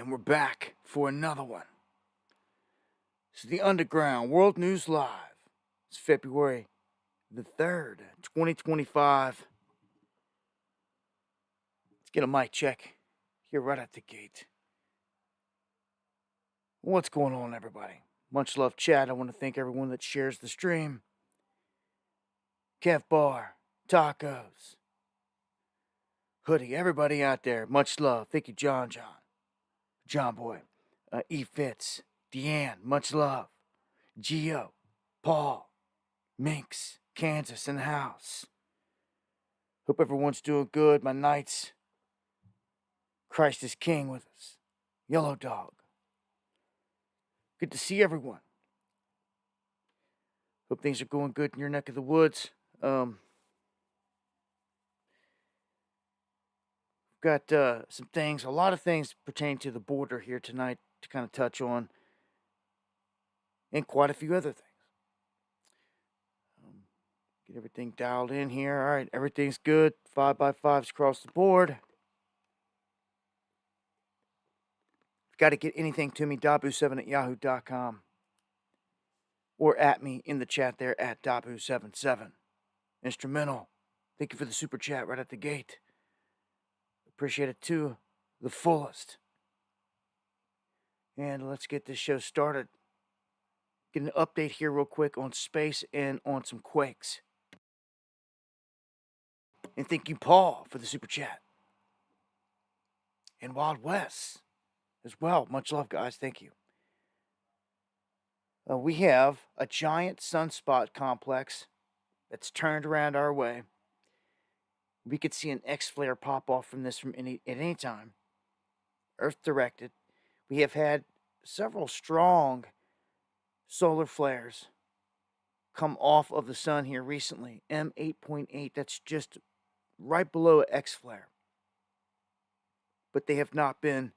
And we're back for another one. This is the Underground World News Live. It's February the 3rd, 2025. Let's get a mic check here right at the gate. What's going on, everybody? Much love, chat. I want to thank everyone that shares the stream. Kev Bar, Tacos, Hoodie, everybody out there. Much love. Thank you, John Boy, E. Fitz, Deanne, much love. Geo, Paul, Minx, Kansas in the house. Hope everyone's doing good. My knights, Christ is King with us. Yellow Dog. Good to see everyone. Hope things are going good in your neck of the woods. Got some things, a lot of things pertaining to the border here tonight to kind of touch on, and quite a few other things. Get everything dialed in here. All right, everything's good. 5x5s across the board. Got to get anything to me, dabu7@yahoo.com. Or at me in the chat there at dabu77. Instrumental. Thank you for the super chat right at the gate. Appreciate it to the fullest. And let's get this show started. Get an update here real quick on space and on some quakes. And thank you, Paul, for the super chat. And Wild West as well. Much love, guys. Thank you. We have a giant sunspot complex that's turned around our way. We could see an X flare pop off from this at any time. Earth directed. We have had several strong solar flares come off of the sun here recently. M8.8, that's just right below X flare. But they have not been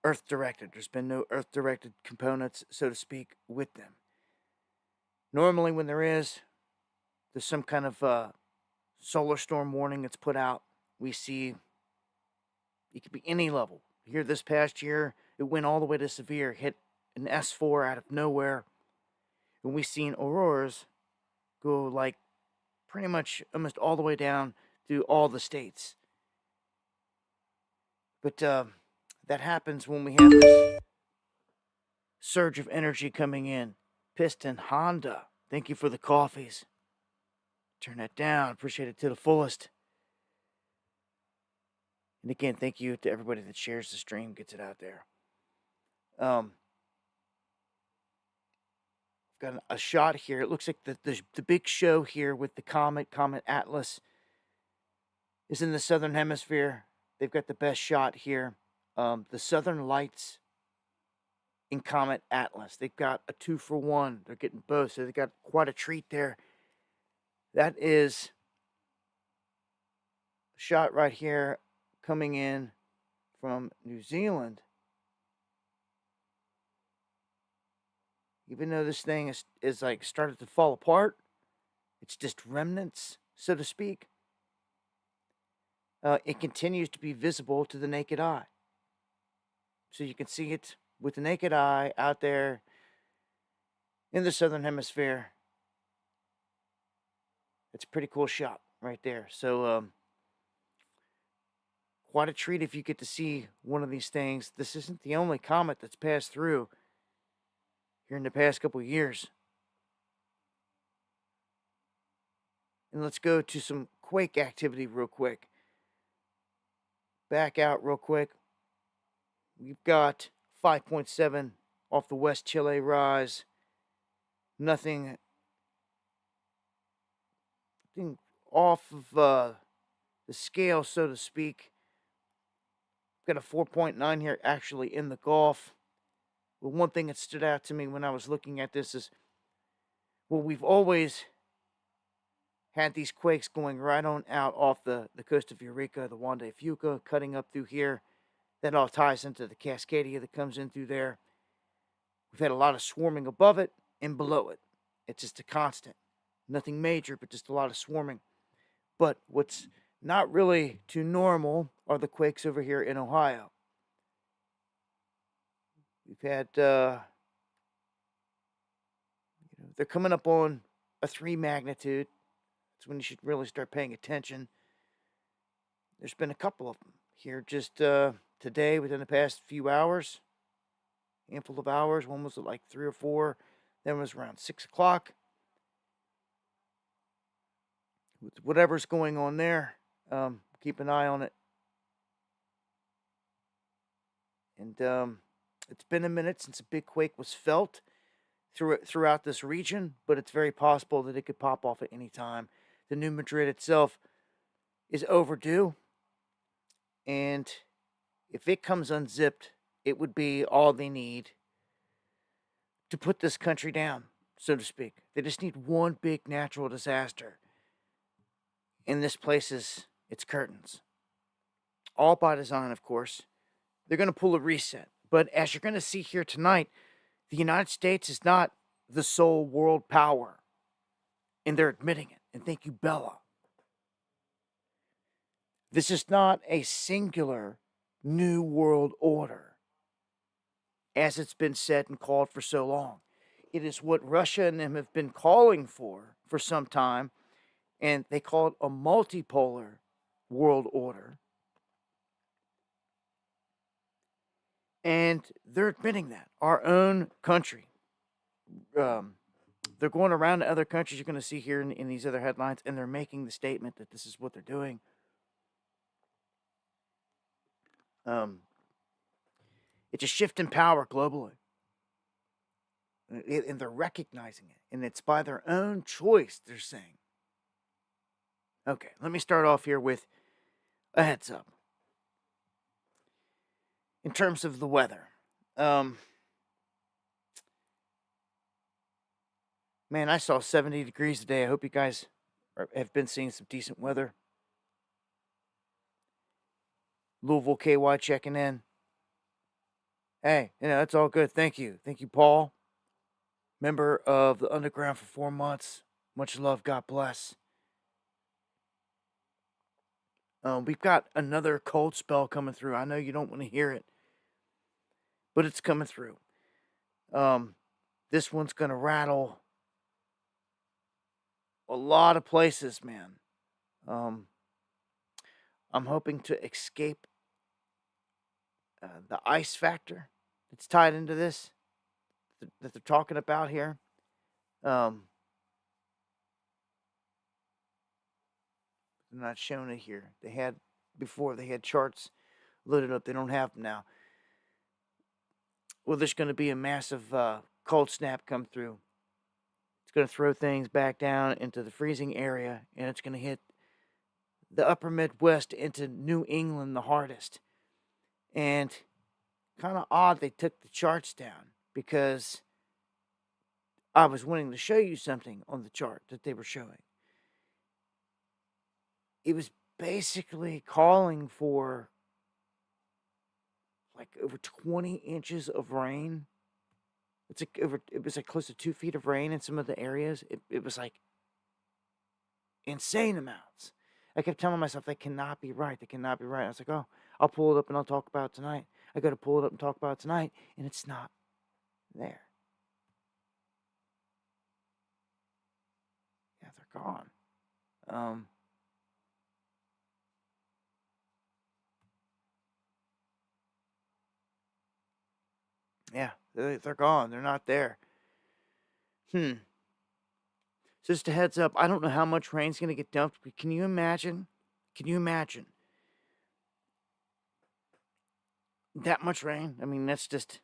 Earth directed. There's been no Earth directed components, so to speak, with them. Normally when there's some kind of solar storm warning that's put out, we see it could be any level. Here this past year, it went all the way to severe, hit an S4 out of nowhere. And we've seen auroras go like pretty much almost all the way down through all the states. But that happens when we have this surge of energy coming in. Piston Honda, thank you for the coffees. Turn that down. Appreciate it to the fullest. And again, thank you to everybody that shares the stream, gets it out there. Got a shot here. It looks like the big show here with the Comet Atlas is in the southern hemisphere. They've got the best shot here. The Southern Lights in Comet Atlas. They've got a 2-for-1. They're getting both, so they've got quite a treat there. That is a shot right here coming in from New Zealand. Even though this thing is like started to fall apart, it's just remnants, so to speak. It continues to be visible to the naked eye. So you can see it with the naked eye out there in the southern hemisphere. It's a pretty cool shot right there. So quite a treat if you get to see one of these things. This isn't the only comet that's passed through here in the past couple of years. And let's go to some quake activity real quick. Back out real quick. We've got 5.7 off the West Chile rise. Nothing off of the scale, so to speak. Got a 4.9 here actually in the Gulf. But one thing that stood out to me when I was looking at this is, well, we've always had these quakes going right on out off the coast of Eureka, the Juan de Fuca, cutting up through here. That all ties into the Cascadia that comes in through there. We've had a lot of swarming above it and below it. It's just a constant. Nothing major, but just a lot of swarming. But what's not really too normal are the quakes over here in Ohio. We've had, they're coming up on a 3 magnitude. That's when you should really start paying attention. There's been a couple of them here just today within the past few hours, handful of hours. One was at like 3 or 4, then was around 6 o'clock. With whatever's going on there, keep an eye on it. And it's been a minute since a big quake was felt throughout this region, but it's very possible that it could pop off at any time. The New Madrid itself is overdue, and if it comes unzipped, it would be all they need to put this country down, so to speak. They just need one big natural disaster, and this place is its curtains. All by design, of course. They're going to pull a reset. But as you're going to see here tonight, the United States is not the sole world power. And they're admitting it. And thank you, Bella. This is not a singular new world order, as it's been said and called for so long. It is what Russia and them have been calling for some time, and they call it a multipolar world order. And they're admitting that. Our own country. They're going around to other countries you're going to see here in these other headlines, and they're making the statement that this is what they're doing. It's a shift in power globally. And they're recognizing it. And it's by their own choice, they're saying. Okay, let me start off here with a heads up. In terms of the weather. Man, I saw 70 degrees today. I hope you guys have been seeing some decent weather. Louisville KY checking in. Hey, that's all good. Thank you. Thank you, Paul. Member of the Underground for 4 months. Much love. God bless. We've got another cold spell coming through. I know you don't want to hear it, but it's coming through. This one's going to rattle a lot of places, man. I'm hoping to escape the ice factor that's tied into this that they're talking about here. I'm not showing it here. They had charts loaded up. They don't have them now. Well, there's going to be a massive cold snap come through. It's going to throw things back down into the freezing area, and it's going to hit the upper Midwest into New England the hardest. And kind of odd they took the charts down, because I was wanting to show you something on the chart that they were showing. It was basically calling for like over 20 inches of rain. It was like close to 2 feet of rain in some of the areas. It was like insane amounts. I kept telling myself that cannot be right. That cannot be right. I was like, oh, I'll pull it up and I'll talk about it tonight. I got to pull it up and talk about it tonight, and it's not there. Yeah, they're gone. Yeah, they're gone. They're not there. So just a heads up, I don't know how much rain's going to get dumped, but can you imagine? Can you imagine that much rain? I mean, that's just...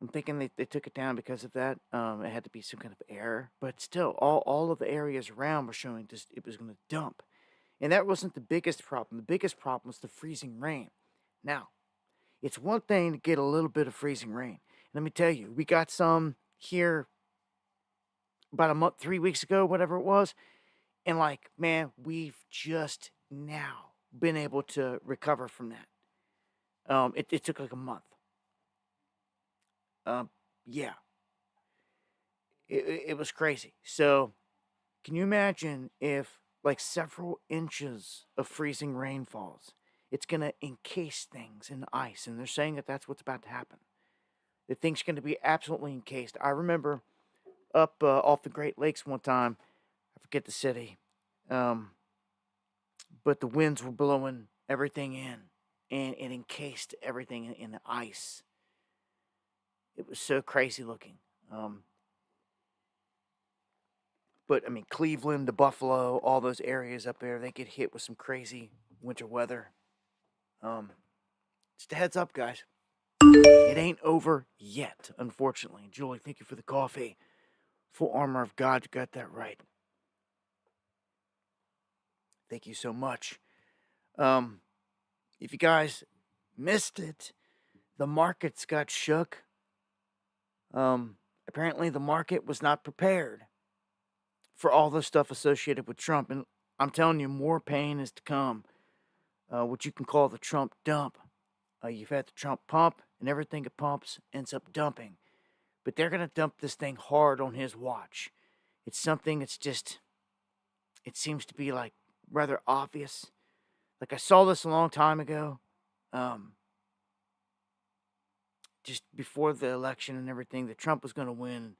I'm thinking they took it down because of that. It had to be some kind of error. But still, all of the areas around were showing just it was going to dump. And that wasn't the biggest problem. The biggest problem was the freezing rain. Now, it's one thing to get a little bit of freezing rain. Let me tell you, we got some here about a month, 3 weeks ago, whatever it was. And like, man, we've just now been able to recover from that. It took like a month. Yeah. It was crazy. So, can you imagine if like several inches of freezing rain falls? It's going to encase things in ice, and they're saying that that's what's about to happen. The thing's going to be absolutely encased. I remember up off the Great Lakes one time. I forget the city, but the winds were blowing everything in, and it encased everything in the ice. It was so crazy looking. But, I mean, Cleveland to Buffalo, all those areas up there, they get hit with some crazy winter weather. Just a heads up, guys. It ain't over yet, unfortunately. Julie, thank you for the coffee. Full armor of God, you got that right. Thank you so much. If you guys missed it, the markets got shook. Apparently the market was not prepared for all the stuff associated with Trump. And I'm telling you, more pain is to come. What you can call the Trump dump. You've had the Trump pump, and everything it pumps ends up dumping. But they're going to dump this thing hard on his watch. It's something that's just, it seems to be like rather obvious. Like I saw this a long time ago. Just before the election and everything, that Trump was going to win.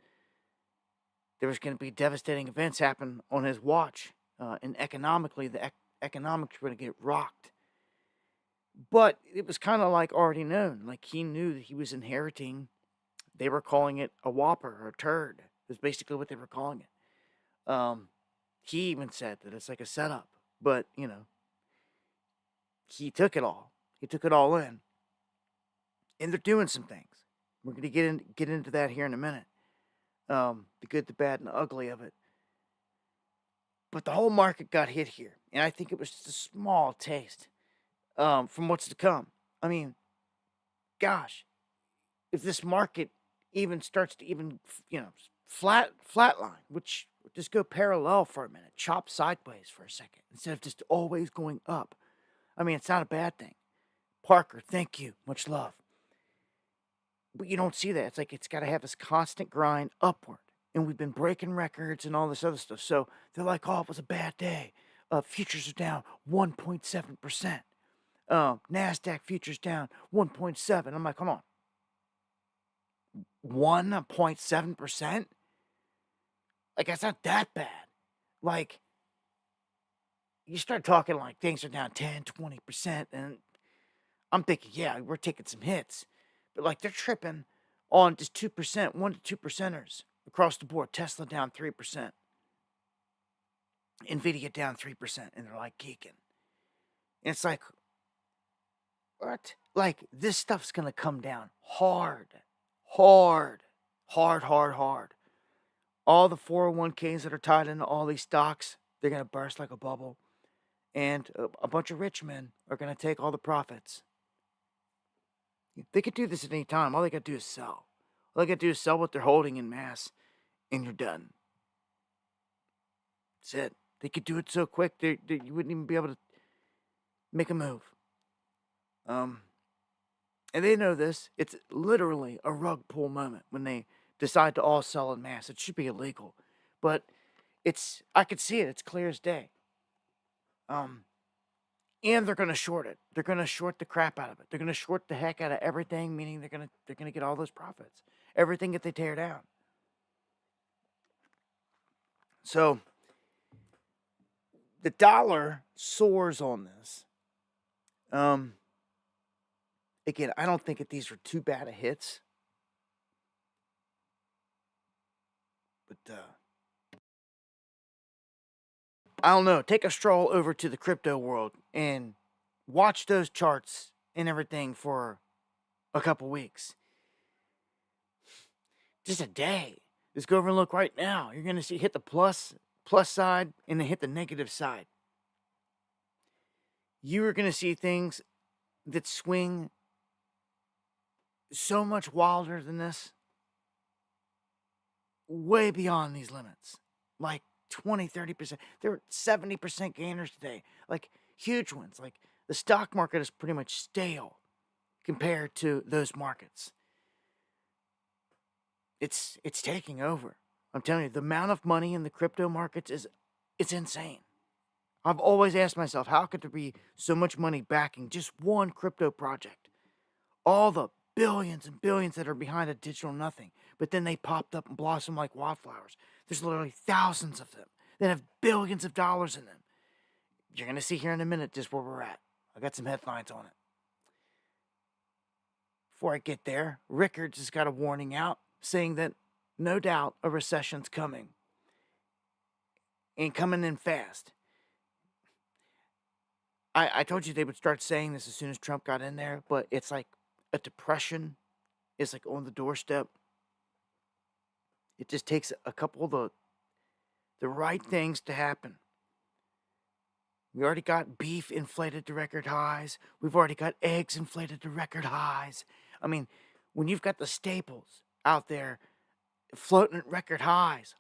There was going to be devastating events happen on his watch. And economically, the economics were going to get rocked. But it was kind of like already known. Like he knew that he was inheriting. They were calling it a whopper or a turd. Is basically what they were calling it. He even said that it's like a setup. But, you know, he took it all. He took it all in. And they're doing some things. We're going to get into that here in a minute. The good, the bad, and the ugly of it. But the whole market got hit here. And I think it was just a small taste from what's to come. I mean, gosh, if this market even starts to even, flatline, which just go parallel for a minute, chop sideways for a second, instead of just always going up. I mean, it's not a bad thing. Parker, thank you. Much love. But you don't see that. It's like it's got to have this constant grind upward. And we've been breaking records and all this other stuff. So they're like, oh, it was a bad day. Futures are down 1.7%. NASDAQ futures down 1.7. I'm like, hold on. 1.7%? Like, that's not that bad. Like, you start talking like things are down 10, 20%. And I'm thinking, yeah, we're taking some hits. But like they're tripping on just 2%, 1% to 2%ers across the board. Tesla down 3%. Nvidia down 3%. And they're like geeking. And it's like, what? Like, this stuff's going to come down hard. Hard. Hard, hard, hard. All the 401ks that are tied into all these stocks, they're going to burst like a bubble. And a bunch of rich men are going to take all the profits. They could do this at any time. All they got to do is sell. All they got to do is sell what they're holding in mass, and you're done. That's it. They could do it so quick, you wouldn't even be able to make a move. And they know this. It's literally a rug pull moment when they decide to all sell in mass. It should be illegal. But I could see it. It's clear as day. And they're going to short it. They're going to short the crap out of it. They're going to short the heck out of everything, meaning they're going to get all those profits. Everything that they tear down. So the dollar soars on this. Again, I don't think that these are too bad of hits. But I don't know. Take a stroll over to the crypto world and watch those charts and everything for a couple weeks. Just a day. Just go over and look right now. You're going to see hit the plus side and then hit the negative side. You are going to see things that swing so much wilder than this. Way beyond these limits. Like 20, 30%. There were 70% gainers today. Like huge ones. Like the stock market is pretty much stale compared to those markets. It's taking over. I'm telling you, the amount of money in the crypto markets it's insane. I've always asked myself, how could there be so much money backing just one crypto project? All the billions and billions that are behind a digital nothing, but then they popped up and blossomed like wildflowers. There's literally thousands of them that have billions of dollars in them. You're going to see here in a minute just where we're at. I got some headlines on it. Before I get there, Rickards has got a warning out saying that no doubt a recession's coming, and coming in fast. I told you they would start saying this as soon as Trump got in there, but it's like a depression is like on the doorstep. It just takes a couple of the right things to happen. We already got beef inflated to record highs. We've already got eggs inflated to record highs. I mean, when you've got the staples out there floating at record highs,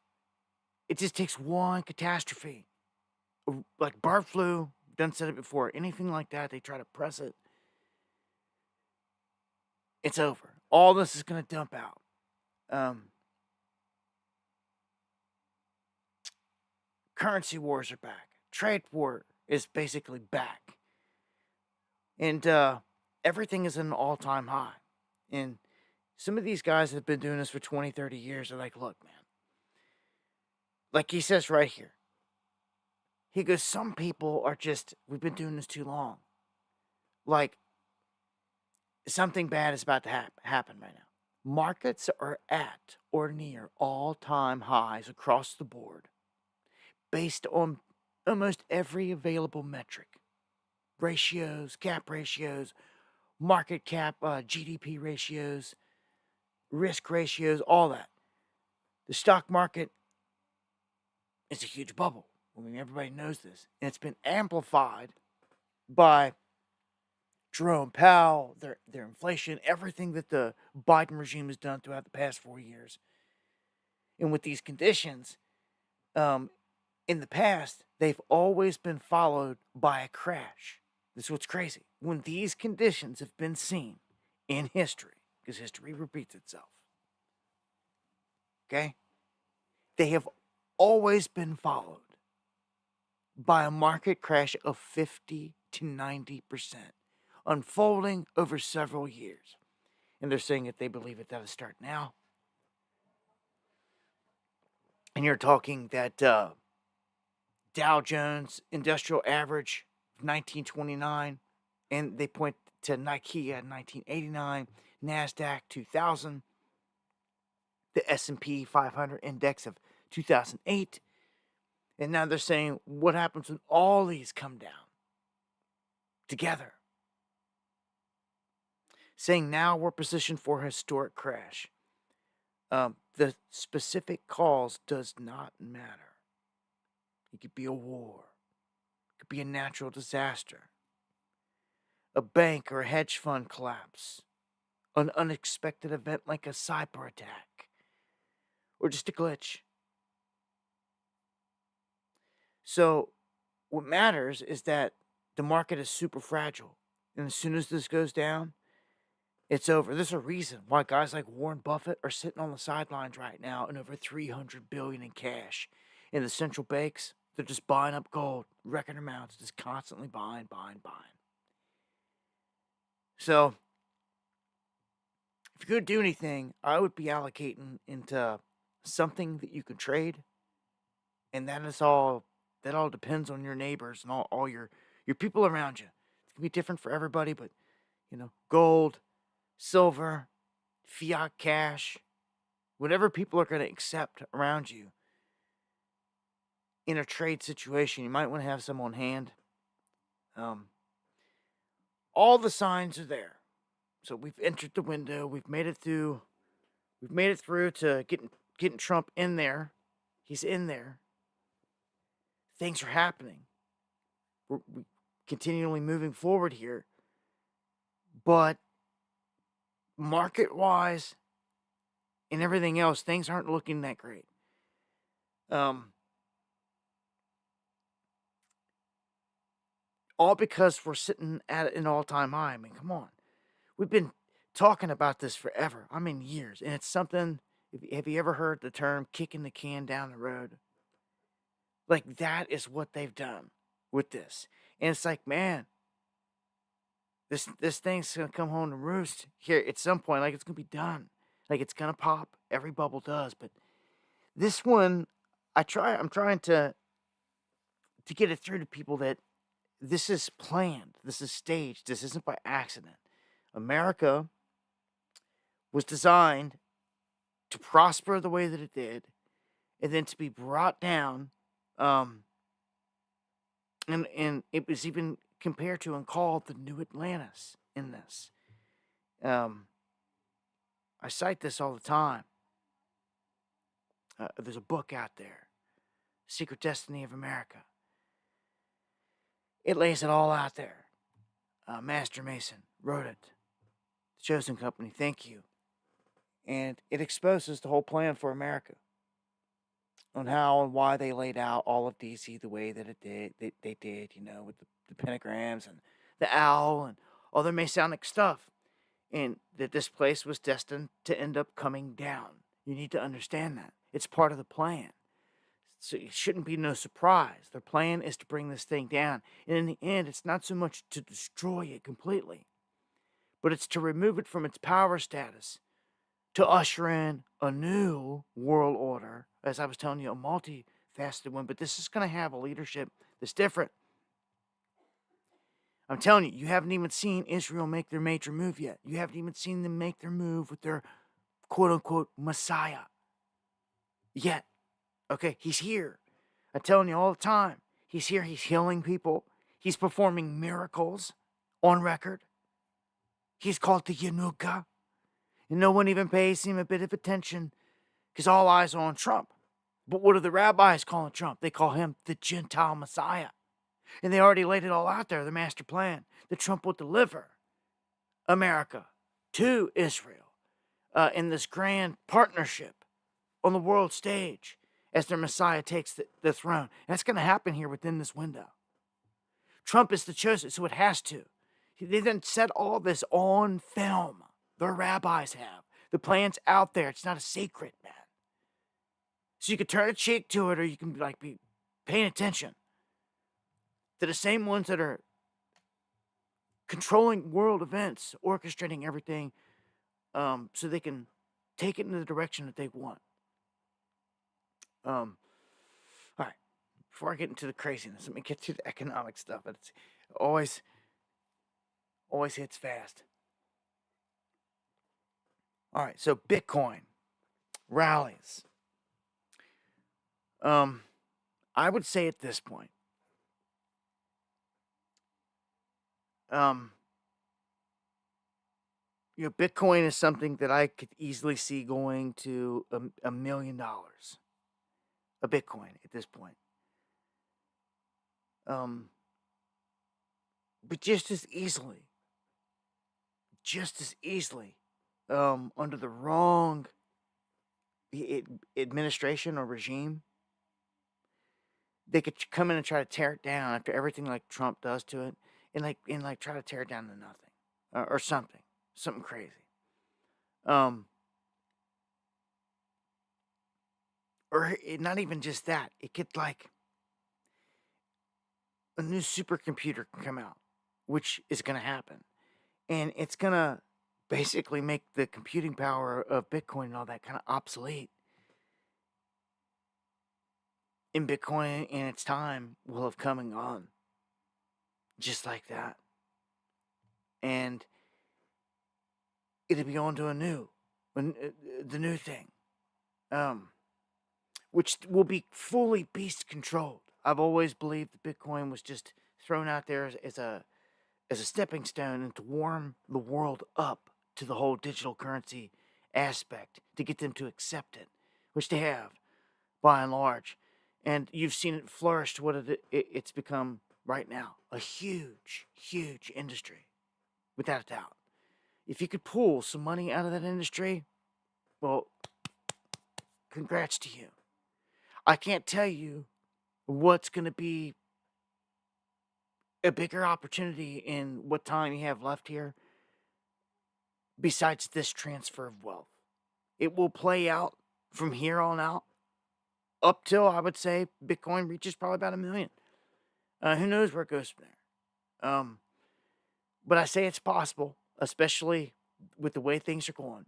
it just takes one catastrophe. Like bird flu, done said it before, anything like that, they try to press it. It's over. All this is going to dump out. Currency wars are back. Trade war is basically back. And everything is at an all-time high. And some of these guys that have been doing this for 20, 30 years are like, look, man. Like he says right here. He goes, some people are just, we've been doing this too long. Like, something bad is about to happen right now. Markets are at or near all-time highs across the board based on almost every available metric. Ratios, cap ratios, market cap, GDP ratios, risk ratios, all that. The stock market is a huge bubble. I mean, everybody knows this. And it's been amplified by Jerome Powell, their inflation, everything that the Biden regime has done throughout the past 4 years. And with these conditions, in the past, they've always been followed by a crash. This is what's crazy. When these conditions have been seen in history, because history repeats itself, okay? They have always been followed by a market crash of 50 to 90%, unfolding over several years. And they're saying if they believe it, that'll start now. And you're talking that Dow Jones Industrial Average of 1929, and they point to Nike at 1989, NASDAQ 2000, the S&P 500 index of 2008. And now they're saying, what happens when all these come down together? Saying now we're positioned for a historic crash. The specific cause does not matter. It could be a war. It could be a natural disaster. A bank or a hedge fund collapse. An unexpected event like a cyber attack. Or just a glitch. So what matters is that the market is super fragile. And as soon as this goes down, it's over. There's a reason why guys like Warren Buffett are sitting on the sidelines right now and over $300 billion in cash. And the central banks, they're just buying up gold, record amounts, just constantly buying. So, if you're going to do anything, I would be allocating into something that you can trade. And that all depends on your neighbors and all your people around you. It's going to be different for everybody, but, gold, silver, fiat cash, whatever people are going to accept around you in a trade situation, you might want to have some on hand. All the signs are there. So we've entered the window. We've made it through. We've made it through to getting Trump in there. He's in there. Things are happening. We're continually moving forward here. But market-wise and everything else, things aren't looking that great. All because we're sitting at an all-time high. I mean, come on. We've been talking about this forever. I mean, years. And it's something, have you ever heard the term kicking the can down the road? Like, that is what they've done with this. And it's like, man, this thing's gonna come home to roost here at some point. Like, it's gonna be done. Like, it's gonna pop. Every bubble does. But this one, I'm trying to get it through to people that this is planned. This is staged. This isn't by accident. America was designed to prosper the way that it did, and then to be brought down. And it was even compared to and called the New Atlantis in this. I cite this all the time. There's a book out there, Secret Destiny of America. It lays it all out there. Master Mason wrote it. The Chosen Company, thank you. And it exposes the whole plan for America on how and why they laid out all of DC the way that it did. They did, with the pentagrams and the owl and all their Masonic stuff. And that this place was destined to end up coming down. You need to understand that. It's part of the plan. So it shouldn't be no surprise. Their plan is to bring this thing down. And in the end, it's not so much to destroy it completely, but it's to remove it from its power status, to usher in a new world order. As I was telling you, a multifaceted one. But this is going to have a leadership that's different. I'm telling you, you haven't even seen Israel make their major move yet. You haven't even seen them make their move with their quote-unquote Messiah yet. Okay, he's here. I'm telling you all the time. He's here. He's healing people. He's performing miracles on record. He's called the Yanuka. And no one even pays him a bit of attention because all eyes are on Trump. But what do the rabbis call Trump? They call him the Gentile Messiah. And they already laid it all out there, the master plan, that Trump will deliver America to Israel in this grand partnership on the world stage as their Messiah takes the throne. And that's going to happen here within this window. Trump is the chosen, so it has to. They didn't set all this on film. The rabbis have. The plan's out there. It's not a secret, man. So you can turn a cheek to it, or you can be paying attention to the same ones that are controlling world events, orchestrating everything, so they can take it in the direction that they want. All right. Before I get into the craziness, let me get to the economic stuff. It's always hits fast. All right, so Bitcoin rallies. I would say at this point, Bitcoin is something that I could easily see going to $1 million a Bitcoin at this point. But just as easily, under the wrong administration or regime, they could come in and try to tear it down after everything like Trump does to it, and try to tear it down to nothing or something crazy. Or not even just that. It could a new supercomputer can come out, which is going to happen, and it's going to basically make the computing power of Bitcoin and all that kind of obsolete. And Bitcoin in its time will have come and gone. Just like that. And it'll be on to the new thing. Which will be fully beast controlled. I've always believed that Bitcoin was just thrown out there as a stepping stone and to warm the world up to the whole digital currency aspect, to get them to accept it, which they have, by and large. And you've seen it flourish to what it's become right now. A huge, huge industry, without a doubt. If you could pull some money out of that industry, well, congrats to you. I can't tell you what's going to be a bigger opportunity in what time you have left here besides this transfer of wealth. It will play out from here on out up till, I would say, Bitcoin reaches probably about $1 million. Who knows where it goes from there? But I say it's possible, especially with the way things are going.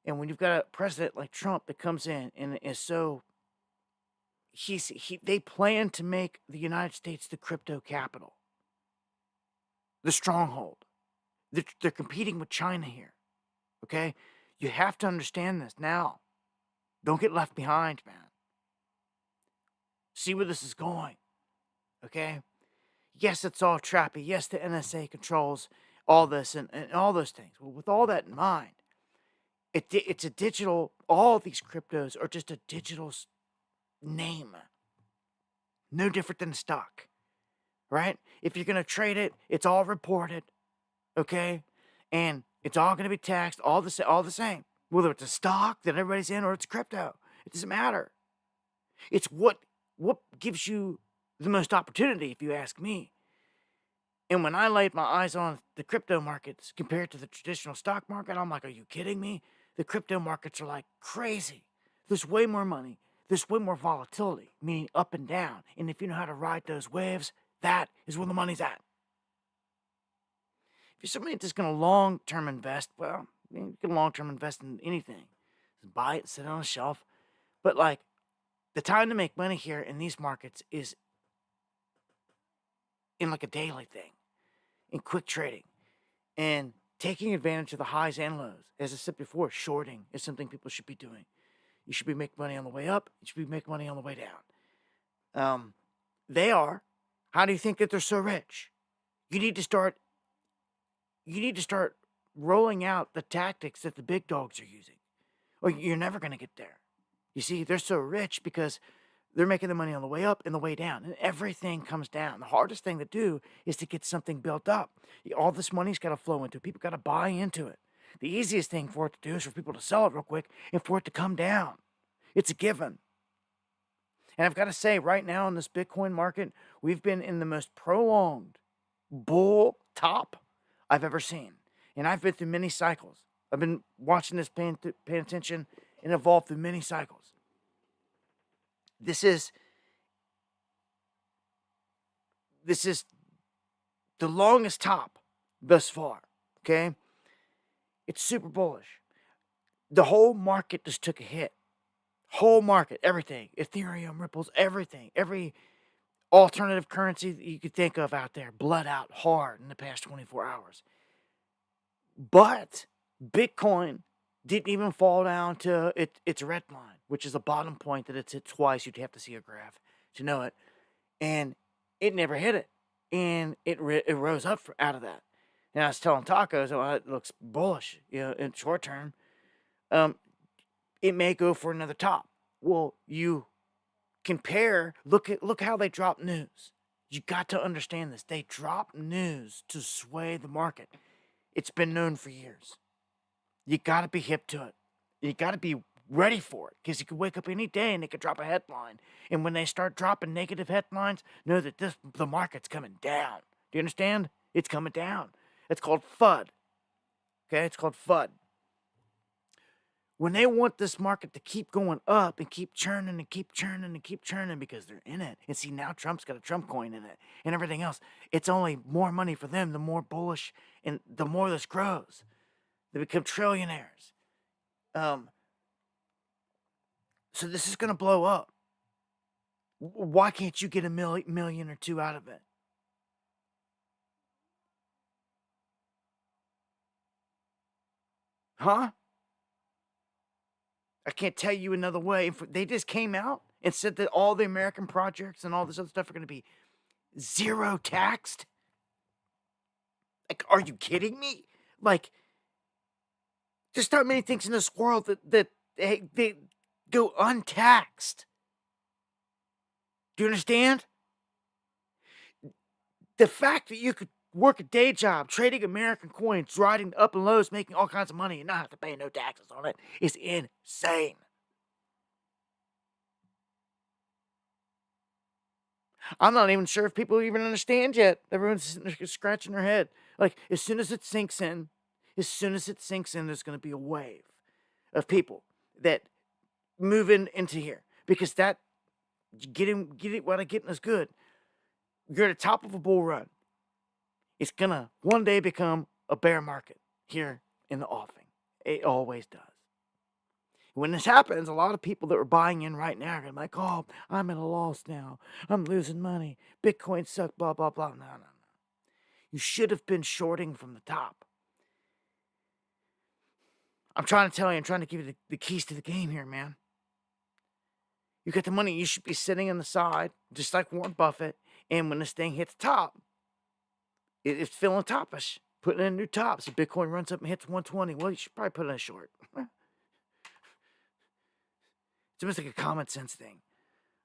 And when you've got a president like Trump that comes in and is so they plan to make the United States the crypto capital, the stronghold. They're competing with China here. Okay? You have to understand this now. Don't get left behind, man. See where this is going. Okay? Yes, it's all trappy. Yes, the NSA controls all this and all those things. Well, with all that in mind, it's a digital, all these cryptos are just a digital name. No different than stock, right? If you're going to trade it, it's all reported, okay? And it's all going to be taxed, all the same. Whether it's a stock that everybody's in or it's crypto, it doesn't matter. It's what gives you the most opportunity, if you ask me. And when I laid my eyes on the crypto markets compared to the traditional stock market, I'm like, are you kidding me? The crypto markets are like crazy. There's way more money. There's way more volatility, meaning up and down. And if you know how to ride those waves, that is where the money's at. If you're somebody that's going to long-term invest, well, you can long-term invest in anything. Just buy it, sit it on a shelf. But like, the time to make money here in these markets is in like a daily thing, in quick trading, and taking advantage of the highs and lows. As I said before, shorting is something people should be doing. You should be making money on the way up. You should be making money on the way down. They are. How do you think that they're so rich? You need to start rolling out the tactics that the big dogs are using, or you're never going to get there. You see, they're so rich because they're making the money on the way up and the way down, and everything comes down. The hardest thing to do is to get something built up. All this money's got to flow into it. People got to buy into it. The easiest thing for it to do is for people to sell it real quick and for it to come down. It's a given. And I've got to say, right now in this Bitcoin market, we've been in the most prolonged bull top I've ever seen. And I've been through many cycles. I've been watching this, paying attention, and evolved through many cycles. This is the longest top thus far, okay? It's super bullish. The whole market just took a hit. Whole market, everything. Ethereum, Ripples, everything. Every alternative currency that you could think of out there bled out hard in the past 24 hours. But Bitcoin didn't even fall down to its red line, which is a bottom point that it's hit twice. You'd have to see a graph to know it. And it never hit it. And it rose up out of that. And I was telling Tacos, oh, it looks bullish, in short term. It may go for another top. Well, you compare, look how they drop news. You got to understand this. They drop news to sway the market. It's been known for years. You got to be hip to it. You got to be ready for it, because you could wake up any day and they could drop a headline. And when they start dropping negative headlines, know that the market's coming down. Do you understand? It's coming down. It's called FUD. Okay, it's called FUD. When they want this market to keep going up and keep churning and keep churning and keep churning because they're in it. And see, now Trump's got a Trump coin in it and everything else. It's only more money for them, the more bullish and the more this grows. They become trillionaires. So this is going to blow up. Why can't you get a million or two out of it? Huh? I can't tell you another way. They just came out and said that all the American projects and all this other stuff are going to be zero taxed. Like, are you kidding me? Like, there's not many things in this world that they go untaxed. Do you understand? The fact that you could work a day job trading American coins, riding up and lows, making all kinds of money, and not have to pay no taxes on it is insane. I'm not even sure if people even understand yet. Everyone's scratching their head. Like, as soon as it sinks in, there's going to be a wave of people that move into here, because that getting what I getting is good. You're at the top of a bull run. It's going to one day become a bear market here in the offing. It always does. When this happens, a lot of people that are buying in right now are going to be like, oh, I'm at a loss now. I'm losing money. Bitcoin sucks, blah, blah, blah. No. You should have been shorting from the top. I'm trying to tell you, I'm trying to give you the keys to the game here, man. You got the money, you should be sitting on the side, just like Warren Buffett. And when this thing hits top, it's feeling topish. Putting in new tops. If Bitcoin runs up and hits 120, well, you should probably put in a short. It's almost like a common sense thing.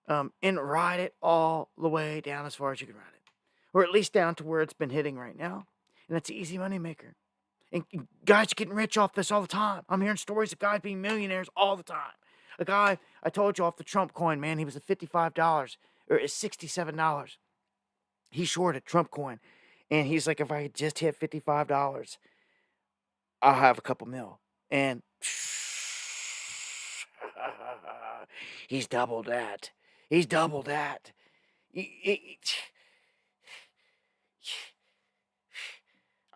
And ride it all the way down as far as you can ride it. Or at least down to where it's been hitting right now. And that's an easy money maker. And guys are getting rich off this all the time. I'm hearing stories of guys being millionaires all the time. A guy, I told you, off the Trump coin, man, he was at $55 or at $67. He shorted Trump coin. And he's like, if I had just hit $55, I'll have a couple mil. And he's doubled that. He's doubled that.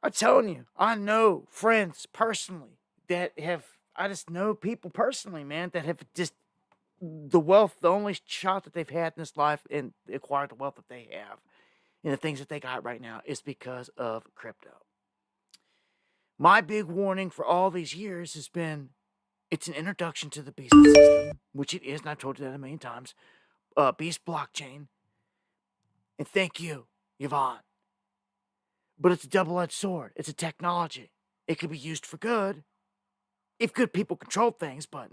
I'm telling you, I know friends personally that have, I just know people personally, man, that have just the wealth, the only shot that they've had in this life and acquired the wealth that they have and the things that they got right now is because of crypto. My big warning for all these years has been, it's an introduction to the beast system, which it is, and I've told you that a million times. Beast blockchain. And thank you, Yvonne. But it's a double-edged sword. It's a technology. It could be used for good if good people control things, but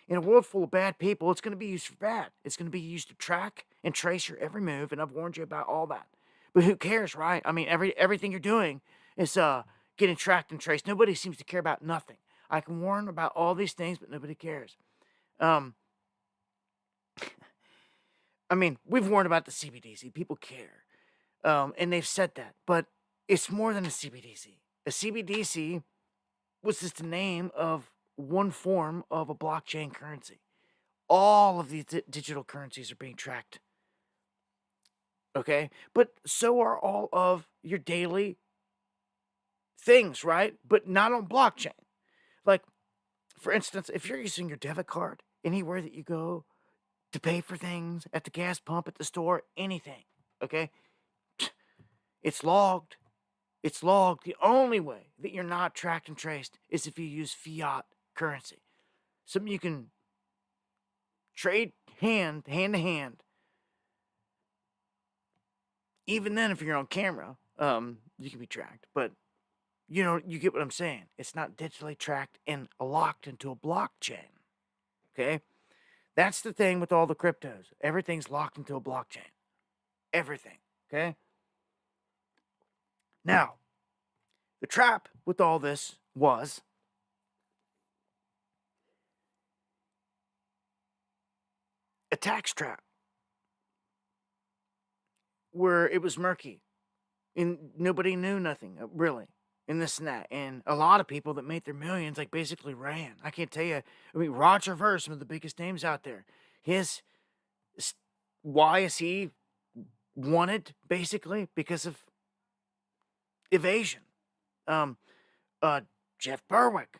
in a world full of bad people, it's going to be used for bad. It's going to be used to track and trace your every move, and I've warned you about all that. But who cares, right? I mean, everything you're doing is getting tracked and traced. Nobody seems to care about nothing. I can warn about all these things, but nobody cares. I mean, we've warned about the CBDC. People care. And they've said that. But it's more than a CBDC. A CBDC was just the name of one form of a blockchain currency. All of these digital currencies are being tracked. Okay? But so are all of your daily things, right? But not on blockchain. Like, for instance, if you're using your debit card anywhere that you go to pay for things, at the gas pump, at the store, anything, okay? It's logged. It's logged. The only way that you're not tracked and traced is if you use fiat currency. Something you can trade hand to hand. Even then, if you're on camera, you can be tracked. But, you know, you get what I'm saying. It's not digitally tracked and locked into a blockchain. Okay? That's the thing with all the cryptos. Everything's locked into a blockchain. Everything. Okay? Now, the trap with all this was a tax trap where it was murky and nobody knew nothing, really, and this and that. And a lot of people that made their millions, like, basically ran. I can't tell you. I mean, Roger Ver, some of the biggest names out there. Why is he wanted, basically? Because of evasion. Jeff Berwick,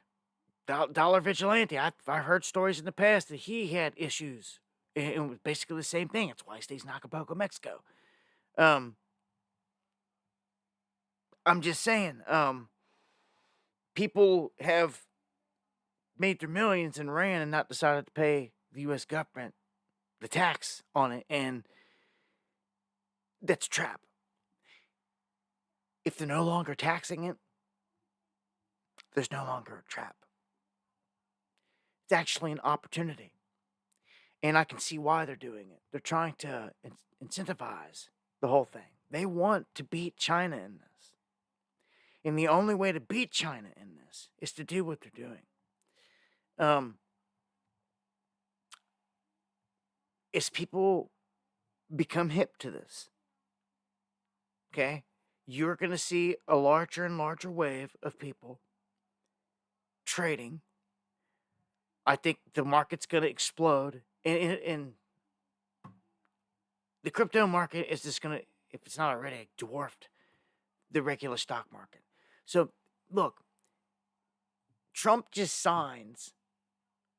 Dollar Vigilante. I've heard stories in the past that he had issues. And it was basically the same thing. That's why he stays in Acapulco, Mexico. I'm just saying, people have made their millions and ran and not decided to pay the U.S. government the tax on it. And that's a trap. If they're no longer taxing it, there's no longer a trap. It's actually an opportunity. And I can see why they're doing it. They're trying to incentivize the whole thing. They want to beat China in this. And the only way to beat China in this is to do what they're doing. As people become hip to this, okay, you're going to see a larger and larger wave of people trading. I think the market's going to explode. And the crypto market is just going to if it's not already dwarfed the regular stock market. So, look, Trump just signs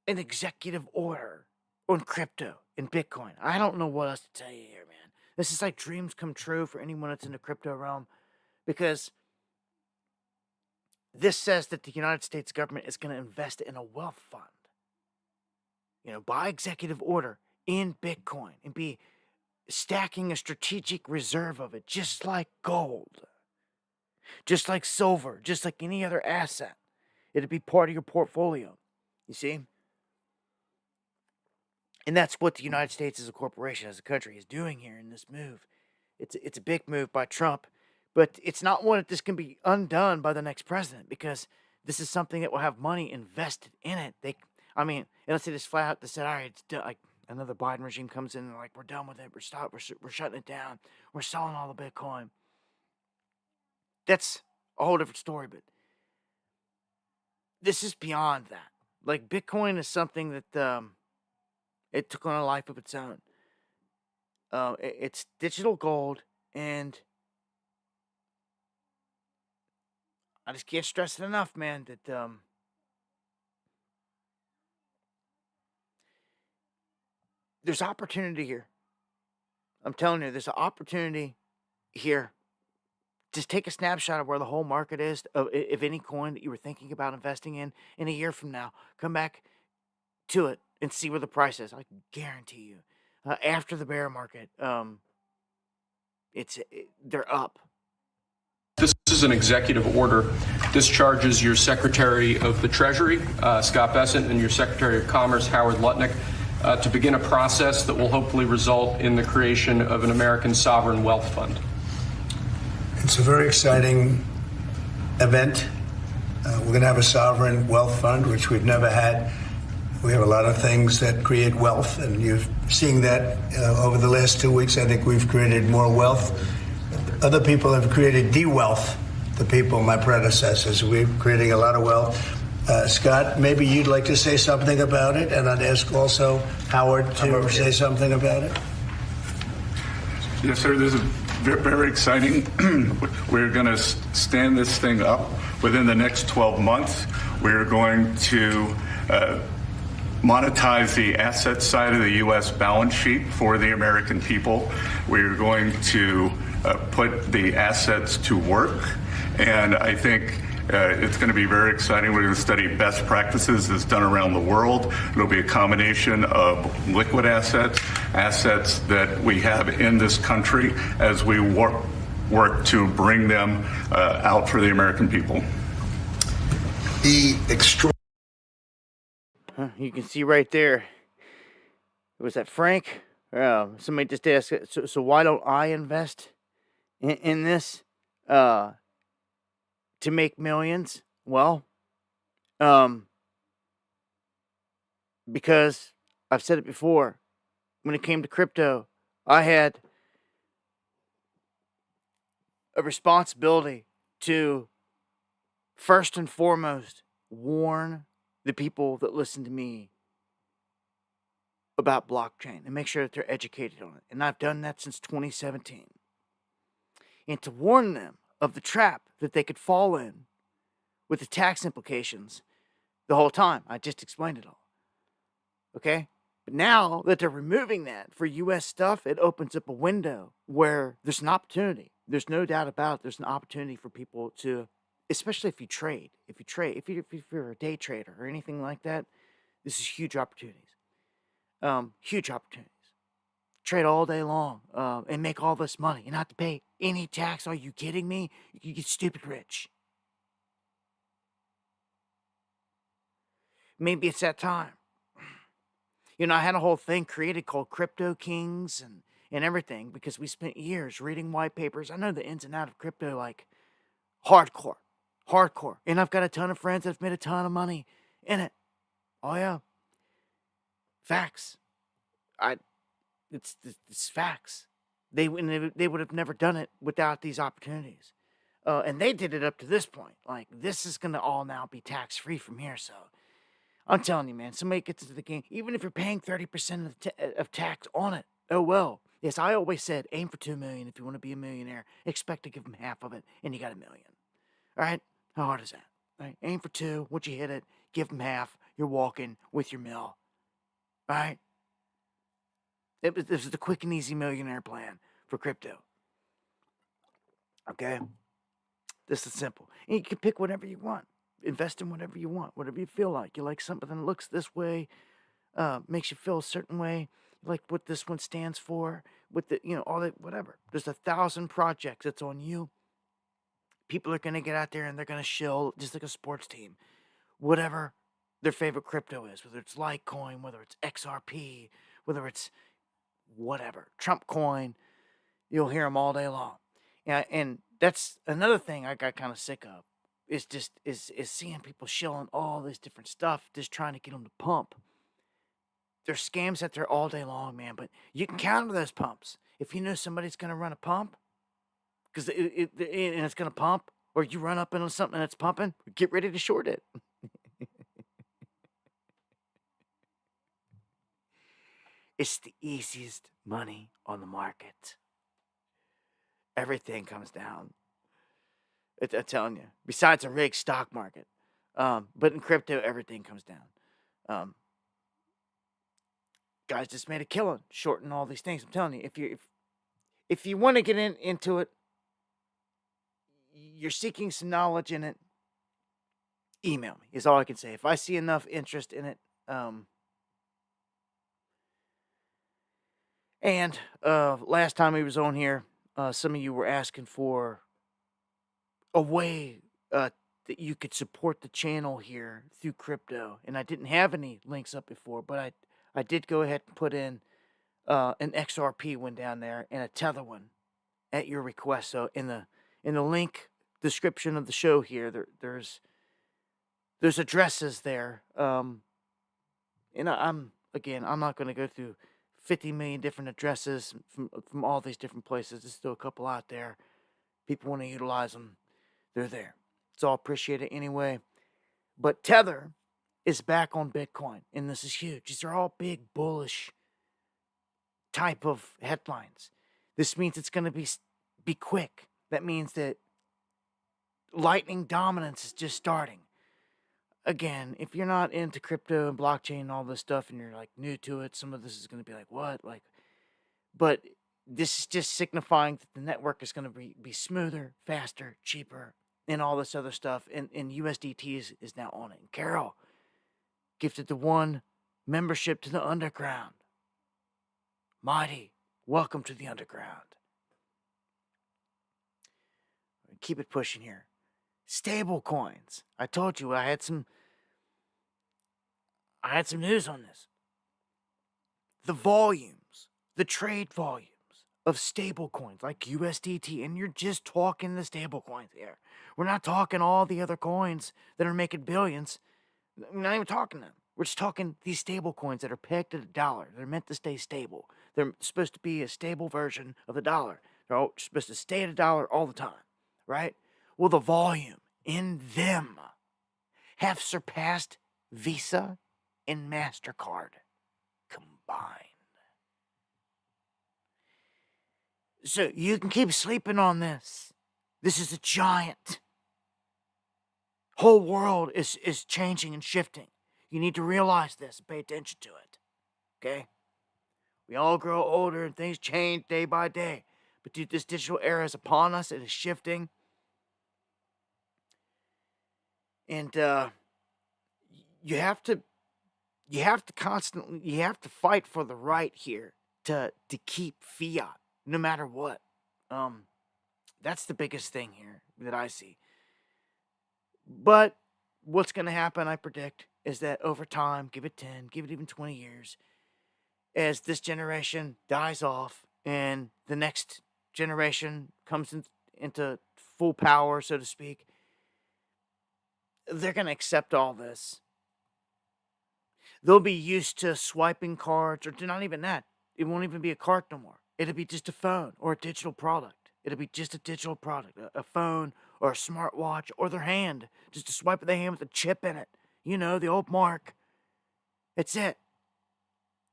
an executive order on crypto and Bitcoin. I don't know what else to tell you here, man. This is like dreams come true for anyone that's in the crypto realm, because this says that the United States government is going to invest in a wealth fund, by executive order in Bitcoin, and be stacking a strategic reserve of it, just like gold, just like silver, just like any other asset. It'd be part of your portfolio, you see? And that's what the United States as a corporation, as a country, is doing here in this move. It's a big move by Trump, but it's not one that this can be undone by the next president, because this is something that will have money invested in it. Let's say this flat out, they said, all right, it's done. Like another Biden regime comes in and like, we're done with it. We're shutting it down. We're selling all the Bitcoin. That's a whole different story, but this is beyond that. Like, Bitcoin is something that it took on a life of its own. It's digital gold, and I just can't stress it enough, man, that there's opportunity here. I'm telling you, there's an opportunity here. Just take a snapshot of where the whole market is, of any coin that you were thinking about investing in a year from now. Come back to it and see where the price is. I can guarantee you. After the bear market, they're up. This is an executive order. Discharges your Secretary of the Treasury, Scott Bessent, and your Secretary of Commerce, Howard Lutnick, to begin a process that will hopefully result in the creation of an American sovereign wealth fund. It's a very exciting event. We're going to have a sovereign wealth fund, which we've never had. We have a lot of things that create wealth, and you're seeing that over the last 2 weeks. I think we've created more wealth. Other people have created de-wealth, the people, my predecessors. We're creating a lot of wealth. Scott, maybe you'd like to say something about it, and I'd ask also Howard to say something about it. Yes, sir. This is very exciting. We're going to stand this thing up within the next 12 months. We're going to monetize the asset side of the U.S. balance sheet for the American people. We're going to put the assets to work, and I think it's going to be very exciting. We're going to study best practices that's done around the world. It'll be a combination of liquid assets that we have in this country as we work to bring them out for the American people. You can see right there. Was that Frank? Somebody just asked, so why don't I invest in this to make millions? Well, because I've said it before, when it came to crypto, I had a responsibility to first and foremost warn the people that listen to me about blockchain and make sure that they're educated on it. And I've done that since 2017. And to warn them of the trap that they could fall in with the tax implications the whole time. I just explained it all. Okay? But now that they're removing that for U.S. stuff, it opens up a window where there's an opportunity. There's no doubt about it. There's an opportunity for people to, especially if you trade. If you're a day trader or anything like that, this is huge opportunities. Huge opportunities. Trade all day long and make all this money and not to pay any tax. Are you kidding me? You get stupid rich. Maybe it's that time. I had a whole thing created called Crypto Kings and everything because we spent years reading white papers. I know the ins and outs of crypto like hardcore. And I've got a ton of friends that have made a ton of money in it. Oh, yeah. Facts. It's facts. They would have never done it without these opportunities. And they did it up to this point. Like, this is going to all now be tax-free from here, so I'm telling you, man, somebody gets into the game, even if you're paying 30% of tax on it, oh well. Yes, I always said aim for $2 million if you want to be a millionaire. Expect to give them half of it, and you got $1 million. All right? How hard is that? Right? Aim for 2. Once you hit it, give them half. You're walking with your mill. All right? This is the quick and easy millionaire plan for crypto. Okay? This is simple. And you can pick whatever you want. Invest in whatever you want, whatever you feel like. You like something that looks this way, makes you feel a certain way. You like what this one stands for, with the, all that, whatever. There's 1,000 projects. It's on you. People are going to get out there and they're going to shill just like a sports team. Whatever their favorite crypto is, whether it's Litecoin, whether it's XRP, whether it's whatever, Trump coin, you'll hear them all day long. Yeah, and that's another thing I got kind of sick of, is just is seeing people shilling all this different stuff, just trying to get them to pump. There's scams out there all day long, man, but you can counter those pumps. If you know somebody's going to run a pump, because it's going to pump, or you run up into something that's pumping, get ready to short it. It's the easiest money on the market. Everything comes down. I'm telling you. Besides a rigged stock market. But in crypto, everything comes down. Guys just made a killing shorting all these things. I'm telling you, if you want to get into it, you're seeking some knowledge in it, email me, is all I can say. If I see enough interest in it, and last time he was on here, some of you were asking for a way that you could support the channel here through crypto. And I didn't have any links up before, but I did go ahead and put in an XRP one down there and a Tether one at your request. So in the link description of the show here, there's addresses there. And I'm not going to go through 50 million different addresses from all these different places. There's still a couple out there. People want to utilize them. They're there. It's all appreciated anyway. But Tether is back on Bitcoin, and this is huge. These are all big, bullish type of headlines. This means it's going to be quick. That means that lightning dominance is just starting. Again, if you're not into crypto and blockchain and all this stuff, and you're like new to it, some of this is going to be like, what? But this is just signifying that the network is going to be smoother, faster, cheaper, and all this other stuff. And USDT is now on it. And Carol gifted the 1 membership to the underground. Mighty, welcome to the underground. Keep it pushing here. Stable coins. I told you I had some news on this. The volumes, the trade volumes of stable coins like USDT, and you're just talking the stable coins here. We're not talking all the other coins that are making billions. We're not even talking them. We're just talking these stable coins that are pegged at $1. They're meant to stay stable. They're supposed to be a stable version of the dollar. They're all supposed to stay at $1 all the time, right? Well, the volume in them have surpassed Visa and MasterCard combined. So you can keep sleeping on this. This is a giant. Whole world is changing and shifting. You need to realize this and pay attention to it. Okay? We all grow older and things change day by day. But dude, this digital era is upon us. It is shifting. And you have to fight for the right here to keep fiat, no matter what. That's the biggest thing here that I see. But what's going to happen, I predict, is that over time, give it 10, give it even 20 years, as this generation dies off and the next generation comes into full power, so to speak, they're going to accept all this. They'll be used to swiping cards, or not even that. It won't even be a card no more. It'll be just a phone or a digital product. It'll be just a digital product, a phone or a smartwatch or their hand, just a swipe of the hand with a chip in it. You know, the old mark. That's it.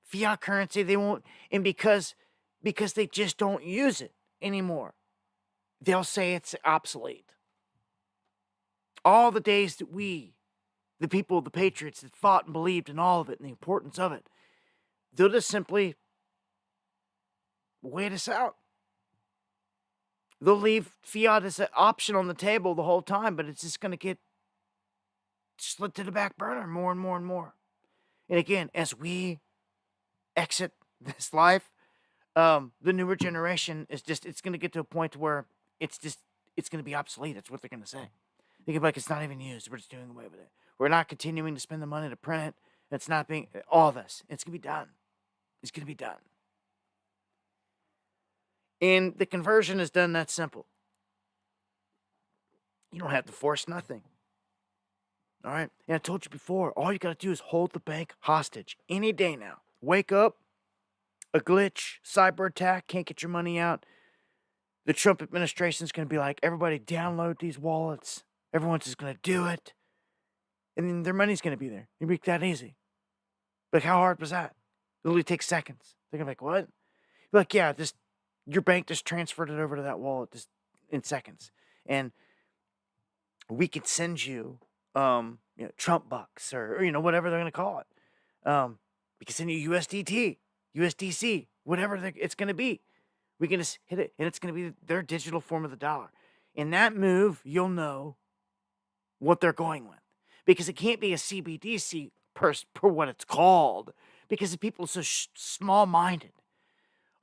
Fiat currency, they won't, and because because they just don't use it anymore. They'll say it's obsolete. All the days that we, the people, the patriots that fought and believed in all of it and the importance of it, they'll just simply wait us out. They'll leave fiat as an option on the table the whole time, but it's just going to get slid to the back burner more and more and more. And again, as we exit this life, the newer generation is just, it's going to get to a point where it's going to be obsolete. That's what they're going to say. They can be like, it's not even used. We're just doing away with it. We're not continuing to spend the money to print it. It's not being, all this. It's going to be done. It's going to be done. And the conversion is done that simple. You don't have to force nothing. All right? And I told you before, all you got to do is hold the bank hostage any day now. Wake up, a glitch, cyber attack, can't get your money out. The Trump administration is going to be like, everybody download these wallets. Everyone's just going to do it. And then their money's going to be there. It'll be that easy. Like, how hard was that? It literally takes seconds. They're going to be like, what? You're like, yeah, just your bank just transferred it over to that wallet just in seconds. And we could send you, Trump bucks or whatever they're going to call it. We can send you USDT, USDC, whatever it's going to be. We can just hit it, and it's going to be their digital form of the dollar. In that move, you'll know what they're going with. Because it can't be a CBDC per what it's called. Because the people are so small-minded.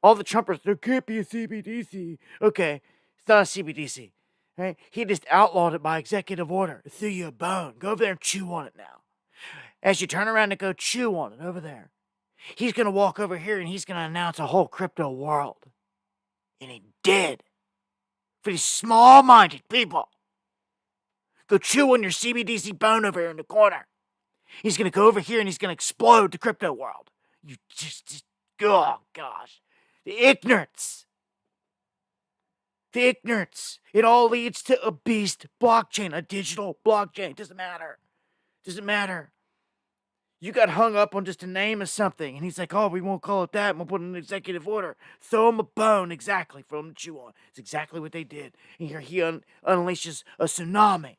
All the Trumpers, there can't be a CBDC. Okay, it's not a CBDC. Right? He just outlawed it by executive order. It threw you a bone. Go over there and chew on it now. As you turn around and go chew on it over there, he's going to walk over here and he's going to announce a whole crypto world. And he did. For these small-minded people. Go chew on your CBDC bone over here in the corner. He's going to go over here and he's going to explode the crypto world. You just, oh gosh. The ignorance. The ignorance. It all leads to a beast blockchain, a digital blockchain. Doesn't matter. Doesn't matter. You got hung up on just a name of something. And he's like, oh, we won't call it that. We'll put an executive order. Throw him a bone, exactly, for him to chew on. It's exactly what they did. And here he unleashes a tsunami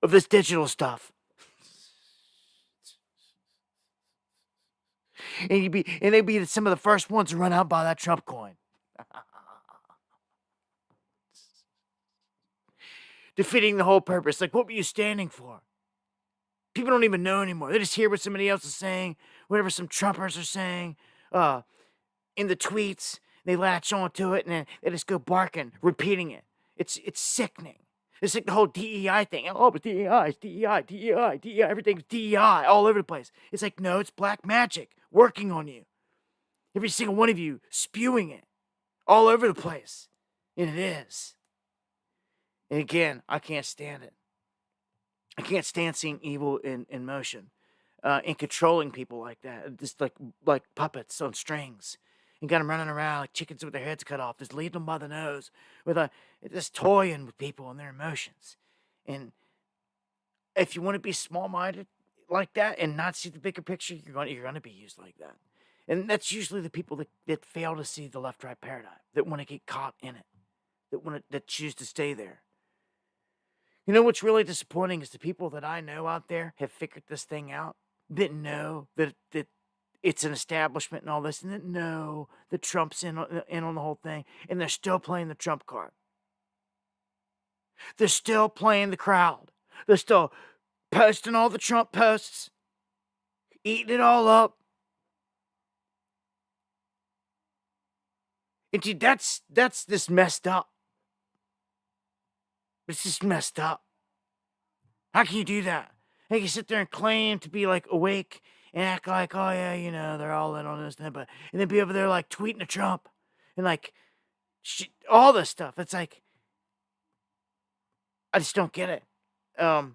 of this digital stuff. And they'd be some of the first ones to run out by that Trump coin. Defeating the whole purpose. Like, what were you standing for? People don't even know anymore. They just hear what somebody else is saying, whatever some Trumpers are saying, in the tweets. They latch onto it and then they just go barking, repeating it. It's sickening. It's like the whole DEI thing. Oh, but DEI, it's DEI, everything's DEI all over the place. It's like, no, it's black magic working on you. Every single one of you spewing it all over the place. And it is. And again, I can't stand it. I can't stand seeing evil in motion, and controlling people like that, just like puppets on strings, and got them running around like chickens with their heads cut off, just leading them by the nose, just toying with people and their emotions. And if you want to be small-minded like that and not see the bigger picture, you're going to be used like that. And that's usually the people that fail to see the left-right paradigm, that want to get caught in it, that choose to stay there. You know what's really disappointing is the people that I know out there have figured this thing out, that know that it's an establishment and all this, and that know that Trump's in on the whole thing, and they're still playing the Trump card. They're still playing the crowd. They're still posting all the Trump posts, eating it all up. And dude, that's just messed up. It's just messed up. How can you do that? How can you sit there and claim to be like awake and act like, oh yeah, they're all in on this, and then be over there like tweeting to Trump and like all this stuff. It's like, I just don't get it. I've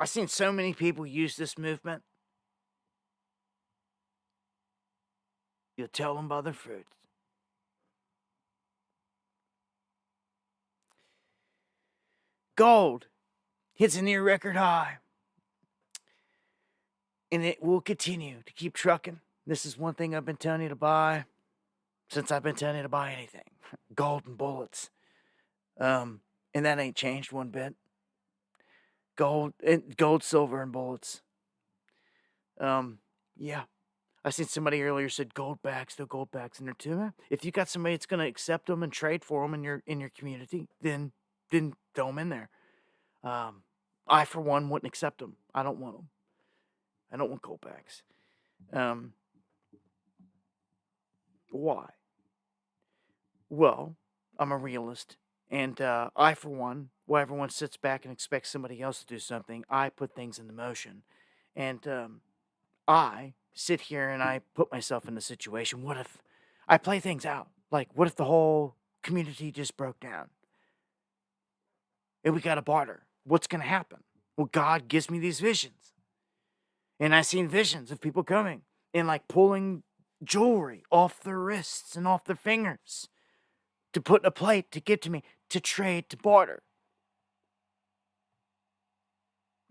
seen so many people use this movement. You'll tell them by their fruits. Gold hits a near record high. And it will continue to keep trucking This is one thing I've been telling you to buy since I've been telling you to buy anything. Gold and bullets. And that ain't changed one bit. Gold, silver, and bullets. Yeah. I seen somebody earlier said gold backs, they're gold backs in there too. If you got somebody that's gonna accept them and trade for them in your community, then throw them in there. I for one wouldn't accept them. I don't want them. I don't want gold backs. Why? Well, I'm a realist, and I for one, while everyone sits back and expects somebody else to do something, I put things into motion, and I sit here and I put myself in the situation. What if I play things out? Like, what if the whole community just broke down? And we got to barter. What's going to happen? Well, God gives me these visions. And I've seen visions of people coming and like pulling jewelry off their wrists and off their fingers to put in a plate to give to me to trade, to barter.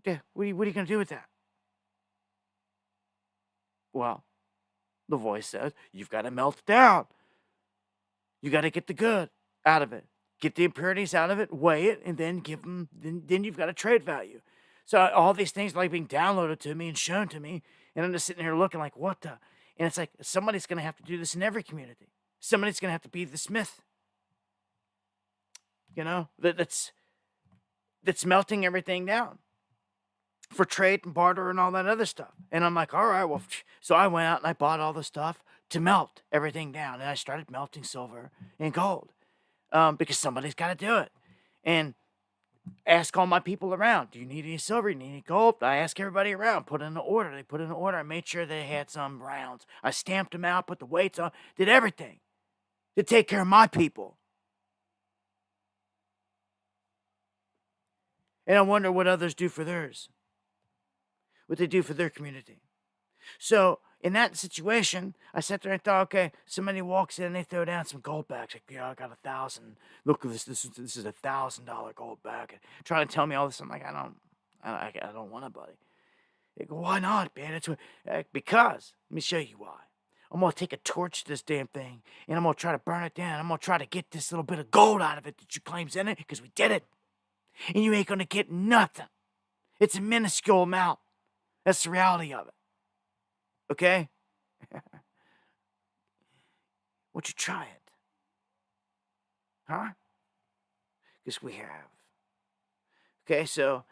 Yeah, what are you going to do with that? Well, the voice says, you've got to melt it down. You got to get the good out of it. Get the impurities out of it, weigh it, and then give them, then you've got a trade value. So all these things are like being downloaded to me and shown to me, and I'm just sitting here looking like, what the? And it's like, somebody's going to have to do this in every community. Somebody's going to have to be the smith. You know, that's melting everything down for trade and barter and all that other stuff. And I'm like, all right, well, so I went out and I bought all the stuff to melt everything down. And I started melting silver and gold because somebody's got to do it. And ask all my people around, do you need any silver? You need any gold? I ask everybody around, put in an order. They put in an order. I made sure they had some rounds. I stamped them out, put the weights on, did everything to take care of my people. And I wonder what others do for theirs. What they do for their community. So in that situation, I sat there and thought, okay, somebody walks in and they throw down some gold backs. Like, yeah, I got 1,000. Look at this. This is $1,000 gold back. And trying to tell me all this. I'm like, I don't want it, buddy. They go, why not, man? Because let me show you why. I'm gonna take a torch to this damn thing and I'm gonna try to burn it down. I'm gonna try to get this little bit of gold out of it that you claim's in it because we did it. And you ain't gonna get nothing. It's a minuscule amount. That's the reality of it. Okay? Won't you try it? Huh? Because we have. Okay, so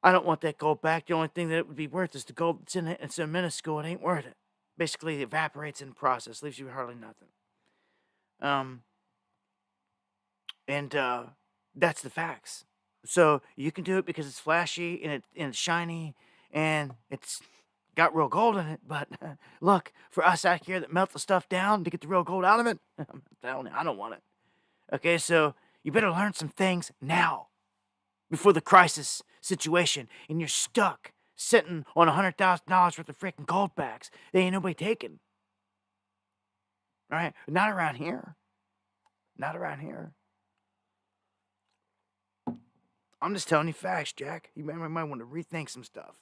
I don't want that gold back. The only thing that it would be worth is the gold that's in it. It's so minuscule, it ain't worth it. Basically, it evaporates in the process, leaves you with hardly nothing. That's the facts. So you can do it because it's flashy and it's shiny and it's got real gold in it. But look, for us out here that melt the stuff down to get the real gold out of it, I'm telling you, I don't want it. Okay, so you better learn some things now before the crisis situation and you're stuck sitting on $100,000 worth of freaking gold backs. There ain't nobody taking. All right, not around here. Not around here. I'm just telling you facts, Jack. You might want to rethink some stuff.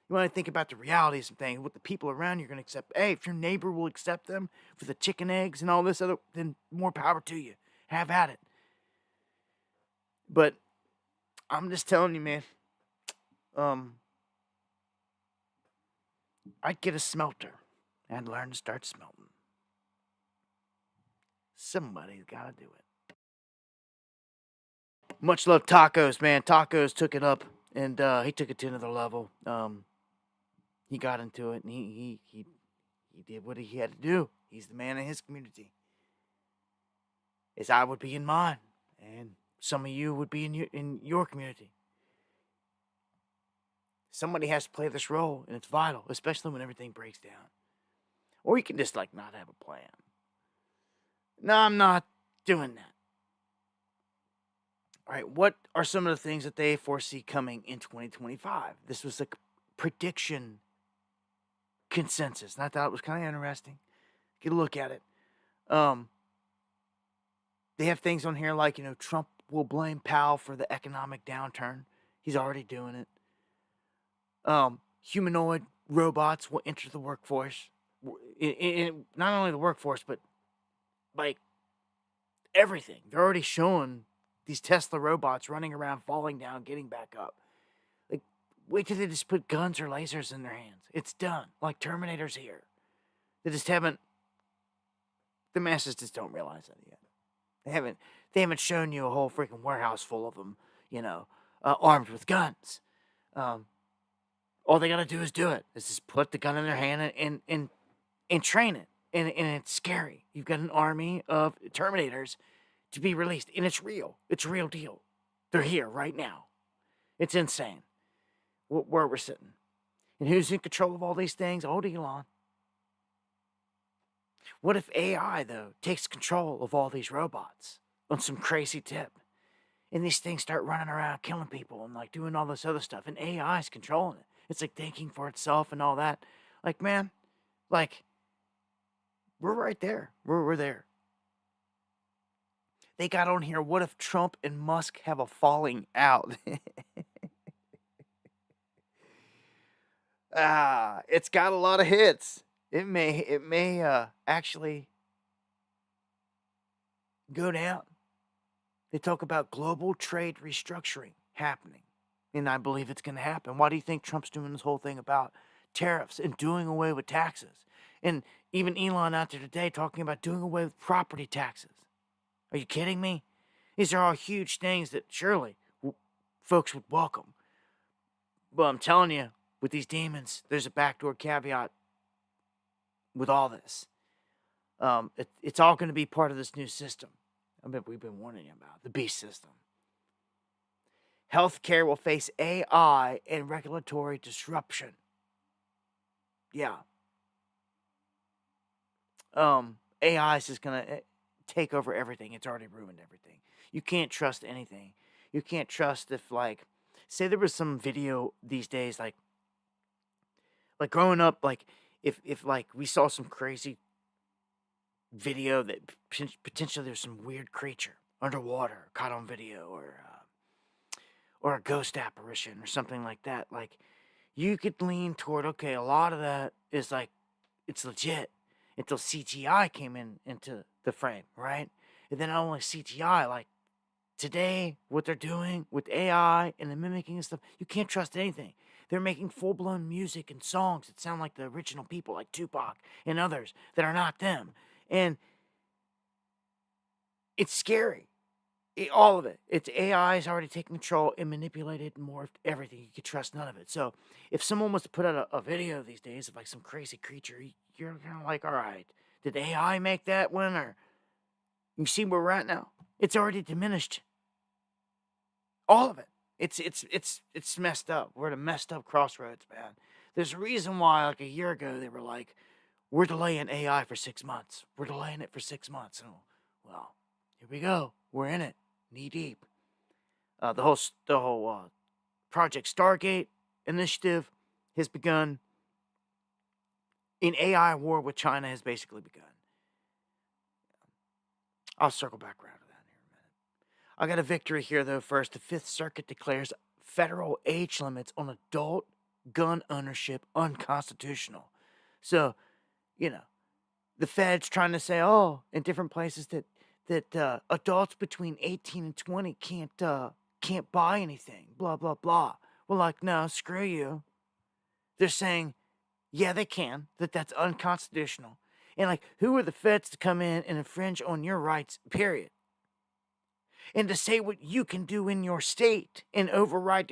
You want to think about the realities of things, what the people around you are going to accept. Hey, if your neighbor will accept them for the chicken eggs and all this other, then more power to you. Have at it. But I'm just telling you, man. I'd get a smelter and learn to start smelting. Somebody's got to do it. Much love Tacos, man. Tacos took it up, and he took it to another level. He got into it, and he did what he had to do. He's the man in his community, as I would be in mine, and some of you would be in your community. Somebody has to play this role, and it's vital, especially when everything breaks down. Or you can just like not have a plan. No, I'm not doing that. All right, what are some of the things that they foresee coming in 2025? This was a prediction consensus, and I thought it was kind of interesting. Get a look at it. They have things on here like, Trump will blame Powell for the economic downturn. He's already doing it. Humanoid robots will enter the workforce. in not only the workforce, but like everything. They're already showing these Tesla robots running around, falling down, getting back up. Like, wait till they just put guns or lasers in their hands. It's done. Like Terminator's here. They just haven't. The masses just don't realize that yet. They haven't shown you a whole freaking warehouse full of them, armed with guns. All they gotta do is do it. Is just put the gun in their hand and train it. And it's scary. You've got an army of Terminators to be released. And it's real. It's a real deal. They're here right now. It's insane where we're sitting. And who's in control of all these things? Old Elon. What if AI, though, takes control of all these robots on some crazy tip? And these things start running around killing people and like doing all this other stuff. And AI is controlling it. It's like thinking for itself and all that. Like, man, like, we're right there. We're there. They got on here, what if Trump and Musk have a falling out? It's got a lot of hits. It may actually go down. They talk about global trade restructuring happening. And I believe it's going to happen. Why do you think Trump's doing this whole thing about tariffs and doing away with taxes? And even Elon out there today talking about doing away with property taxes. Are you kidding me? These are all huge things that surely folks would welcome. But I'm telling you, with these demons, there's a backdoor caveat with all this. It's all going to be part of this new system. I bet we've been warning you about the beast system. Healthcare will face AI and regulatory disruption. Yeah. AI is just going to take over everything. It's already ruined everything. You can't trust anything. You can't trust if, like, say there was some video these days, like growing up, like, if like we saw some crazy video that potentially there's some weird creature underwater caught on video, or a ghost apparition or something like that, like, you could lean toward, okay, a lot of that is like, it's legit, until CGI came into the frame, right? And then not only CGI, like today, what they're doing with AI and the mimicking and stuff, you can't trust anything. They're making full-blown music and songs that sound like the original people, like Tupac and others that are not them. And it's scary. All of it. It's AI is already taking control and manipulated and morphed everything. You can trust none of it. So if someone was to put out a video these days of like some crazy creature, you're kind of like, all right, did AI make that one? Or you see where we're at now? It's already diminished. All of it. It's messed up. We're at a messed up crossroads, man. There's a reason why, like a year ago, they were like, we're delaying AI for 6 months. We're delaying it for 6 months. And, well, here we go. We're in it, knee deep. The whole Project Stargate initiative has begun. An AI war with China has basically begun. I'll circle back around to that here in a minute. I got a victory here, though, first. The Fifth Circuit declares federal age limits on adult gun ownership unconstitutional. So, the Fed's trying to say, in different places that adults between 18 and 20 can't buy anything, blah, blah, blah. Well, like, no, screw you. They're saying, yeah, they can, that's unconstitutional. And, like, who are the feds to come in and infringe on your rights, period? And to say what you can do in your state and override,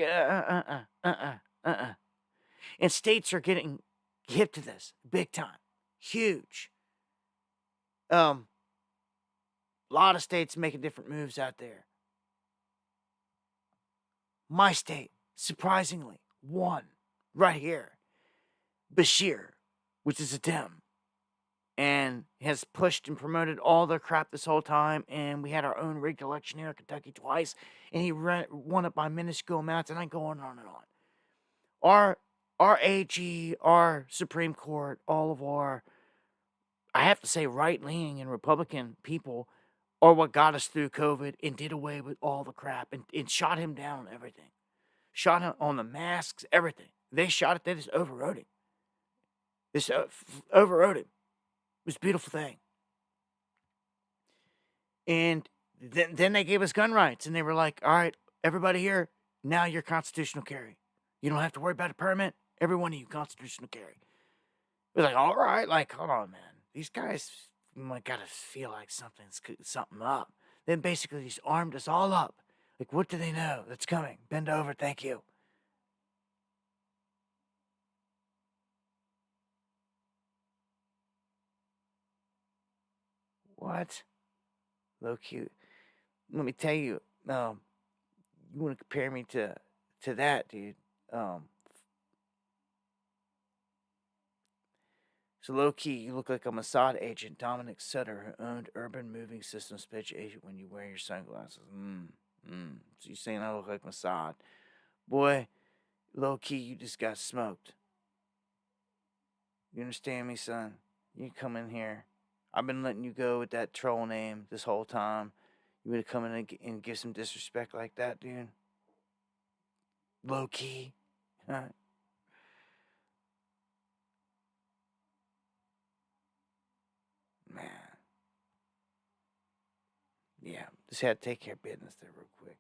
And states are getting hip to this, big time, huge. A lot of states making different moves out there. My state, surprisingly, won right here. Bashir, which is a Dem, and has pushed and promoted all their crap this whole time. And we had our own rigged election here in Kentucky twice, and he won it by minuscule amounts, and I go on and on. Our AG, our Supreme Court, all of our, I have to say, right-leaning and Republican people are what got us through COVID and did away with all the crap and shot him down on everything. Shot him on the masks, everything. They shot it, they just overrode it. This overrode him. It was a beautiful thing. And then they gave us gun rights, and they were like, all right, everybody here, now you're constitutional carry. You don't have to worry about a permit. Every one of you constitutional carry. It was like, all right, like, hold on, man. These guys gotta feel like something up. Then basically just armed us all up. Like, what do they know that's coming? Bend over, thank you. What? Low key. Let me tell you, you want to compare me to that, dude. So low key, you look like a Mossad agent, Dominic Sutter, who owned Urban Moving Systems special agent when you wear your sunglasses. So you saying I look like Mossad? Boy, low key, you just got smoked. You understand me, son? You come in here. I've been letting you go with that troll name this whole time. You would have come in and give some disrespect like that, dude? Low key? Huh? Man. Yeah, just had to take care of business there real quick.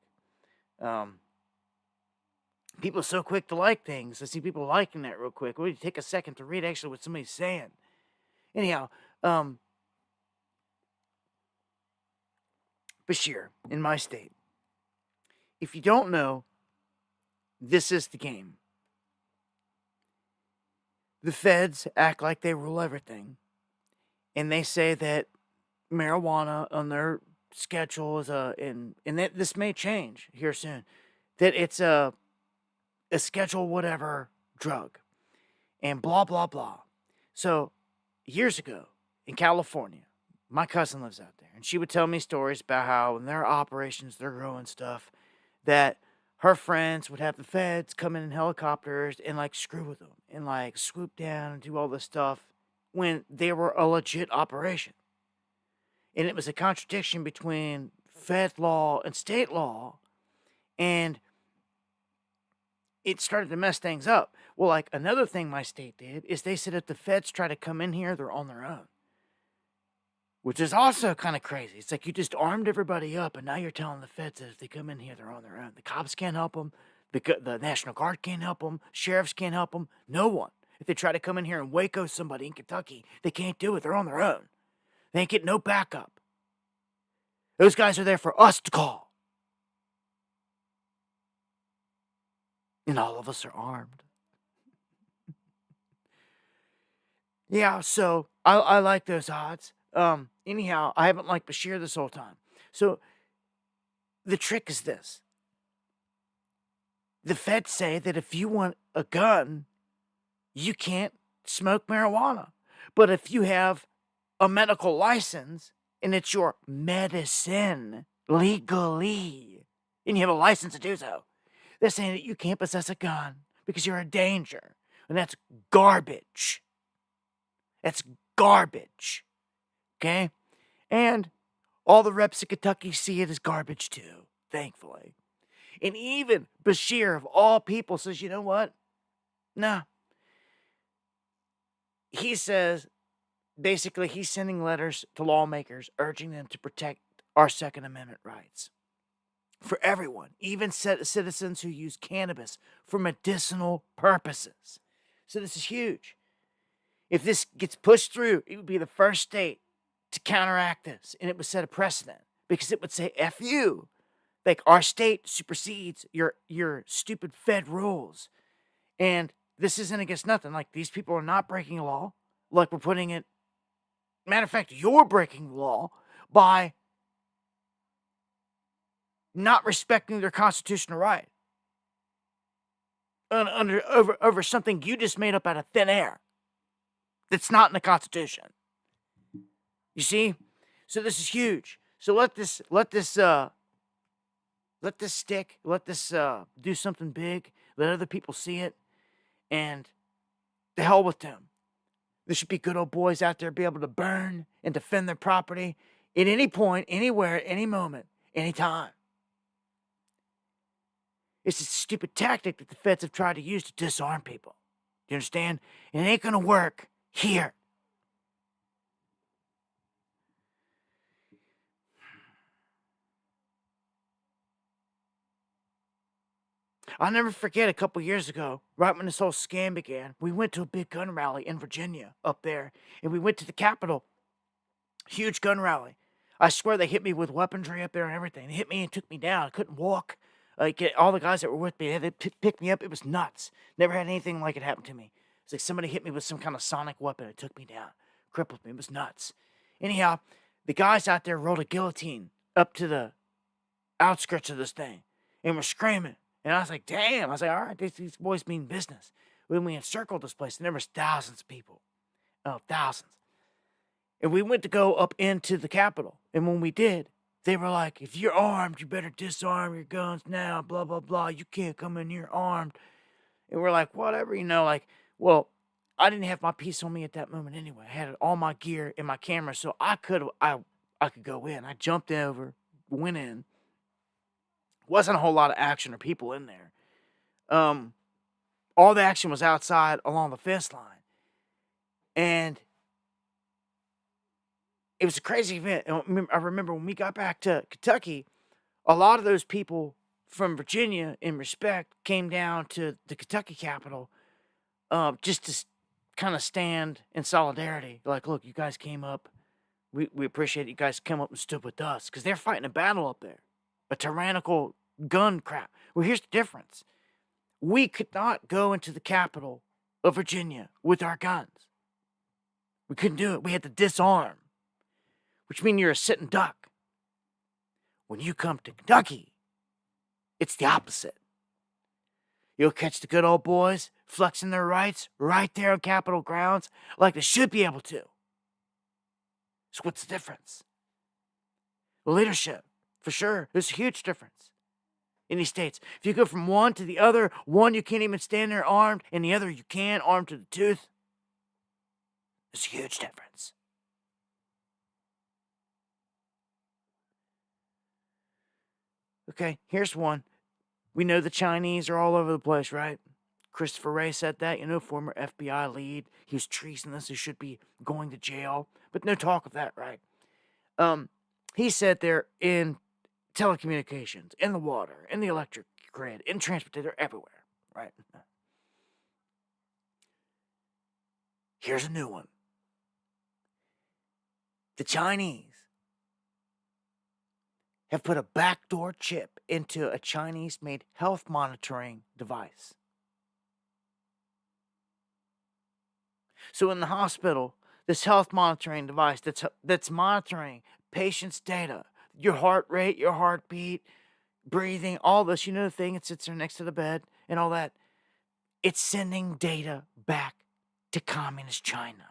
People are so quick to like things. I see people liking that real quick. We'll take a second to read actually what somebody's saying. Anyhow, Bashir, in my state. If you don't know, this is the game. The feds act like they rule everything. And they say that marijuana on their schedule is and that this may change here soon, that it's a schedule whatever drug and blah, blah, blah. So years ago in California, my cousin lives out there, and she would tell me stories about how in their operations, they're growing stuff, that her friends would have the feds come in helicopters and like screw with them and like swoop down and do all this stuff when they were a legit operation. And it was a contradiction between fed law and state law, and it started to mess things up. Well, like another thing my state did is they said if the feds try to come in here, they're on their own. Which is also kind of crazy. It's like you just armed everybody up, and now you're telling the feds that if they come in here, they're on their own. The cops can't help them. The National Guard can't help them. Sheriffs can't help them. No one. If they try to come in here and Waco somebody in Kentucky, they can't do it. They're on their own. They ain't getting no backup. Those guys are there for us to call. And all of us are armed. Yeah, so I like those odds. Anyhow, I haven't liked Bashir this whole time. So the trick is this. The feds say that if you want a gun, you can't smoke marijuana. But if you have a medical license and it's your medicine legally, and you have a license to do so, they're saying that you can't possess a gun because you're a danger. And that's garbage. That's garbage. Okay? And all the reps in Kentucky see it as garbage too, thankfully. And even Bashir, of all people, says, you know what? Nah. He says, basically, he's sending letters to lawmakers urging them to protect our Second Amendment rights. For everyone, even citizens who use cannabis for medicinal purposes. So this is huge. If this gets pushed through, it would be the first state to counteract this, and it would set a precedent because it would say, F you. Like, our state supersedes your stupid Fed rules. And this isn't against nothing. Like, these people are not breaking a law. Like, we're putting it... Matter of fact, you're breaking the law by not respecting their constitutional right. Over something you just made up out of thin air. That's not in the Constitution. You see? So this is huge. So let this stick. Let this do something big. Let other people see it. And the hell with them. There should be good old boys out there be able to burn and defend their property at any point, anywhere, at any moment, anytime. It's a stupid tactic that the feds have tried to use to disarm people. Do you understand? And it ain't going to work here. I'll never forget a couple years ago, right when this whole scam began, we went to a big gun rally in Virginia up there, and we went to the Capitol. Huge gun rally. I swear they hit me with weaponry up there and everything. They hit me and took me down. I couldn't walk. Like, all the guys that were with me, they had to pick me up. It was nuts. Never had anything like it happen to me. It's like somebody hit me with some kind of sonic weapon and took me down. Crippled me. It was nuts. Anyhow, the guys out there rolled a guillotine up to the outskirts of this thing and were screaming. And I was like, damn. I was like, all right, these boys mean business. When we encircled this place, and there was thousands of people. Oh, thousands. And we went to go up into the Capitol. And when we did, they were like, if you're armed, you better disarm your guns now, blah, blah, blah. You can't come in here armed. And we're like, whatever, like, well, I didn't have my piece on me at that moment anyway. I had all my gear and my camera, so I could go in. I jumped over, went in. Wasn't a whole lot of action or people in there. All the action was outside along the fence line. And it was a crazy event. And I remember when we got back to Kentucky, a lot of those people from Virginia, in respect, came down to the Kentucky Capitol just to kind of stand in solidarity. Like, look, you guys came up. We appreciate you guys come up and stood with us. Because they're fighting a battle up there. A tyrannical gun crap. Well, here's the difference. We could not go into the capital of Virginia with our guns. We couldn't do it. We had to disarm. Which means you're a sitting duck. When you come to Kentucky, it's the opposite. You'll catch the good old boys flexing their rights right there on Capitol grounds like they should be able to. So what's the difference? The leadership, for sure. There's a huge difference in these states. If you go from one to the other, one you can't even stand there armed, and the other you can, armed to the tooth. There's a huge difference. Okay, here's one. We know the Chinese are all over the place, right? Christopher Wray said that, former FBI lead. He was treasonous. He should be going to jail. But no talk of that, right? He said they're in telecommunications, in the water, in the electric grid, in transportation, they're everywhere, right? Here's a new one. The Chinese have put a backdoor chip into a Chinese-made health monitoring device. So in the hospital, this health monitoring device that's monitoring patients' data, your heart rate, your heartbeat, breathing, all this, the thing that sits there next to the bed and all that, it's sending data back to communist China.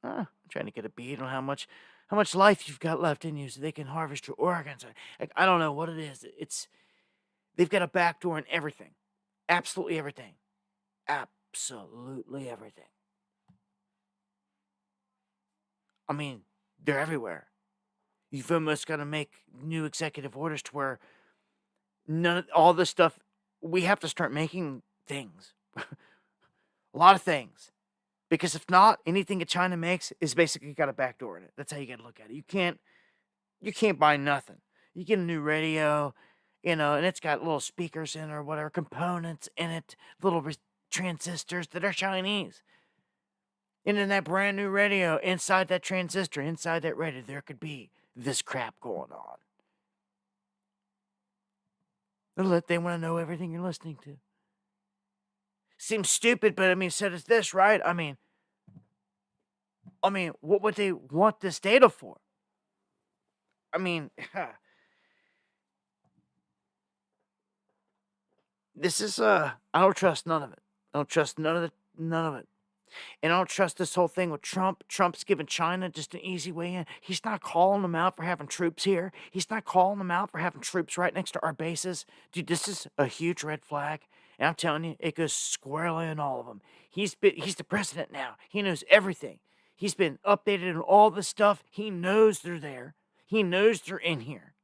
I'm trying to get a beat on how much life you've got left in you so they can harvest your organs. I don't know what it is. They've got a backdoor in everything. Absolutely everything. Absolutely everything. I mean, they're everywhere. You've almost got to make new executive orders to where all this stuff, we have to start making things. A lot of things. Because if not, anything that China makes is basically got a backdoor in it. That's how you got to look at it. You can't buy nothing. You get a new radio, and it's got little speakers in it or whatever, components in it, little transistors that are Chinese. And in that brand new radio, inside that transistor, inside that radio, there could be this crap going on. They want to know everything you're listening to. Seems stupid, but so does this, right? I mean, what would they want this data for? This is I don't trust none of it. I don't trust none of it. And I don't trust this whole thing with Trump. Trump's giving China just an easy way in. He's not calling them out for having troops here. He's not calling them out for having troops right next to our bases. Dude, this is a huge red flag. And I'm telling you, it goes squarely in all of them. He's the president now. He knows everything. He's been updated on all this stuff. He knows they're there. He knows they're in here.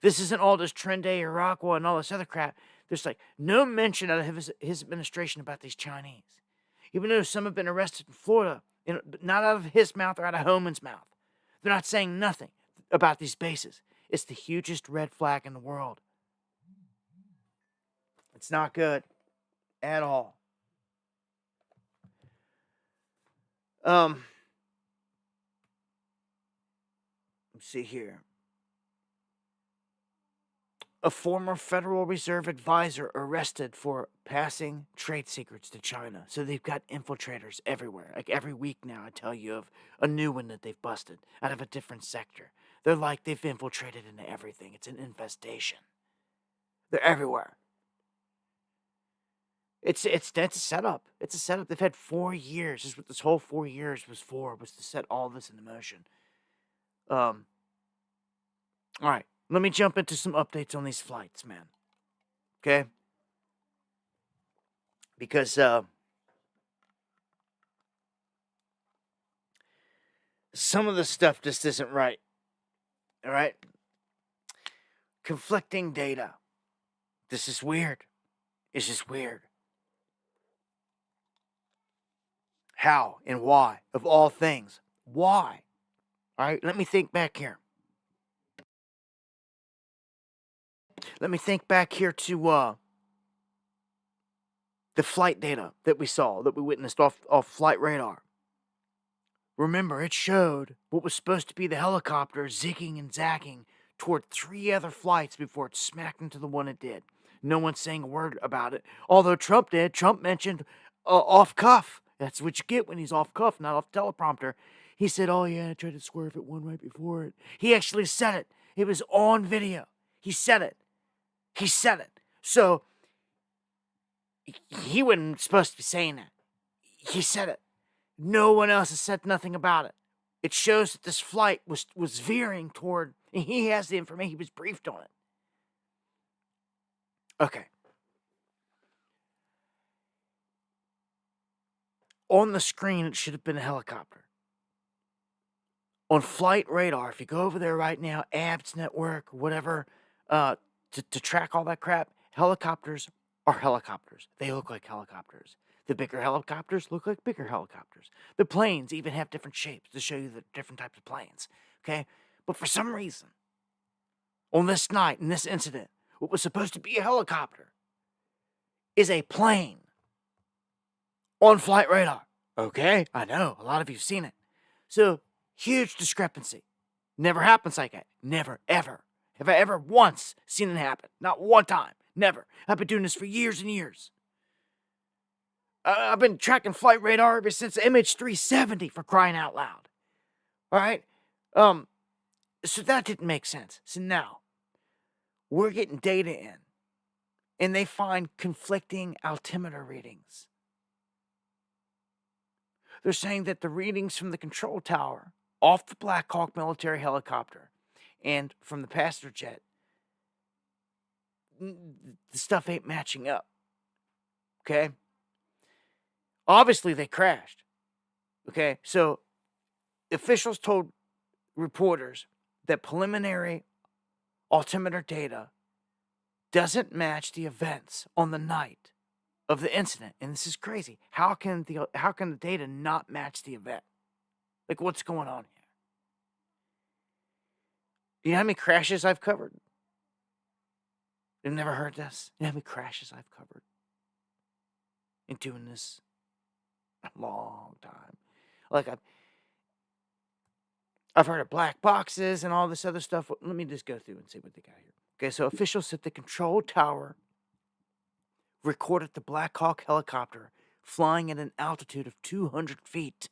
This isn't all this Trende, Iraq war, and all this other crap. There's like no mention out of his administration about these Chinese. Even though some have been arrested in Florida, but not out of his mouth or out of Homan's mouth. They're not saying nothing about these bases. It's the hugest red flag in the world. It's not good at all. Let's see here. A former Federal Reserve advisor arrested for passing trade secrets to China. So they've got infiltrators everywhere. Like every week now, I tell you of a new one that they've busted out of a different sector. They're like they've infiltrated into everything. It's an infestation. They're everywhere. It's a setup. It's a setup. They've had 4 years. This is what this whole 4 years was for, was to set all this into motion. All right. Let me jump into some updates on these flights, man. Okay? Because some of the stuff just isn't right. All right? Conflicting data. This is weird. It's just weird. How and why? Of all things. Why? All right? Let me think back here. Let me think back here to the flight data that we saw, that we witnessed off flight radar. Remember, it showed what was supposed to be the helicopter zigging and zagging toward 3 other flights before it smacked into the one it did. No one's saying a word about it. Although Trump did. Trump mentioned off cuff. That's what you get when he's off cuff, not off teleprompter. He said, oh yeah, I tried to swerve at one right before it. He actually said it. It was on video. He said it. He said it. So, he wasn't supposed to be saying that. He said it. No one else has said nothing about it. It shows that this flight was veering toward, and he has the information. He was briefed on it. Okay. On the screen, it should have been a helicopter. On flight radar, if you go over there right now, ABS network, whatever, to track all that crap, helicopters are helicopters. They look like helicopters. The bigger helicopters look like bigger helicopters. The planes even have different shapes to show you the different types of planes. Okay? But for some reason, on this night, in this incident, what was supposed to be a helicopter is a plane on flight radar. Okay? I know. A lot of you have seen it. So, huge discrepancy. Never happens like that. Never, ever. Have I ever once seen it happen? Not one time. Never. I've been doing this for years and years. I've been tracking flight radar ever since MH370, for crying out loud. All right? So that didn't make sense. So now, we're getting data in, and they find conflicting altimeter readings. They're saying that the readings from the control tower off the Black Hawk military helicopter and from the passenger jet, the stuff ain't matching up. Okay? Obviously, they crashed. Okay? So, officials told reporters that preliminary altimeter data doesn't match the events on the night of the incident. And this is crazy. How can the data not match the event? Like, what's going on here? You know how many crashes I've covered? You've never heard this? You know how many crashes I've covered? In doing this a long time. Like, I've heard of black boxes and all this other stuff. Let me just go through and see what they got here. Okay, so officials said the control tower recorded the Black Hawk helicopter flying at an altitude of 200 feet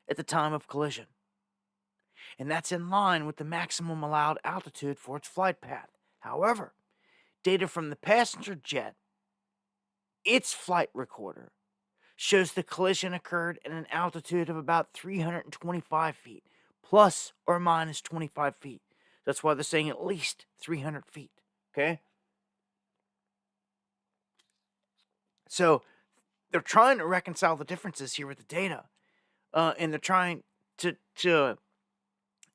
at the time of collision. And that's in line with the maximum allowed altitude for its flight path. However, data from the passenger jet, its flight recorder, shows the collision occurred at an altitude of about 325 feet, plus or minus 25 feet. That's why they're saying at least 300 feet, okay? So, they're trying to reconcile the differences here with the data, and they're trying to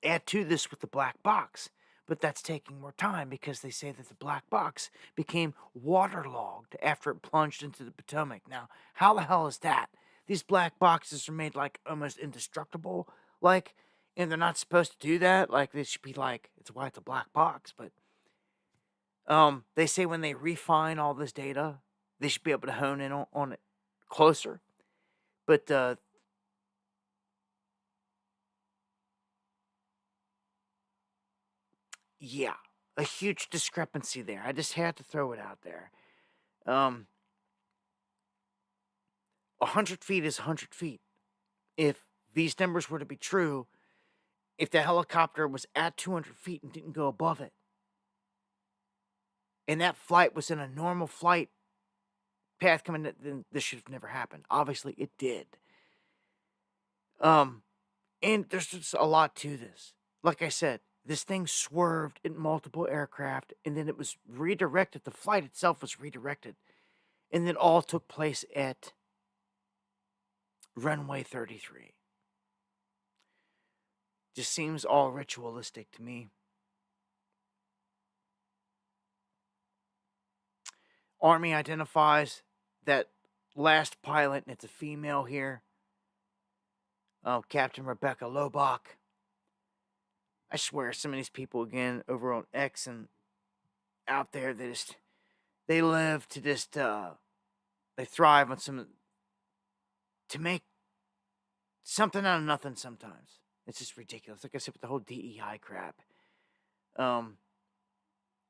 add to this with the black box. But that's taking more time because they say that the black box became waterlogged after it plunged into the Potomac. Now, how the hell is that? These black boxes are made like almost indestructible, like, and they're not supposed to do that. Like, they should be like, it's why it's a black box. But they say when they refine all this data, they should be able to hone in on it closer. But yeah, a huge discrepancy there. I just had to throw it out there. 100 feet is 100 feet. If these numbers were to be true, if the helicopter was at 200 feet and didn't go above it, and that flight was in a normal flight path coming in, then this should have never happened. Obviously, it did. And there's just a lot to this. Like I said, this thing swerved in multiple aircraft, and then it was redirected. The flight itself was redirected. And then all took place at runway 33. Just seems all ritualistic to me. Army identifies that last pilot, and it's a female here. Captain Rebecca Lobach. I swear, some of these people, again, over on X and out there, they live to just, they thrive on to make something out of nothing sometimes. It's just ridiculous. Like I said, with the whole DEI crap.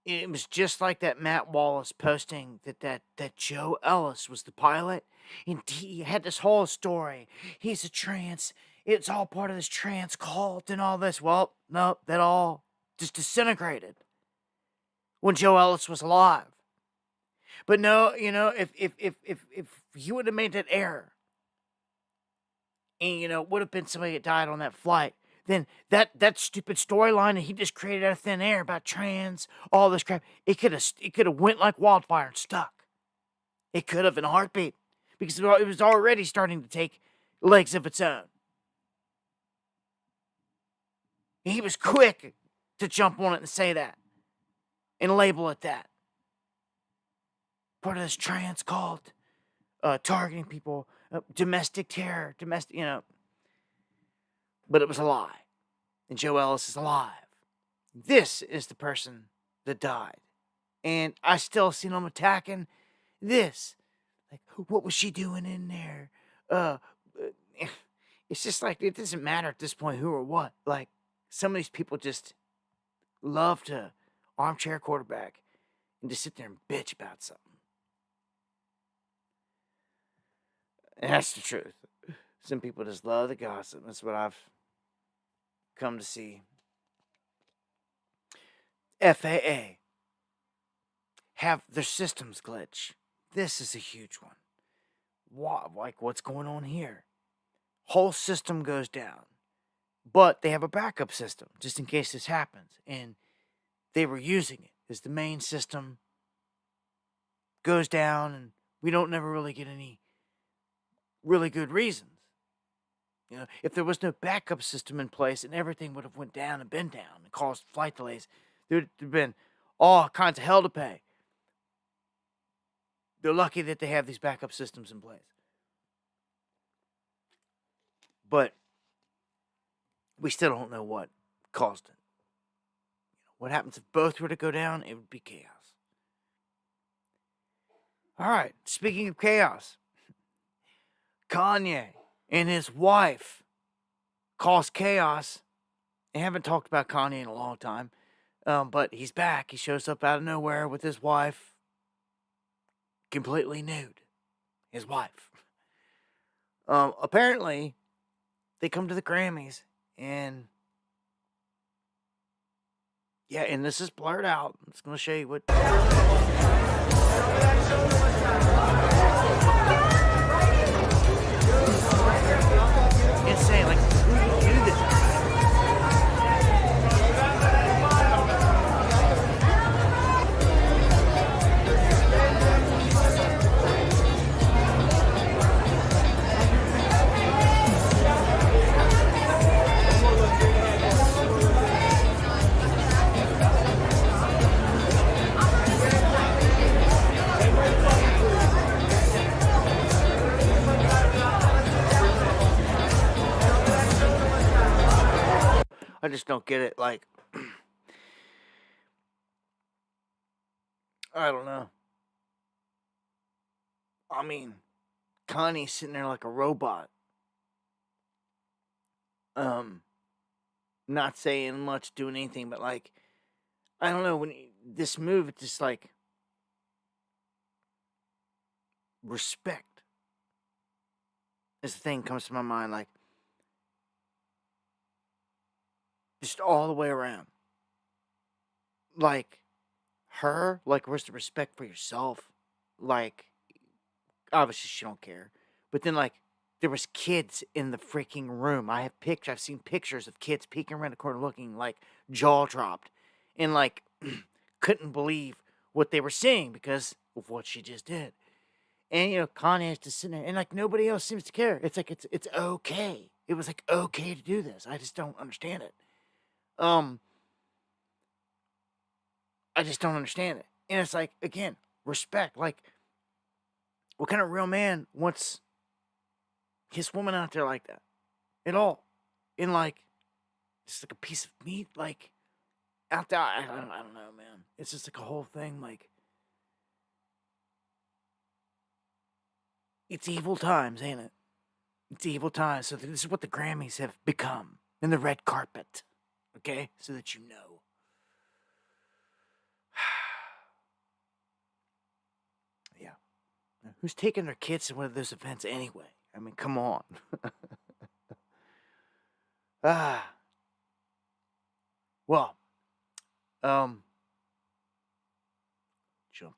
It was just like that Matt Wallace posting that Joe Ellis was the pilot. And he had this whole story. He's a trans. It's all part of this trans cult and all this. Well, no, that all just disintegrated when Joe Ellis was alive. But no, if you would have made that error, and would have been somebody that died on that flight, then that stupid storyline that he just created out of thin air about trans, all this crap, it could have went like wildfire and stuck. It could have in a heartbeat, because it was already starting to take legs of its own. And he was quick to jump on it and say that, and label it that. Part of this trans cult, targeting people, domestic terror, but it was a lie. And Joe Ellis is alive. This is the person that died. And I still see them attacking this. Like, what was she doing in there? It's just like, it doesn't matter at this point who or what. Like, some of these people just love to armchair quarterback and just sit there and bitch about something. And that's the truth. Some people just love the gossip. That's what I've come to see. FAA have their systems glitch. This is a huge one. Like, what's going on here? Whole system goes down. But they have a backup system just in case this happens. And they were using it as the main system goes down, and we don't never really get any really good reasons. If there was no backup system in place and everything would have went down and been down and caused flight delays, there'd have been all kinds of hell to pay. They're lucky that they have these backup systems in place. But we still don't know what caused it. What happens if both were to go down? It would be chaos. All right, speaking of chaos, Kanye and his wife caused chaos. I haven't talked about Kanye in a long time, but he's back. He shows up out of nowhere with his wife, completely nude. His wife. Apparently, they come to the Grammys, and and this is blurred out. I'm just going to show you what... Insane, like, who would do this? I just don't get it. Like, I don't know. I mean, Connie's sitting there like a robot. Not saying much, doing anything, but like, I don't know, this move, it's just like respect is the thing comes to my mind, like just all the way around. Like her, like where's the respect for yourself? Like obviously she don't care, but then like there was kids in the freaking room. I've seen pictures of kids peeking around the corner looking like jaw dropped and like couldn't believe what they were seeing because of what she just did. And you know, Kanye's just sitting there and like nobody else seems to care. It's like it's okay. It was like okay to do this. I just don't understand it. I just don't understand it. And it's like, again, respect. Like, what kind of real man wants his woman out there like that? At all. And like, just like a piece of meat, like, out there. I don't know, man. It's just like a whole thing, like, it's evil times, ain't it? It's evil times. So this is what the Grammys have become. And the red carpet. Okay? So that you know. Yeah. Who's taking their kids to one of those events anyway? I mean, come on. Well, jump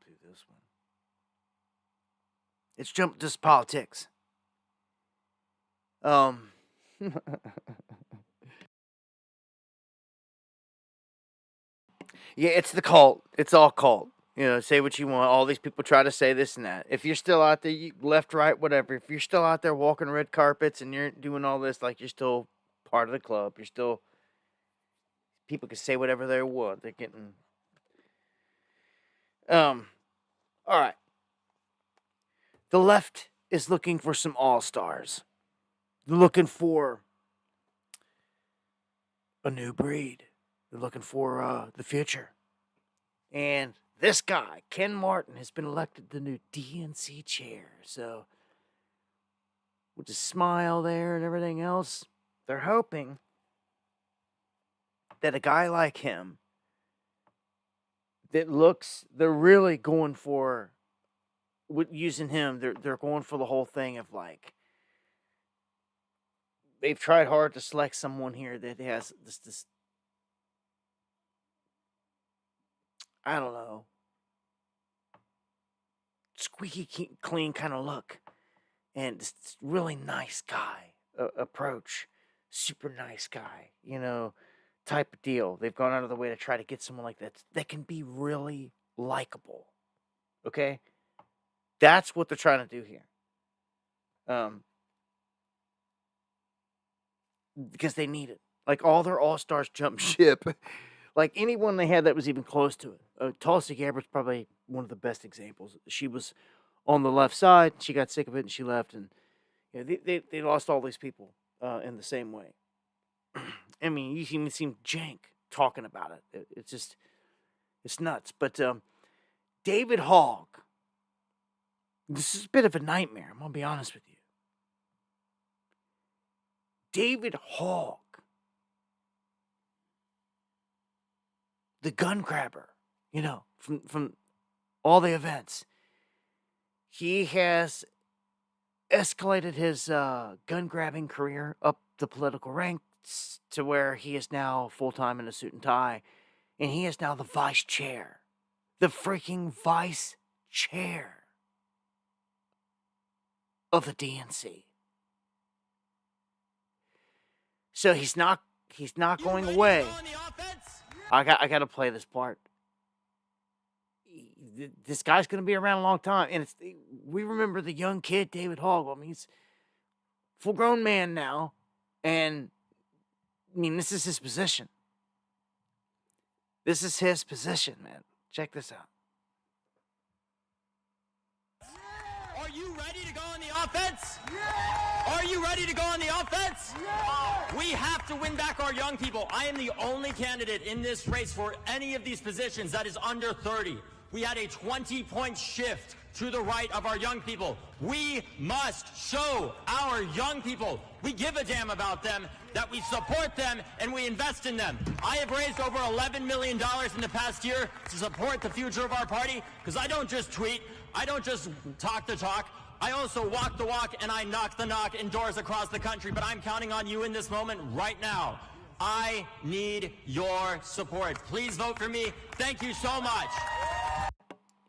through this one. It's jump just politics. Yeah, it's the cult. It's all cult. You know, say what you want. All these people try to say this and that. If you're still out there, left, right, whatever. If you're still out there walking red carpets and you're doing all this, like you're still part of the club. You're still. People can say whatever they want. They're getting. All right. The left is looking for some all-stars. They're looking for a new breed. They're looking for the future. And this guy, Ken Martin, has been elected the new DNC chair. So, with the smile there and everything else, they're hoping that a guy like him they're really going for, with using him, they're going for the whole thing of like, they've tried hard to select someone here that has this I don't know, squeaky clean kind of look. And this really nice guy approach. Super nice guy, you know, type of deal. They've gone out of the way to try to get someone like that can be really likable. Okay? That's what they're trying to do here. Because they need it. Like all their all-stars jumped ship. Like anyone they had that was even close to it. Tulsi Gabbard's probably one of the best examples. She was on the left side. She got sick of it and she left. And you know, they lost all these people in the same way. I mean, you even seem jank talking about it. It's just, it's nuts. But David Hogg, this is a bit of a nightmare. I'm going to be honest with you. David Hogg, the gun grabber, you know, from all the events. He has escalated his gun grabbing career up the political ranks to where he is now full-time in a suit and tie. And he is now the vice chair. The freaking vice chair of the DNC. So he's not going away. I got to play this part. This guy's going to be around a long time, and we remember the young kid David Hogg. I mean, he's a full-grown man now, and I mean, this is his position. This is his position, man. Check this out. Are you ready to go on the offense? Yeah! Are you ready to go on the offense? Yeah! We have to win back our young people. I am the only candidate in this race for any of these positions that is under 30. We had a 20-point shift to the right of our young people. We must show our young people we give a damn about them, that we support them, and we invest in them. I have raised over $11 million in the past year to support the future of our party, because I don't just tweet, I don't just talk the talk, I also walk the walk and I knock the knock in doors across the country. But I'm counting on you in this moment right now. I need your support. Please vote for me. Thank you so much.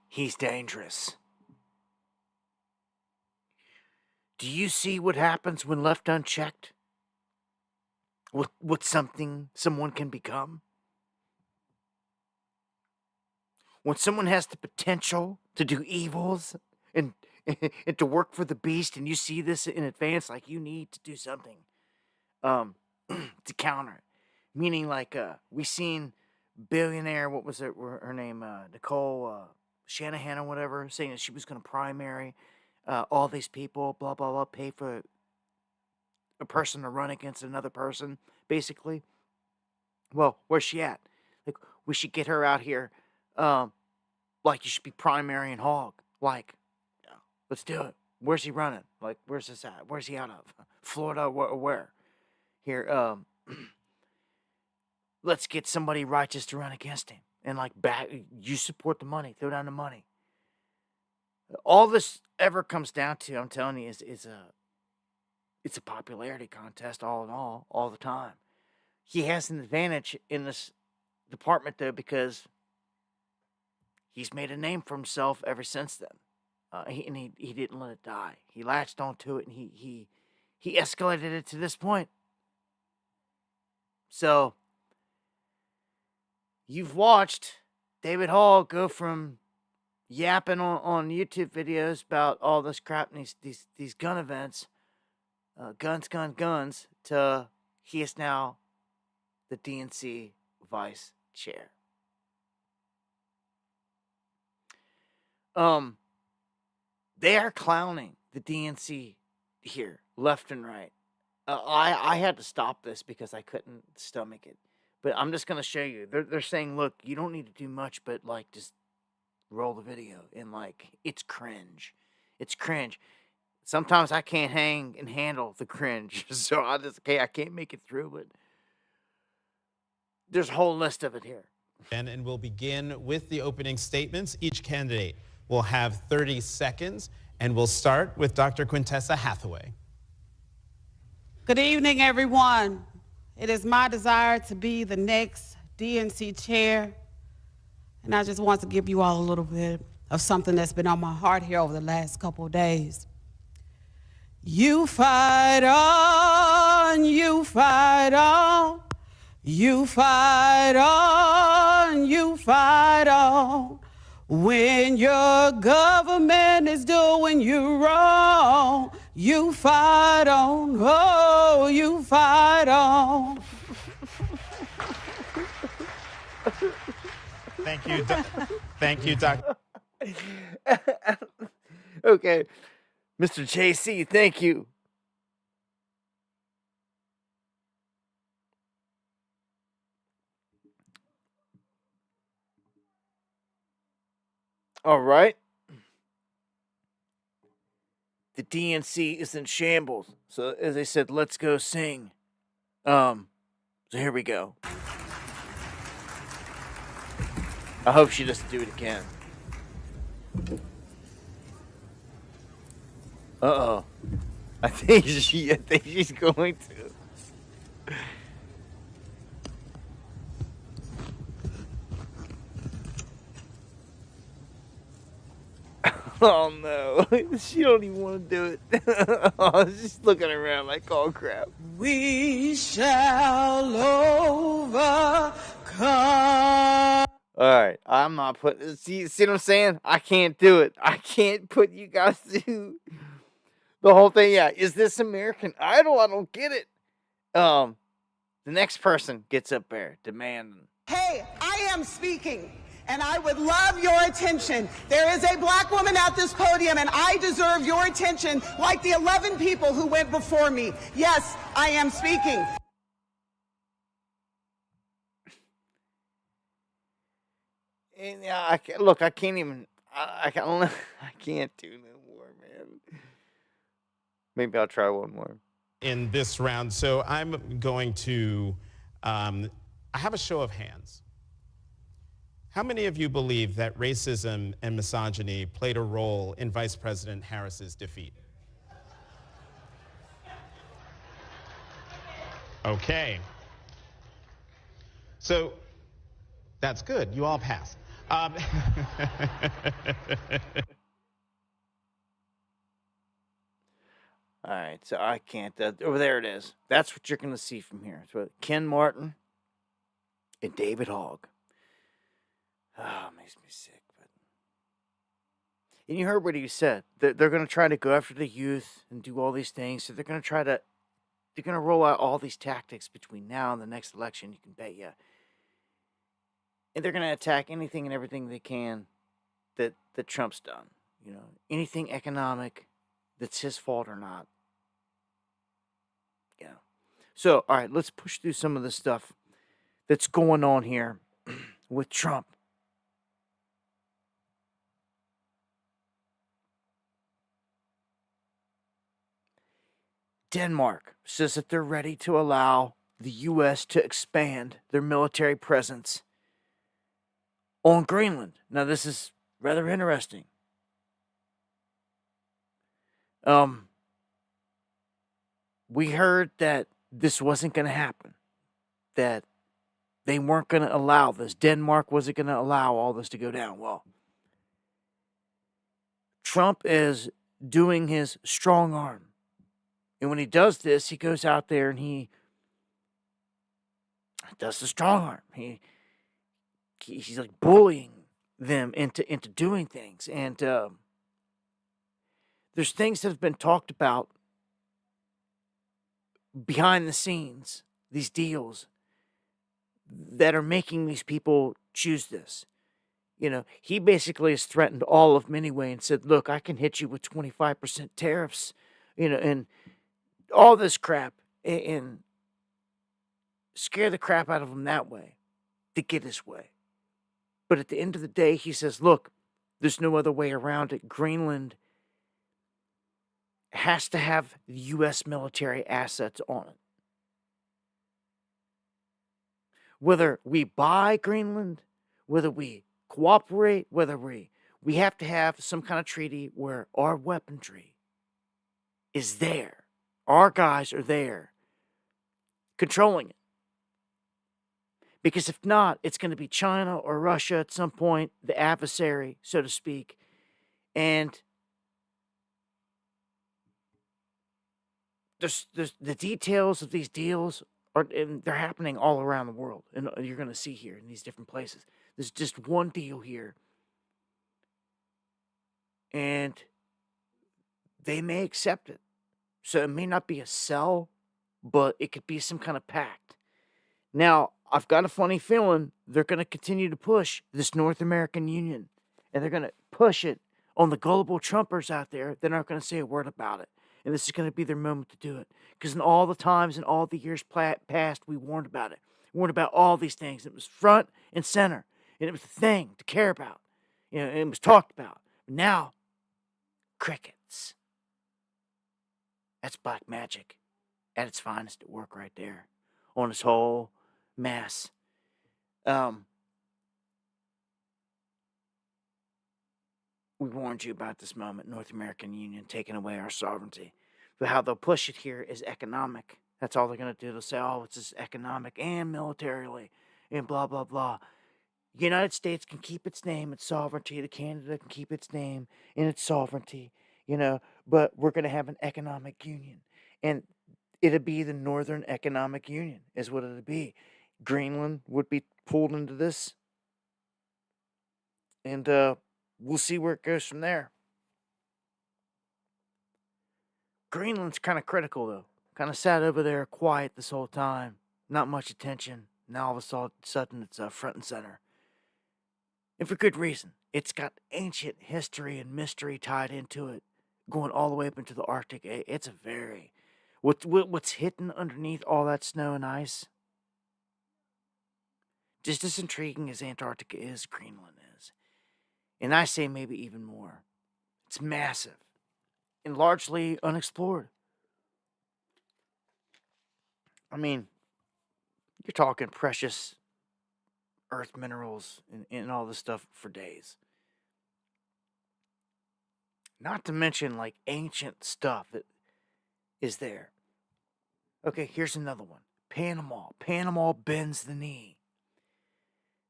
He's dangerous. Do you see what happens when left unchecked? What someone can become? When someone has the potential to do evils and to work for the beast, and you see this in advance, like you need to do something to counter it. Meaning, like we seen billionaire, what was her name, Nicole Shanahan or whatever, saying that she was going to primary all these people, blah blah blah, pay for a person to run against another person, basically. Well, where's she at? Like, we should get her out here. Like, you should be primary and hog. Like, let's do it. Where's he running? Like, where's this at? Where's he out of? Florida or where? Here, let's get somebody righteous to run against him. And, like, you support the money. Throw down the money. All this ever comes down to, I'm telling you, it's a popularity contest all in all the time. He has an advantage in this department, though, because he's made a name for himself ever since then. He didn't let it die. He latched onto it, and he escalated it to this point. So, you've watched David Hall go from yapping on YouTube videos about all this crap and these gun events, guns, to he is now the DNC vice chair. They are clowning the DNC here, left and right. I had to stop this because I couldn't stomach it. But I'm just going to show you. They're saying, look, you don't need to do much, but, like, just roll the video. And, like, it's cringe. It's cringe. Sometimes I can't hang and handle the cringe. So I can't make it through, but there's a whole list of it here. And we'll begin with the opening statements. Each candidate will have 30 seconds, and we'll start with Dr. Quintessa Hathaway. Good evening, everyone. It is my desire to be the next DNC chair, and I just want to give you all a little bit of something that's been on my heart here over the last couple of days. You fight on, you fight on, you fight on, you fight on. When your government is doing you wrong, you fight on, oh, you fight on. Thank you, Dr. Okay, Mr. JC, thank you. All right. The DNC is in shambles. So as I said, let's go sing. So here we go. I hope she doesn't do it again. Uh-oh. I think she's going to. Oh no, she don't even want to do it. Oh, she's looking around like, oh crap. We shall overcome. Alright, I'm not putting, see what I'm saying? I can't do it. I can't put you guys through the whole thing. Yeah, is this American Idol? I don't get it. The next person gets up there demanding. Hey, I am speaking. And I would love your attention. There is a black woman at this podium, and I deserve your attention like the 11 people who went before me. Yes, I am speaking. And yeah, I can't, look, I can't even. I can't. I can't do no more, man. Maybe I'll try one more. In this round, so I'm going to. I have a show of hands. How many of you believe that racism and misogyny played a role in Vice President Harris's defeat? Okay. So that's good. You all passed. All right, so I can't. Over there it is. That's what you're going to see from here. So Ken Martin and David Hogg. Oh, it makes me sick. But and you heard what he said. They're going to try to go after the youth and do all these things. So they're going to roll out all these tactics between now and the next election. You can bet you. And they're going to attack anything and everything they can that Trump's done. You know, anything economic that's his fault or not. Yeah. So, all right, let's push through some of the stuff that's going on here with Trump. Denmark says that they're ready to allow the U.S. to expand their military presence on Greenland. Now, this is rather interesting. We heard that this wasn't going to happen, that they weren't going to allow this. Denmark wasn't going to allow all this to go down. Well, Trump is doing his strong arm. And when he does this, he goes out there and he does the strong arm. He's like bullying them into doing things. And there's things that have been talked about behind the scenes, these deals that are making these people choose this. You know, he basically has threatened all of them anyway and said, look, I can hit you with 25% tariffs, you know, and all this crap and scare the crap out of them that way to get his way. But at the end of the day, he says, look, there's no other way around it. Greenland has to have the U.S. military assets on it. Whether we buy Greenland, whether we cooperate, whether we have to have some kind of treaty where our weaponry is there. Our guys are there controlling it. Because if not, it's going to be China or Russia at some point, the adversary, so to speak. And there's the details of these deals and they're happening all around the world. And you're going to see here in these different places. There's just one deal here. And they may accept it. So it may not be a sell, but it could be some kind of pact. Now, I've got a funny feeling they're going to continue to push this North American Union. And they're going to push it on the gullible Trumpers out there that aren't going to say a word about it. And this is going to be their moment to do it. Because in all the times and all the years past, we warned about it. We warned about all these things. It was front and center. And it was the thing to care about. You know, and it was talked about. Now, crickets. That's black magic at its finest at work right there. On this whole mess. We warned you about this moment, North American Union taking away our sovereignty. But how they'll push it here is economic. That's all they're going to do. They'll say, oh, it's just economic and militarily and blah, blah, blah. The United States can keep its name, its sovereignty. The Canada can keep its name and its sovereignty, you know, but we're going to have an economic union. And it'd be the Northern Economic Union is what it'd be. Greenland would be pulled into this. And we'll see where it goes from there. Greenland's kind of critical, though. Kind of sat over there quiet this whole time. Not much attention. Now all of a sudden it's front and center. And for good reason. It's got ancient history and mystery tied into it, going all the way up into the Arctic. It's a very... What's hidden underneath all that snow and ice? Just as intriguing as Antarctica is, Greenland is. And I say maybe even more. It's massive and largely unexplored. I mean, you're talking precious earth minerals and all this stuff for days. Not to mention, like, ancient stuff that is there. Okay, here's another one. Panama. Panama bends the knee.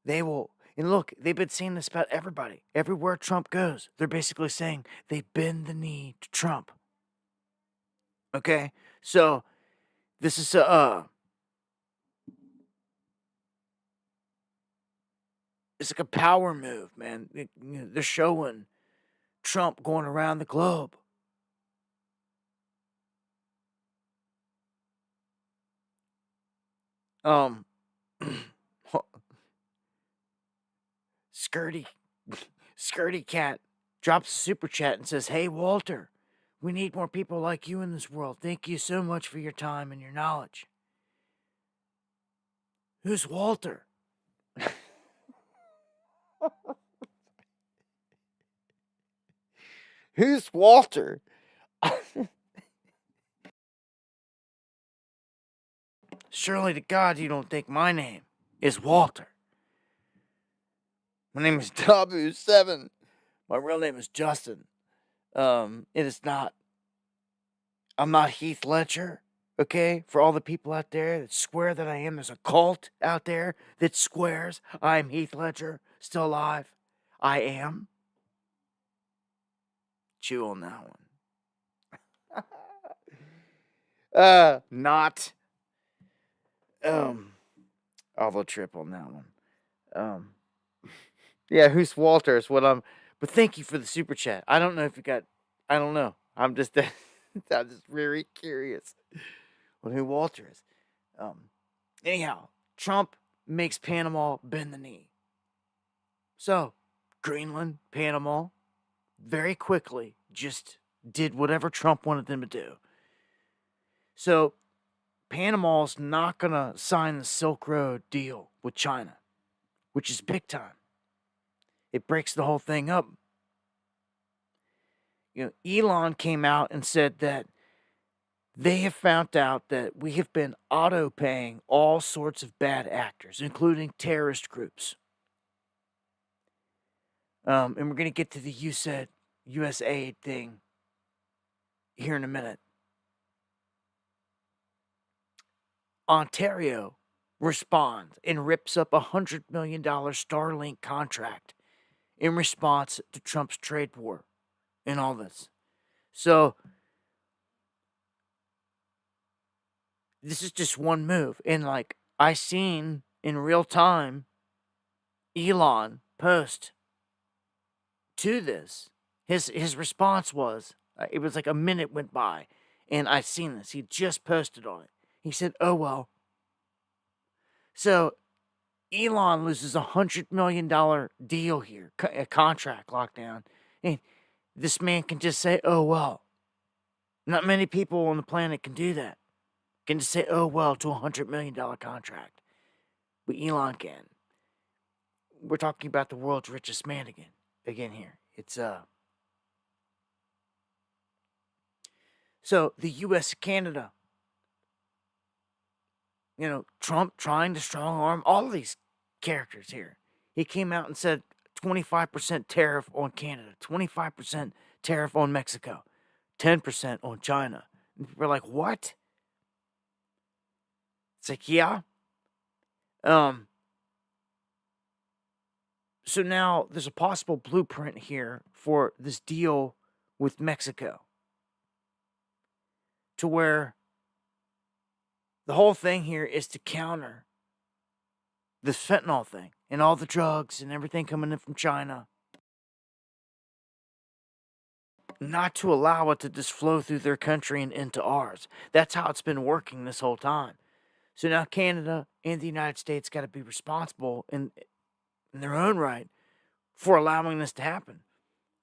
They will... And look, they've been saying this about everybody. Everywhere Trump goes, they're basically saying they bend the knee to Trump. Okay? So, this is it's like a power move, man. They're showing Trump going around the globe. Skirty Cat drops a super chat and says, "Hey, Walter, we need more people like you in this world. Thank you so much for your time and your knowledge." Who's Walter? Who's Walter? Surely to God you don't think my name is Walter. My name is Tabu7. My real name is Justin. It is not. I'm not Heath Ledger, okay? For all the people out there that swear that I am, there's a cult out there that swears I'm Heath Ledger, still alive. I am. Chew on that one. Not. I'll go trip on that one. Yeah, who's Walter is what I'm... But thank you for the super chat. I don't know if you got... I don't know. I'm just... I'm just very curious on who Walter is. Anyhow, Trump makes Panama bend the knee. So, Greenland, Panama, very quickly just did whatever Trump wanted them to do. So, Panama's not going to sign the Silk Road deal with China, which is big time. It breaks the whole thing up. Elon came out and said that they have found out that we have been auto-paying all sorts of bad actors, including terrorist groups. And we're going to get to the USAID thing here in a minute. Ontario responds and rips up a $100 million Starlink contract in response to Trump's trade war and all this. So, this is just one move. And, like, I seen in real time Elon post to this. His response was, it was like a minute went by, and I seen this. He just posted on it. He said, "Oh, well." So, Elon loses a $100 million deal here, a contract lockdown. And this man can just say, "Oh, well." Not many people on the planet can do that. Can just say, "Oh, well," to a $100 million contract. But Elon can. We're talking about the world's richest man again here. It's, So, the U.S. Canada, Trump trying to strong arm all of these characters here. He came out and said 25% tariff on Canada, 25% tariff on Mexico, 10% on China. And we're like, what? It's like, yeah. So now there's a possible blueprint here for this deal with Mexico, to where the whole thing here is to counter this fentanyl thing and all the drugs and everything coming in from China. Not to allow it to just flow through their country and into ours. That's how it's been working this whole time. So now Canada and the United States got to be responsible in their own right for allowing this to happen.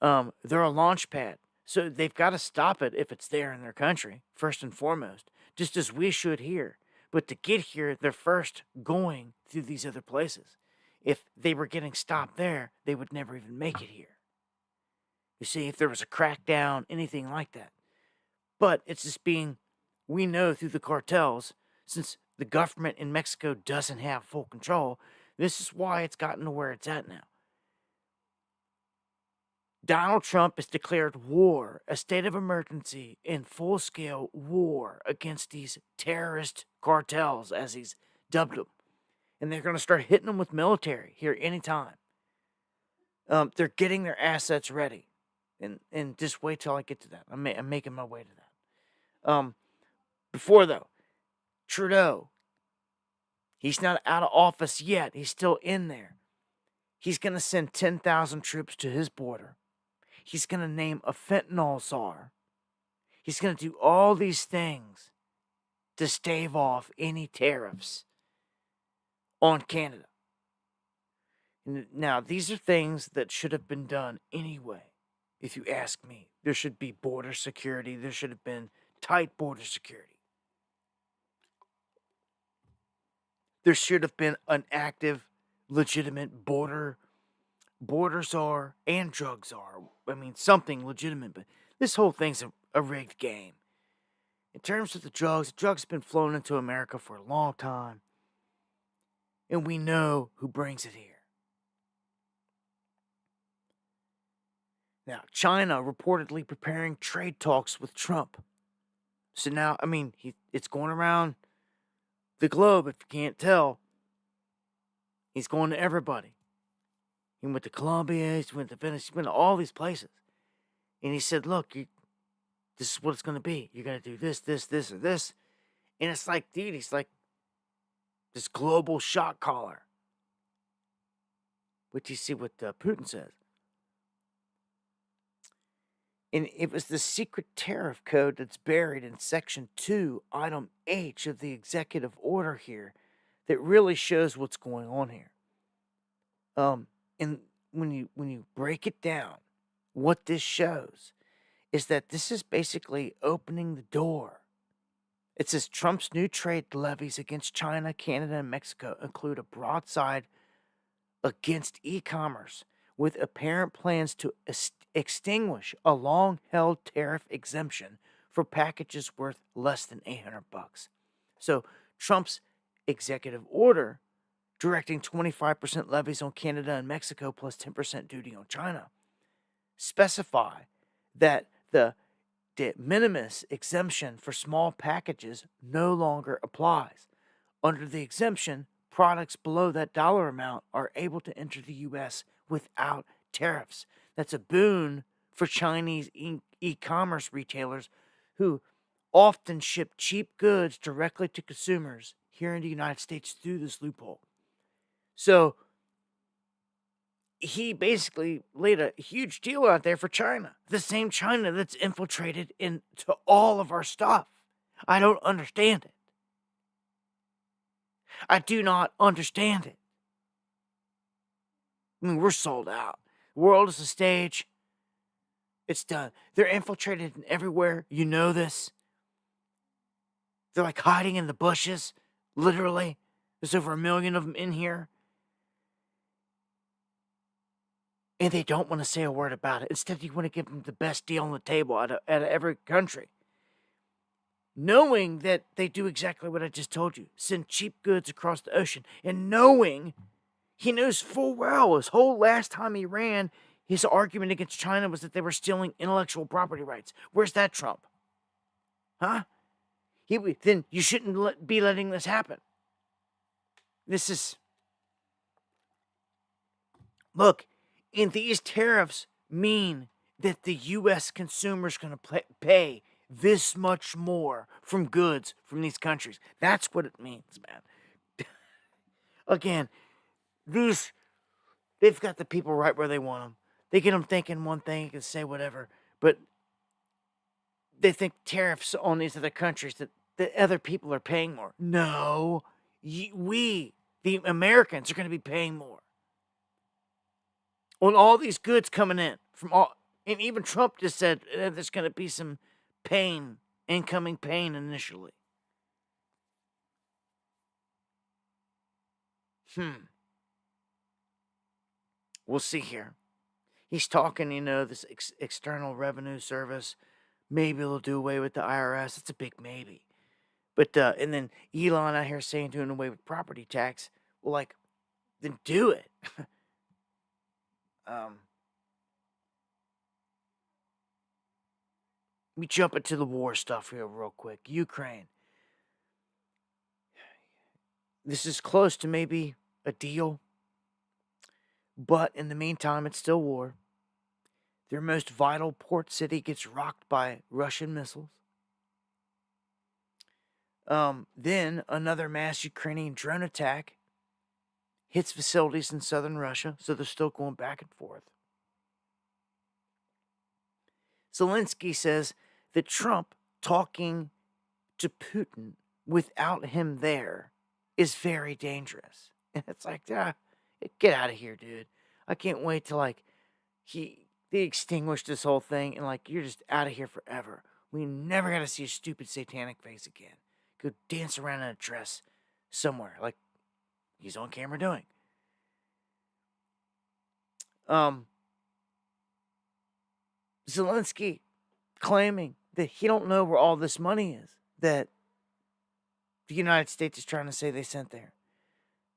They're a launch pad. So they've got to stop it if it's there in their country, first and foremost, just as we should here. But to get here, they're first going through these other places. If they were getting stopped there, they would never even make it here. You see, if there was a crackdown, anything like that. But it's just being, we know through the cartels, since the government in Mexico doesn't have full control, this is why it's gotten to where it's at now. Donald Trump has declared war, a state of emergency, in full-scale war against these terrorist cartels, as he's dubbed them. And they're going to start hitting them with military here anytime. They're getting their assets ready. And just wait till I get to that. I'm making my way to that. Before, though, Trudeau, he's not out of office yet. He's still in there. He's going to send 10,000 troops to his border. He's going to name a fentanyl czar. He's going to do all these things to stave off any tariffs on Canada. Now, these are things that should have been done anyway, if you ask me. There should be border security. There should have been tight border security. There should have been an active, legitimate border czar and drug czar. I mean, something legitimate, but this whole thing's a rigged game. In terms of the drugs have been flown into America for a long time, and we know who brings it here. Now, China reportedly preparing trade talks with Trump. So now, I mean, it's going around the globe, if you can't tell. He's going to everybody. He went to Colombia, he went to Venice, he went to all these places. And he said, look, this is what it's going to be. You're going to do this, this, this, or this. And it's like, dude, he's like this global shot caller. Which you see what Putin says. And it was the secret tariff code that's buried in Section 2, Item H of the executive order here that really shows what's going on here. And when you break it down, what this shows is that this is basically opening the door. It says Trump's new trade levies against China, Canada, and Mexico include a broadside against e-commerce with apparent plans to extinguish a long-held tariff exemption for packages worth less than $800. So Trump's executive order directing 25% levies on Canada and Mexico plus 10% duty on China specify that the de minimis exemption for small packages no longer applies. Under the exemption, products below that dollar amount are able to enter the U.S. without tariffs. That's a boon for Chinese e-commerce retailers who often ship cheap goods directly to consumers here in the United States through this loophole. So he basically laid a huge deal out there for China. The same China that's infiltrated into all of our stuff. I don't understand it. I do not understand it. I mean, we're sold out. The world is a stage. It's done. They're infiltrated in everywhere. You know this. They're like hiding in the bushes. Literally. There's over 1 million of them in here. And they don't want to say a word about it. Instead, you want to give them the best deal on the table out of every country. Knowing that they do exactly what I just told you. Send cheap goods across the ocean. And knowing, he knows full well, his whole last time he ran, his argument against China was that they were stealing intellectual property rights. Where's that Trump? Huh? Then you shouldn't be letting this happen. This is... Look, and these tariffs mean that the U.S. consumer is going to pay this much more from goods from these countries. That's what it means, man. Again, they've got the people right where they want them. They get them thinking one thing, can say whatever, but they think tariffs on these other countries that other people are paying more. No, we, the Americans, are going to be paying more. on all these goods coming in from all, and even Trump just said there's going to be some pain, incoming pain initially. We'll see here. He's talking, this external revenue service. Maybe they'll do away with the IRS. It's a big maybe. But, and then Elon out here saying doing away with property tax. Well, like, then do it. Let me jump into the war stuff here real quick. Ukraine. This is close to maybe a deal. But in the meantime, it's still war. Their most vital port city gets rocked by Russian missiles. Then another mass Ukrainian drone attack hits facilities in southern Russia, so they're still going back and forth. Zelensky says that Trump talking to Putin without him there is very dangerous. And it's like, get out of here, dude. I can't wait till, like, they extinguished this whole thing and, like, you're just out of here forever. We never got to see a stupid satanic face again. Go dance around in a dress somewhere, like he's on camera doing. Zelensky claiming that he don't know where all this money is that the United States is trying to say they sent there.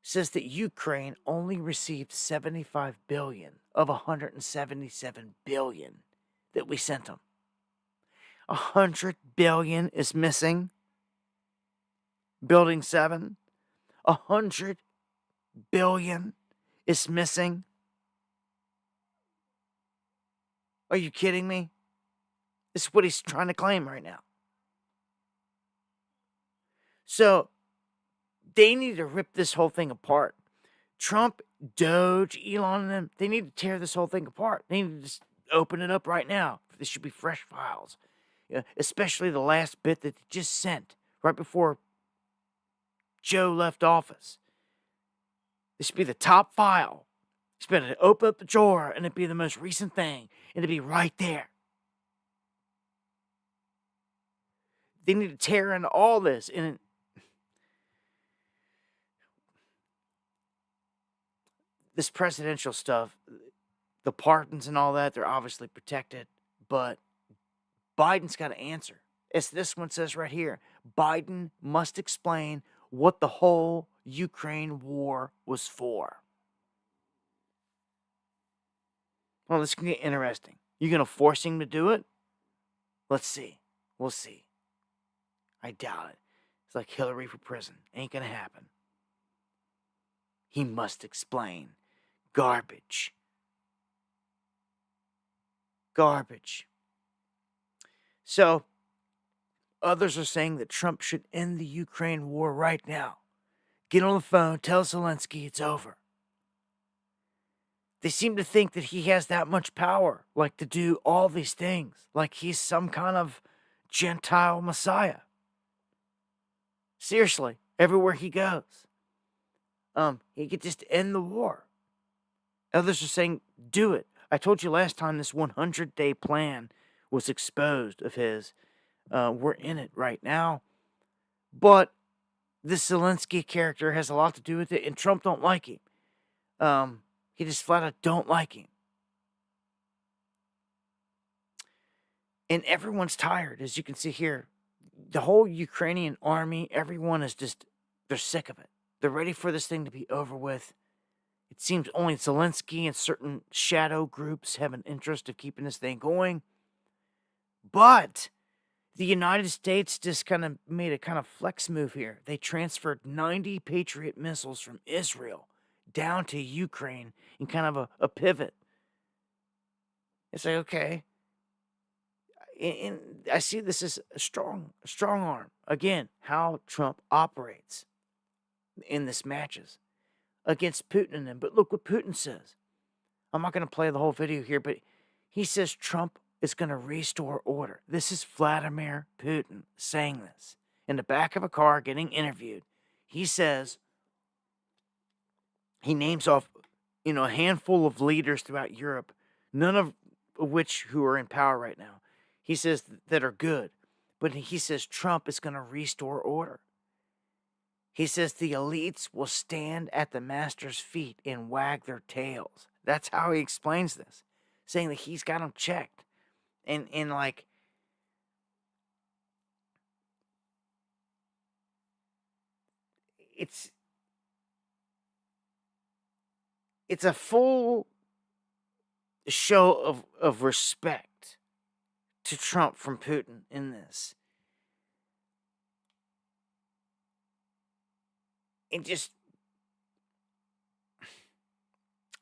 Says that Ukraine only received $75 billion of $177 billion that we sent them. $100 billion is missing. Building 7, $100 billion is missing. Are you kidding me? This is what he's trying to claim right now. So, they need to rip this whole thing apart. Trump, Doge, Elon, and them, they need to tear this whole thing apart. They need to just open it up right now. This should be fresh files. Especially the last bit that they just sent right before Joe left office. This should be the top file. It's better to open up the drawer and it'd be the most recent thing. And it'd be right there. They need to tear into all this. And this presidential stuff, the pardons and all that, they're obviously protected. But Biden's got to answer. As this one says right here, Biden must explain what the whole Ukraine war was for. Well, this can get interesting. You going to force him to do it? Let's see. We'll see. I doubt it. It's like Hillary for prison. Ain't going to happen. He must explain. Garbage. Garbage. So, others are saying that Trump should end the Ukraine war right now. Get on the phone, tell Zelensky it's over. They seem to think that he has that much power, like to do all these things, like he's some kind of Gentile Messiah. Seriously, everywhere he goes. He could just end the war. Others are saying, do it. I told you last time this 100-day plan was exposed of his. We're in it right now. But this Zelensky character has a lot to do with it, and Trump don't like him. He just flat out don't like him. And everyone's tired, as you can see here. The whole Ukrainian army, everyone is just, they're sick of it. They're ready for this thing to be over with. It seems only Zelensky and certain shadow groups have an interest of keeping this thing going. But the United States just kind of made a kind of flex move here. They transferred 90 Patriot missiles from Israel down to Ukraine in kind of a pivot. It's like, okay. And I see this as a strong arm. Again, how Trump operates in this matches against Putin and them. But look what Putin says. I'm not going to play the whole video here, but he says Trump is going to restore order. This is Vladimir Putin saying this. In the back of a car getting interviewed. He says, he names off a handful of leaders throughout Europe, none of which who are in power right now, he says that are good. But he says Trump is going to restore order. He says the elites will stand at the master's feet and wag their tails. That's how he explains this, saying that he's got them checked. And like, it's a full show of respect to Trump from Putin in this. It just,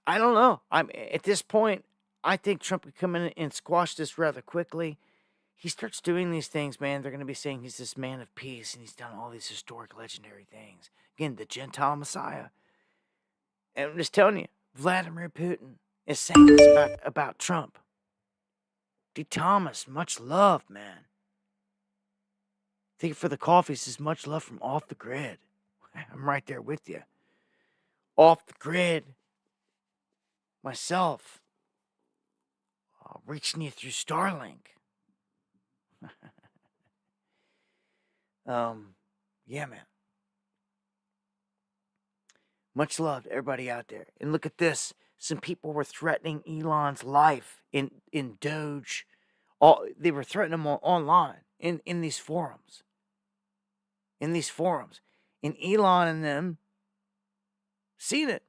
I don't know. At this point, I think Trump could come in and squash this rather quickly. He starts doing these things, man. They're going to be saying he's this man of peace and he's done all these historic, legendary things. Again, the Gentile Messiah. And I'm just telling you, Vladimir Putin is saying this about Trump. D. Thomas, much love, man. Thank you for the coffee. Says much love from Off the Grid. I'm right there with you. Off the Grid. Myself. Reaching you through Starlink. Yeah, man. Much love to everybody out there. And look at this. Some people were threatening Elon's life in Doge. They were threatening him online in these forums. And Elon and them seen it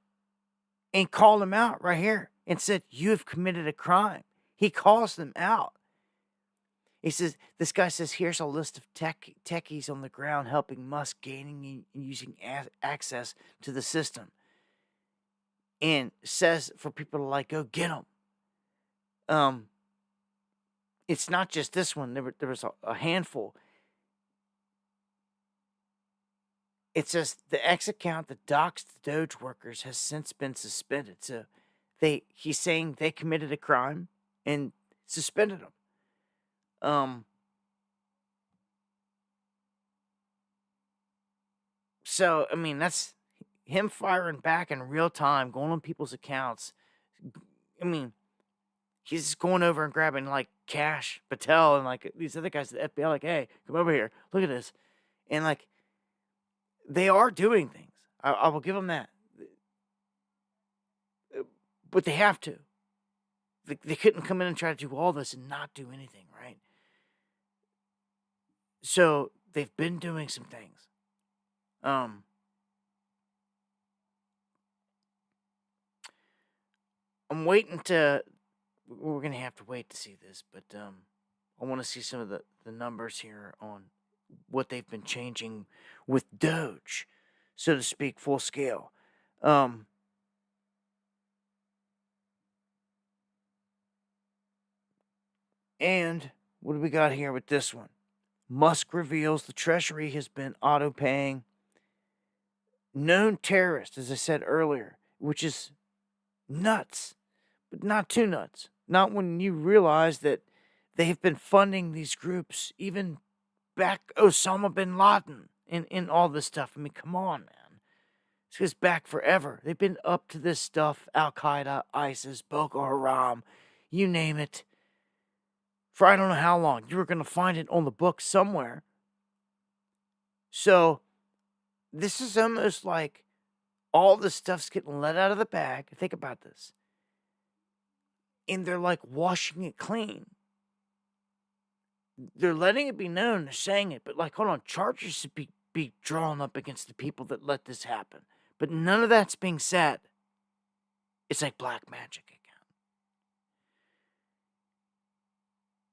and called him out right here and said, you have committed a crime. He calls them out. He says, this guy says, here's a list of techies on the ground helping Musk gaining and using access to the system. And says for people to go get them. It's not just this one. There was a handful. It says the X account that doxed the Doge workers has since been suspended. So he's saying they committed a crime and suspended them. So, I mean, that's him firing back in real time, going on people's accounts. I mean, he's just going over and grabbing, Cash Patel and, these other guys at the FBI, hey, come over here. Look at this. And, they are doing things. I will give them that. But they have to. They couldn't come in and try to do all this and not do anything, right? So they've been doing some things. I'm waiting we're going to have to wait to see this, but I want to see some of the numbers here on what they've been changing with Doge, so to speak, full scale. And what do we got here with this one? Musk reveals the Treasury has been auto-paying known terrorists, as I said earlier, which is nuts, but not too nuts. Not when you realize that they have been funding these groups even back Osama bin Laden and all this stuff. I mean, come on, man. This goes back forever. They've been up to this stuff, Al-Qaeda, ISIS, Boko Haram, you name it, for I don't know how long. You were going to find it on the book somewhere. So this is almost like all the stuff's getting let out of the bag. Think about this. And they're washing it clean. They're letting it be known. They're saying it. But hold on. Charges should be drawn up against the people that let this happen. But none of that's being said. It's like black magic again.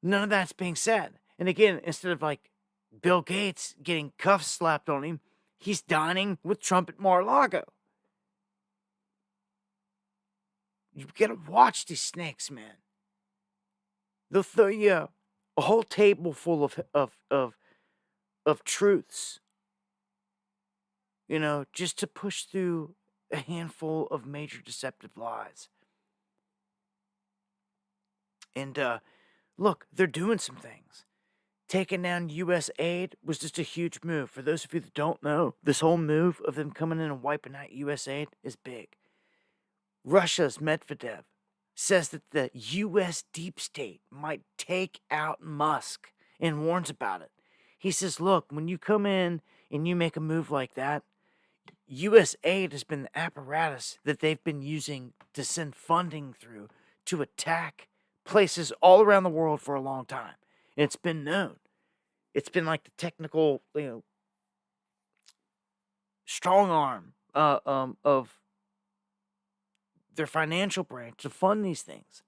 None of that's being said. And again, instead of Bill Gates getting cuffs slapped on him, he's dining with Trump at Mar-a-Lago. You gotta watch these snakes, man. They'll throw you a whole table full of truths. Just to push through a handful of major deceptive lies. And look, they're doing some things. Taking down USAID was just a huge move. For those of you that don't know, this whole move of them coming in and wiping out USAID is big. Russia's Medvedev says that the U.S. deep state might take out Musk and warns about it. He says, look, when you come in and you make a move like that, USAID has been the apparatus that they've been using to send funding through to attack places all around the world for a long time. And it's been known. It's been like the technical, strong arm of their financial branch to fund these things.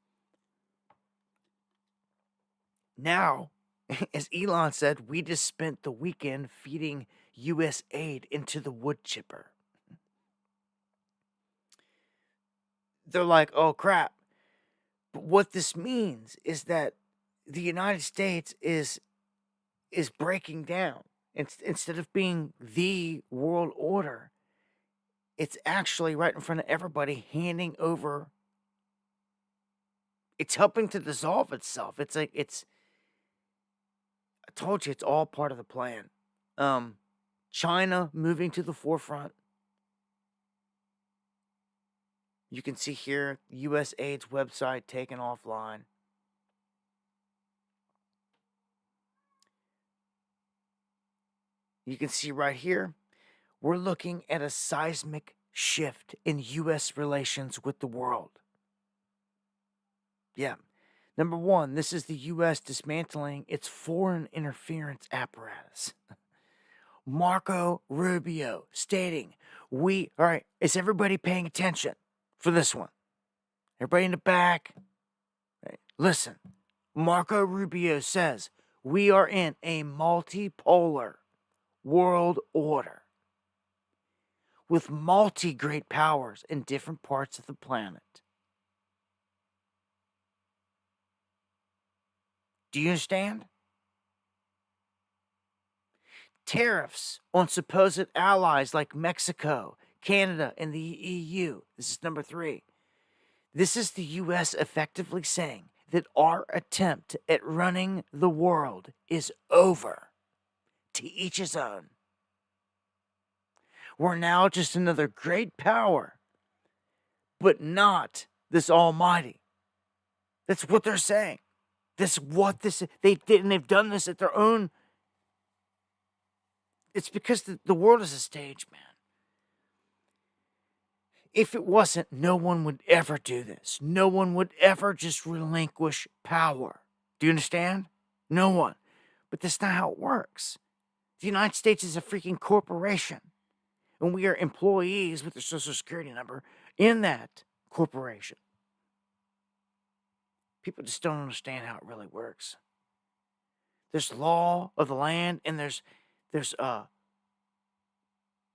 Now, as Elon said, we just spent the weekend feeding USAID into the wood chipper. They're like, oh crap. But what this means is that the United States is breaking down. Instead of being the world order, it's actually right in front of everybody handing over. It's helping to dissolve itself. I told you, it's all part of the plan. China moving to the forefront. You can see here USAID's website taken offline. You can see right here, we're looking at a seismic shift in U.S. relations with the world. Yeah. Number one, this is the U.S. dismantling its foreign interference apparatus. Marco Rubio stating, all right, is everybody paying attention for this one? Everybody in the back? Right, listen, Marco Rubio says, we are in a multipolar world order with multi-great powers in different parts of the planet. Do you understand? Tariffs on supposed allies like Mexico, Canada, and the EU. This is number 3. This is the U.S. effectively saying that our attempt at running the world is over. To each his own. We're now just another great power, but not this almighty. That's what they're saying. They did, and they've done this at their own. It's because the world is a stage, man. If it wasn't, no one would ever do this. No one would ever just relinquish power. Do you understand? No one. But that's not how it works. The United States is a freaking corporation. And we are employees with their social security number in that corporation. People just don't understand how it really works. There's law of the land, and there's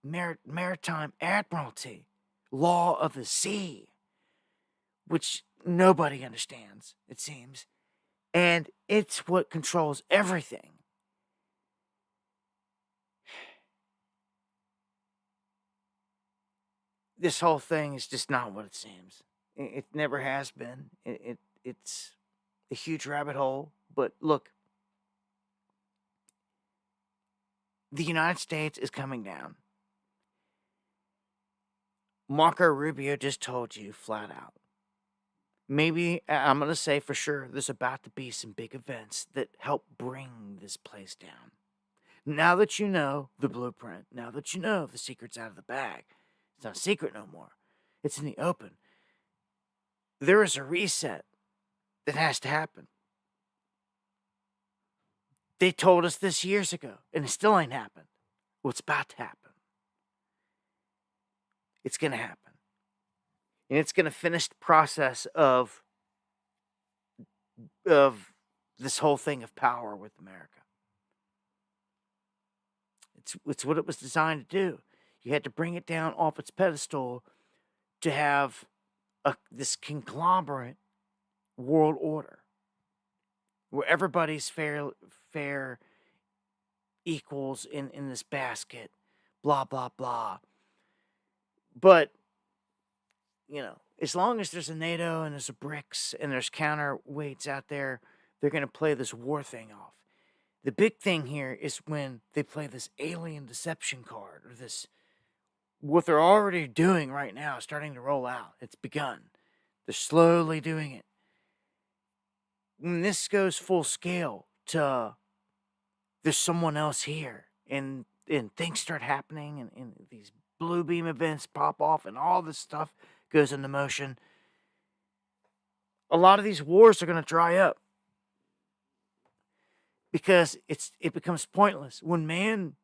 maritime admiralty, law of the sea, which nobody understands, it seems. And it's what controls everything. This whole thing is just not what it seems. It never has been. It's a huge rabbit hole. But look, the United States is coming down. Marco Rubio just told you flat out. Maybe, I'm going to say for sure, there's about to be some big events that help bring this place down. Now that you know the blueprint, now that you know the secret's out of the bag, it's not a secret no more. It's in the open. There is a reset that has to happen. They told us this years ago, and it still ain't happened. What's about to happen? It's going to happen. And it's going to finish the process of this whole thing of power with America. It's what it was designed to do. You had to bring it down off its pedestal to have this conglomerate world order where everybody's fair equals in this basket, blah, blah, blah. But, as long as there's a NATO and there's a BRICS and there's counterweights out there, they're going to play this war thing off. The big thing here is when they play this alien deception card or this what they're already doing right now is starting to roll out. It's begun. They're slowly doing it. When this goes full scale to there's someone else here and things start happening and these blue beam events pop off and all this stuff goes into motion, a lot of these wars are going to dry up because it becomes pointless when man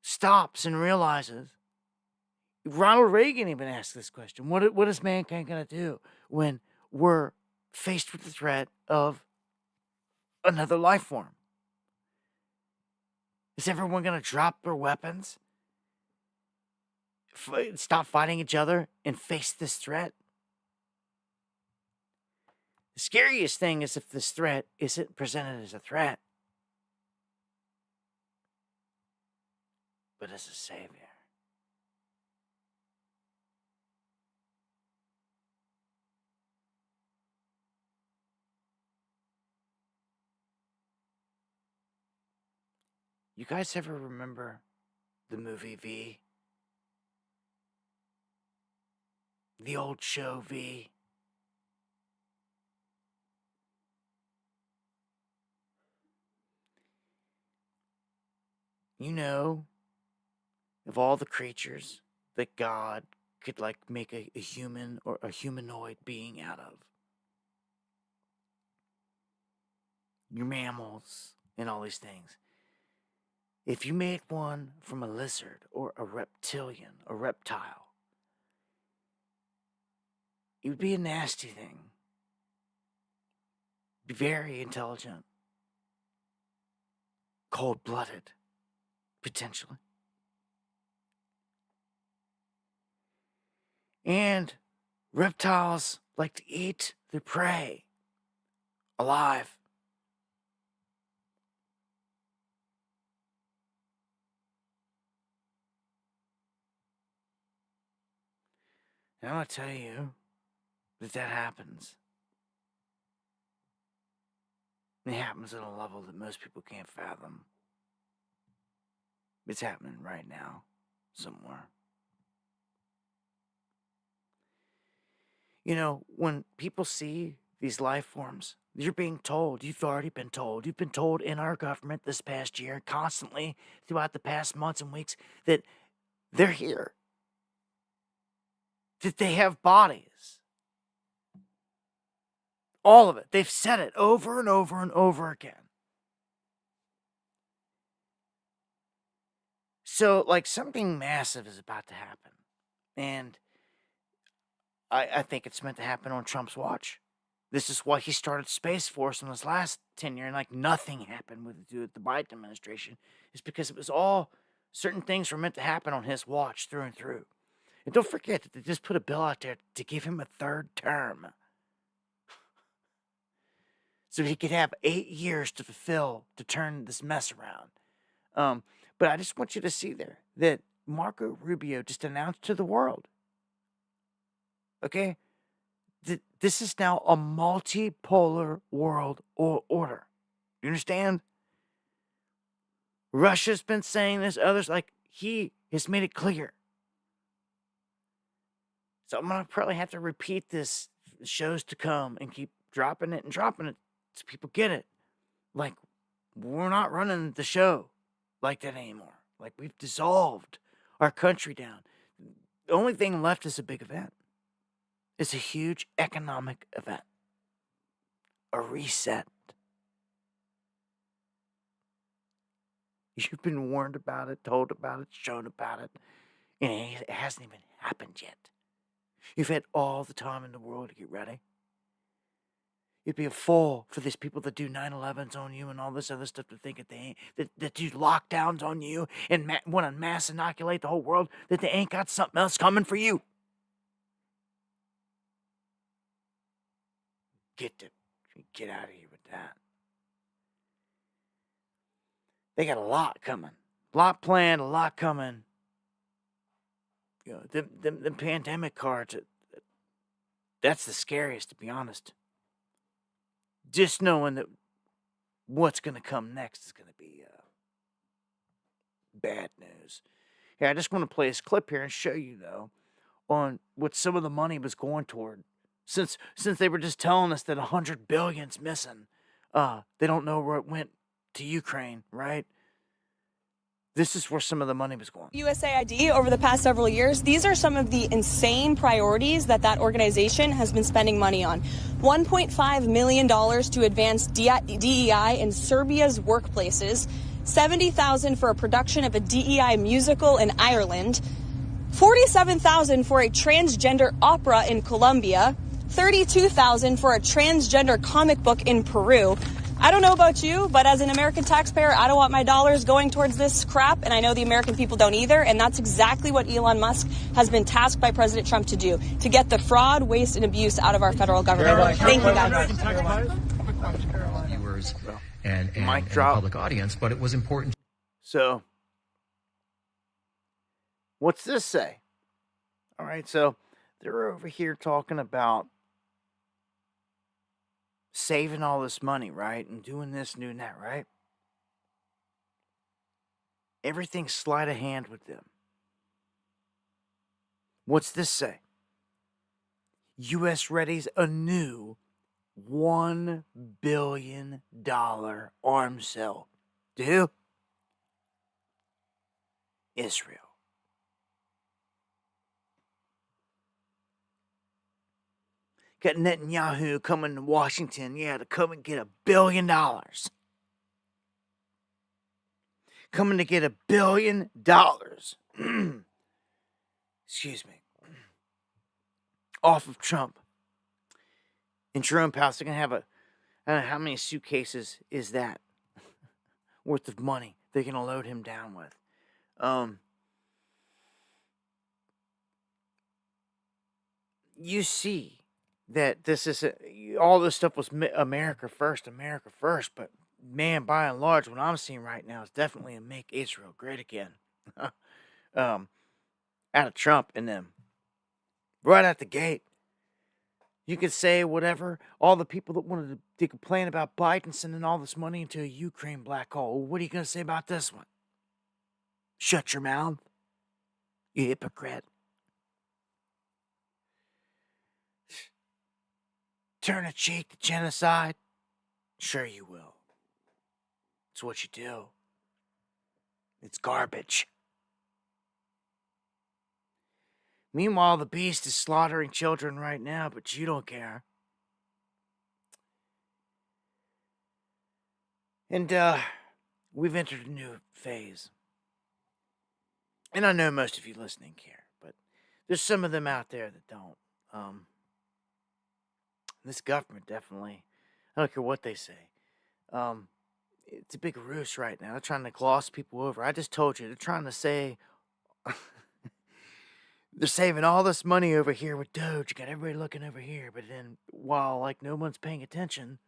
stops and realizes. Ronald Reagan even asked this question: what is mankind going to do when we're faced with the threat of another life form? Is everyone going to drop their weapons, stop fighting each other, and face this threat? The scariest thing is if this threat isn't presented as a threat, but as a savior. You guys ever remember the movie V? The old show V? You know, of all the creatures that God could make a human or a humanoid being out of, your mammals and all these things. If you made one from a lizard or a reptilian, a reptile, it would be a nasty thing. Be very intelligent. Cold-blooded, potentially. And reptiles like to eat their prey alive. And I'm going to tell you that happens. It happens at a level that most people can't fathom. It's happening right now, somewhere. You know, when people see these life forms, you're being told, you've already been told, you've been told in our government this past year, constantly throughout the past months and weeks, that they're here. That they have bodies. All of it. They've said it over and over and over again. So, something massive is about to happen. And I think it's meant to happen on Trump's watch. This is why he started Space Force in his last tenure, and nothing happened with the Biden administration. It's because it was all certain things were meant to happen on his watch through and through. And don't forget that they just put a bill out there to give him a third term. So he could have 8 years to turn this mess around. But I just want you to see there that Marco Rubio just announced to the world, okay, that this is now a multipolar world order. You understand? Russia's been saying this, others, he has made it clear. So I'm going to probably have to repeat this shows to come and keep dropping it so people get it. We're not running the show like that anymore. We've dissolved our country down. The only thing left is a big event. It's a huge economic event. A reset. You've been warned about it, told about it, shown about it, and it hasn't even happened yet. You've had all the time in the world to get ready. It'd be a fool for these people that do 9/11s on you and all this other stuff to think that they ain't, that do lockdowns on you and want to mass inoculate the whole world, that they ain't got something else coming for you. Get out of here with that. They got a lot coming. A lot planned, a lot coming. You know, the pandemic cards, that's the scariest, to be honest. Just knowing that what's going to come next is going to be bad news. Hey, I just want to play this clip here and show you, though, on what some of the money was going toward. Since they were just telling us that $100 billion's missing, they don't know where it went to Ukraine, right? This is where some of the money was going. USAID over the past several years, these are some of the insane priorities that organization has been spending money on. $1.5 million to advance DEI in Serbia's workplaces, $70,000 for a production of a DEI musical in Ireland, $47,000 for a transgender opera in Colombia, $32,000 for a transgender comic book in Peru. I don't know about you, but as an American taxpayer, I don't want my dollars going towards this crap, and I know the American people don't either, and that's exactly what Elon Musk has been tasked by President Trump to do, to get the fraud, waste, and abuse out of our federal government. Thank you, guys. Viewers and public audience, but it was important. So, what's this say? All right, so they're over here talking about saving all this money, right? And doing this and doing that, right? Everything's sleight of hand with them. What's this say? U.S. readies a new $1 billion arms sale to Israel. Got Netanyahu coming to Washington, to come and get $1 billion. Coming to get $1 billion. Excuse me. Off of Trump. And Jerome Powell's going to have I don't know how many suitcases is that worth of money they're going to load him down with. You see that this is all this stuff was America first, but man, by and large, what I'm seeing right now is definitely a make Israel great again. Out of Trump and them, right at the gate. You could say whatever, all the people that wanted to complain about Biden sending all this money into a Ukraine black hole. What are you going to say about this one? Shut your mouth, you hypocrite. Turn a cheek to genocide? Sure you will. It's what you do. It's garbage. Meanwhile, the beast is slaughtering children right now, but you don't care. And, we've entered a new phase. And I know most of you listening care, but there's some of them out there that don't. This government definitely, I don't care what they say. It's a big ruse right now. They're trying to gloss people over. I just told you, they're trying to say they're saving all this money over here with Doge. You got everybody looking over here, but then while no one's paying attention,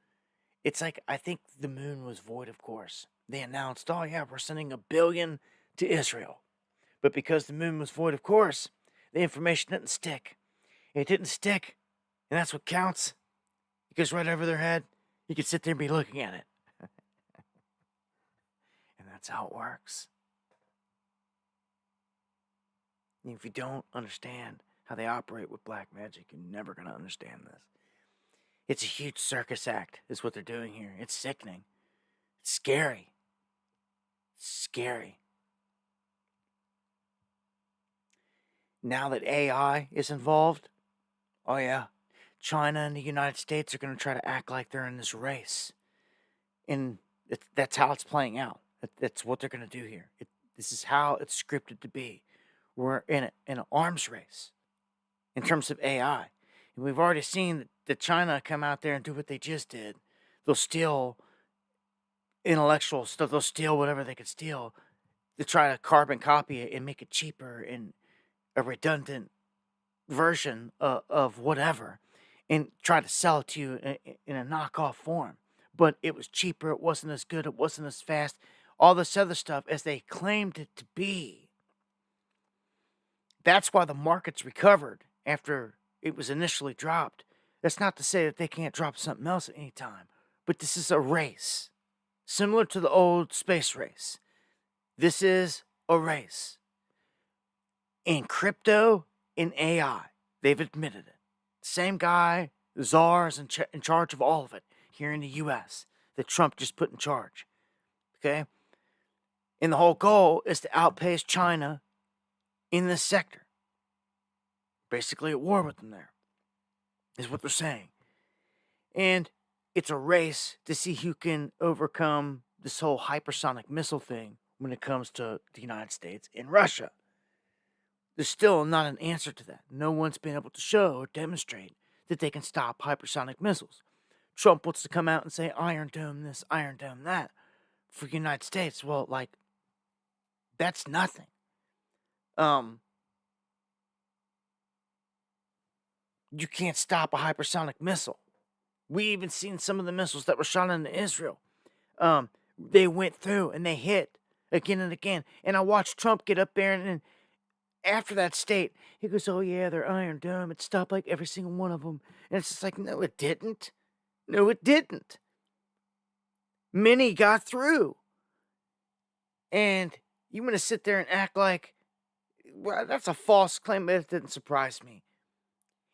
it's like I think the moon was void of course. They announced, oh yeah, we're sending $1 billion to Israel. But because the moon was void of course, the information didn't stick. It didn't stick, and that's what counts. It goes right over their head. You can sit there and be looking at it. And that's how it works. And if you don't understand how they operate with black magic, you're never going to understand this. It's a huge circus act, is what they're doing here. It's sickening. It's scary. It's scary. Now that AI is involved, oh yeah, China and the United States are going to try to act like they're in this race. And that's how it's playing out. That's what they're going to do here. This is how it's scripted to be. We're in an arms race in terms of AI. And we've already seen that China come out there and do what they just did. They'll steal intellectual stuff. They'll steal whatever they could steal to try to carbon copy it and make it cheaper and a redundant version of whatever and try to sell it to you in a knockoff form. But it was cheaper. It wasn't as good. It wasn't as fast. All this other stuff as they claimed it to be. That's why the markets recovered after it was initially dropped. That's not to say that they can't drop something else at any time. But this is a race. Similar to the old space race. This is a race. in crypto and AI. They've admitted it. Same guy, the czar, is in charge of all of it here in the U.S. that Trump just put in charge. Okay? And the whole goal is to outpace China in this sector. Basically at war with them there, is what they're saying. And it's a race to see who can overcome this whole hypersonic missile thing when it comes to the United States and Russia. There's still not an answer to that. No one's been able to show or demonstrate that they can stop hypersonic missiles. Trump wants to come out and say Iron Dome this, Iron Dome that for the United States. Well, like, that's nothing. You can't stop a hypersonic missile. We even seen some of the missiles that were shot into Israel. They went through and they hit again and again. And I watched Trump get up there and after that state, he goes, oh yeah, they're Iron Dome. It stopped like every single one of them. And it's just like, no, it didn't. No, it didn't. Many got through. And you want to sit there and act like, well, that's a false claim, but it didn't surprise me.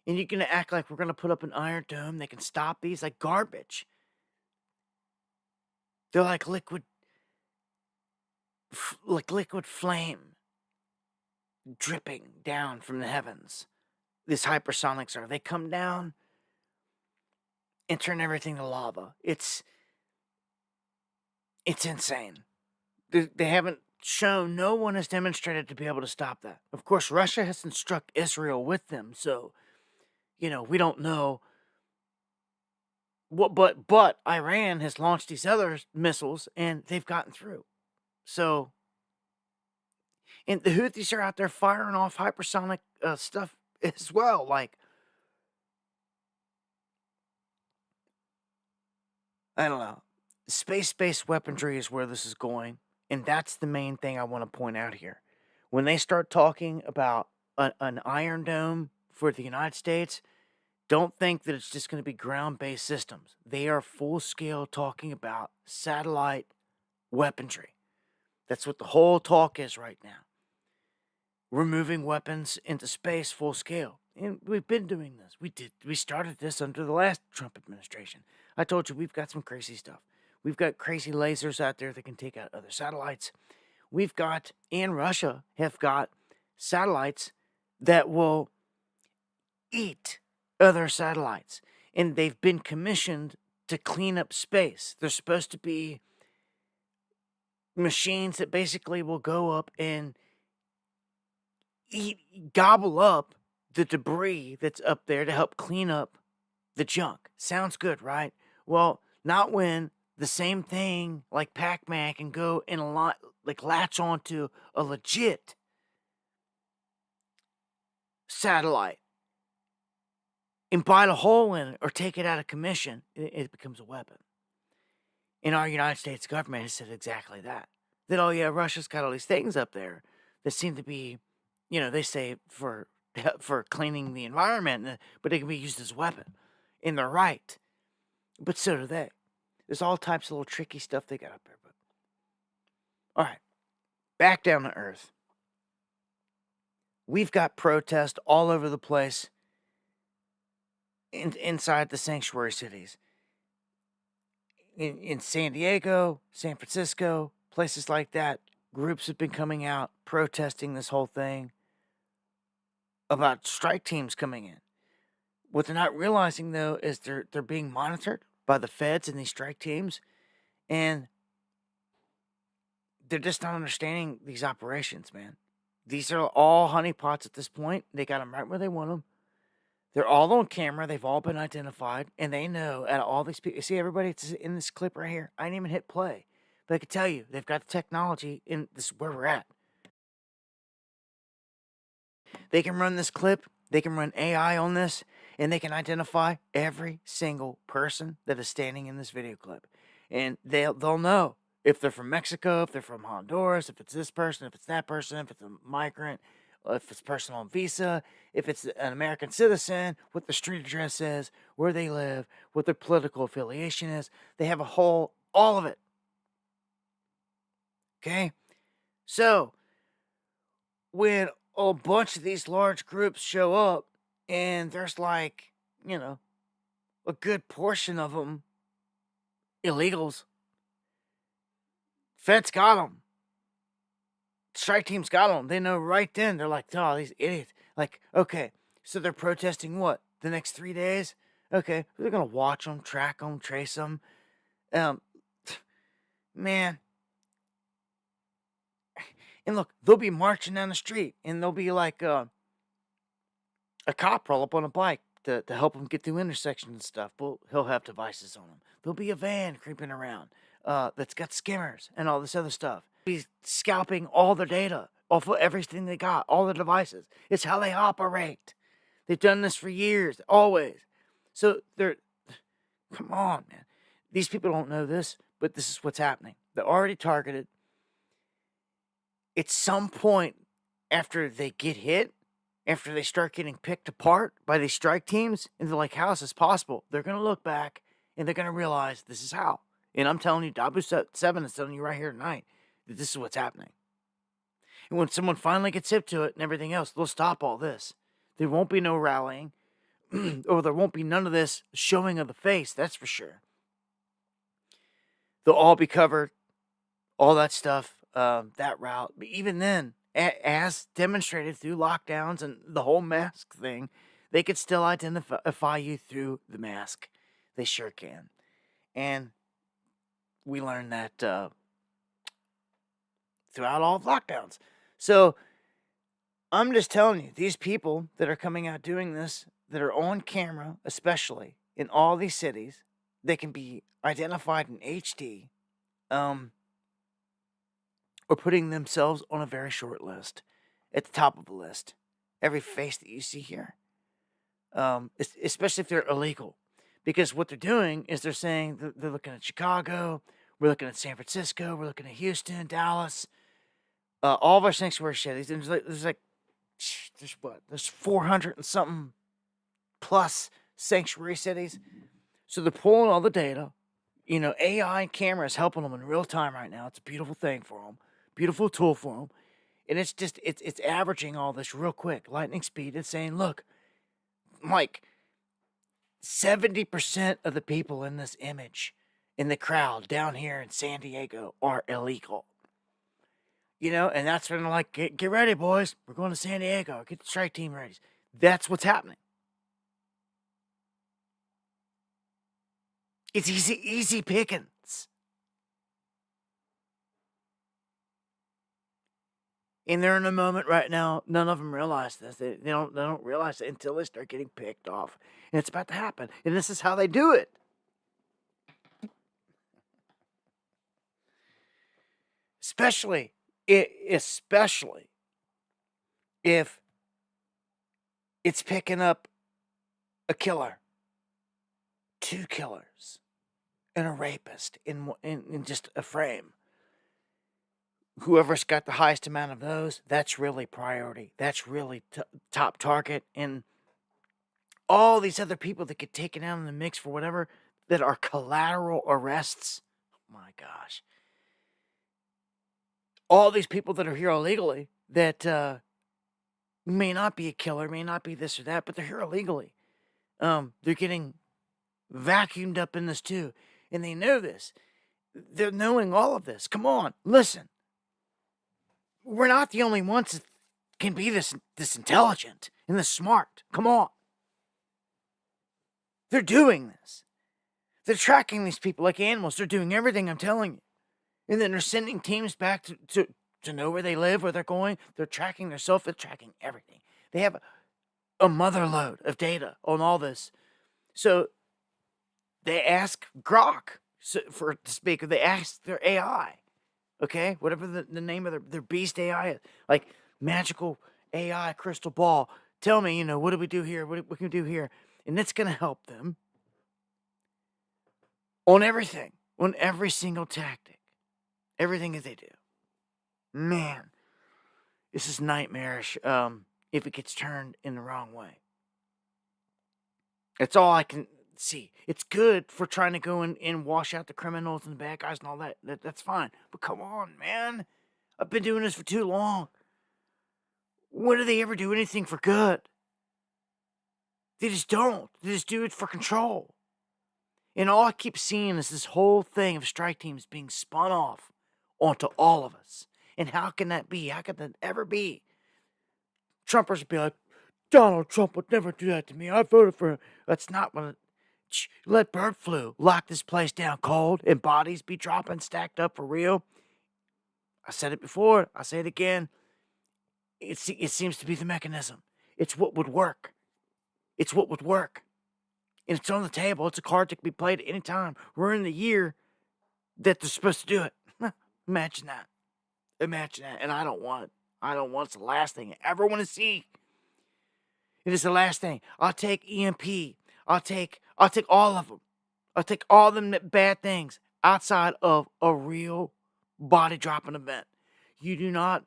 And you're going to act like we're going to put up an Iron Dome. They can stop these like garbage. They're like liquid flame dripping down from the heavens. These hypersonics are. They come down and turn everything to lava. It's insane. They haven't shown, no one has demonstrated to be able to stop that. Of course, Russia hasn't struck Israel with them, so, we don't know what, but Iran has launched these other missiles and they've gotten through. So, and the Houthis are out there firing off hypersonic stuff as well. Like, I don't know. Space-based weaponry is where this is going. And that's the main thing I want to point out here. When they start talking about an Iron Dome for the United States, don't think that it's just going to be ground-based systems. They are full-scale talking about satellite weaponry. That's what the whole talk is right now. We're moving weapons into space full scale. And we've been doing this. We started this under the last Trump administration. I told you we've got some crazy stuff. We've got crazy lasers out there that can take out other satellites. We've got, and Russia have got satellites that will eat other satellites. And they've been commissioned to clean up space. They're supposed to be machines that basically will go up and gobble up the debris that's up there to help clean up the junk. Sounds good, right? Well, not when the same thing like Pac-Man can go and latch onto a legit satellite and bite a hole in it or take it out of commission. It becomes a weapon. And our United States government has said exactly that. That, oh yeah, Russia's got all these things up there that seem to be, they say for cleaning the environment, but they can be used as a weapon. And they're right. But so do they. There's all types of little tricky stuff they got up there. But all right, back down to earth. We've got protests all over the place inside the sanctuary cities. In San Diego, San Francisco, places like that, groups have been coming out protesting this whole thing about strike teams coming in. What they're not realizing, though, is they're being monitored by the feds and these strike teams, and they're just not understanding these operations, man. These are all honeypots at this point. They got them right where they want them. They're all on camera. They've all been identified, and they know out of all these people. See, everybody that's in this clip right here, I didn't even hit play, but I can tell you they've got the technology, and this is where we're at. They can run this clip. They can run AI on this, and they can identify every single person that is standing in this video clip. And they'll know if they're from Mexico, if they're from Honduras, if it's this person, if it's that person, if it's a migrant, if it's a person on visa, if it's an American citizen, what the street address is, where they live, what their political affiliation is. They have all of it. Okay? So, when a bunch of these large groups show up, and there's like, a good portion of them illegals. Feds got them. Strike teams got them. They know right then. They're like, oh, these idiots. Like, okay, so they're protesting what? The next 3 days? Okay, they're going to watch them, track them, trace them. Man. And look, they'll be marching down the street, and there'll be like a cop roll up on a bike to help them get through intersections and stuff. But he'll have devices on him. There'll be a van creeping around that's got skimmers and all this other stuff. He's scalping all their data off of everything they got, all the devices. It's how they operate. They've done this for years, always. So come on, man. These people don't know this, but this is what's happening. They're already targeted. At some point after they get hit, after they start getting picked apart by these strike teams, and they're like, how is this possible? They're going to look back, and they're going to realize this is how. And I'm telling you, W7 is telling you right here tonight that this is what's happening. And when someone finally gets hip to it and everything else, they'll stop all this. There won't be no rallying, or there won't be none of this showing of the face, that's for sure. They'll all be covered, all that stuff, that route. But even then, as demonstrated through lockdowns and the whole mask thing, they could still identify you through the mask. They sure can. And we learned that throughout all of lockdowns. So I'm just telling you, these people that are coming out doing this, that are on camera, especially in all these cities, they can be identified in HD, or putting themselves on a very short list, at the top of the list. Every face that you see here, especially if they're illegal, because what they're doing is they're saying they're looking at Chicago, we're looking at San Francisco, we're looking at Houston, Dallas, all of our sanctuary cities. And there's 400 and something plus sanctuary cities. So they're pulling all the data. AI and cameras helping them in real time right now. It's a beautiful thing for them. Beautiful tool for them. And it's just, it's averaging all this real quick. Lightning speed. It's saying, look, Mike, 70% of the people in this image, in the crowd down here in San Diego, are illegal. And that's when they're like, get ready, boys. We're going to San Diego. Get the strike team ready. That's what's happening. It's easy pickings. And they're in a moment right now. None of them realize this. They don't realize it until they start getting picked off. And it's about to happen. And this is how they do it. Especially if it's picking up a killer, 2 killers, and a rapist in just a frame. Whoever's got the highest amount of those, that's really priority. That's really top target. And all these other people that get taken out in the mix for whatever, that are collateral arrests. Oh my gosh. All these people that are here illegally that may not be a killer, may not be this or that, but they're here illegally. They're getting vacuumed up in this too. And they know this. They're knowing all of this. Come on, listen. We're not the only ones that can be this intelligent and this smart. Come on. They're doing this. They're tracking these people like animals. They're doing everything I'm telling you. And then they're sending teams back to know where they live, where they're going. They're tracking their self. They're tracking everything. They have a mother load of data on all this. So they ask Grok to speak. Or they ask their AI. Okay? Whatever the name of their beast AI is. Like magical AI crystal ball. Tell me, what do we do here? What can we do here? And it's going to help them on everything. On every single tactic. Everything that they do. Man, this is nightmarish if it gets turned in the wrong way. That's all I can see. It's good for trying to go and wash out the criminals and the bad guys and all that. That's fine. But come on, man. I've been doing this for too long. When do they ever do anything for good? They just don't. They just do it for control. And all I keep seeing is this whole thing of strike teams being spun off onto all of us. And how can that be? How can that ever be? Trumpers would be like, Donald Trump would never do that to me. I voted for him. That's not what. Let bird flu lock this place down cold and bodies be dropping stacked up for real. I said it before. I say it again. It seems to be the mechanism. It's what would work. It's what would work. And it's on the table. It's a card that can be played at any time. We're in the year that they're supposed to do it. Imagine that. Imagine that. And I don't want it. I don't want it. It's the last thing I ever want to see. It is the last thing. I'll take EMP. I'll take all of them. I'll take all them bad things outside of a real body dropping event. You do not,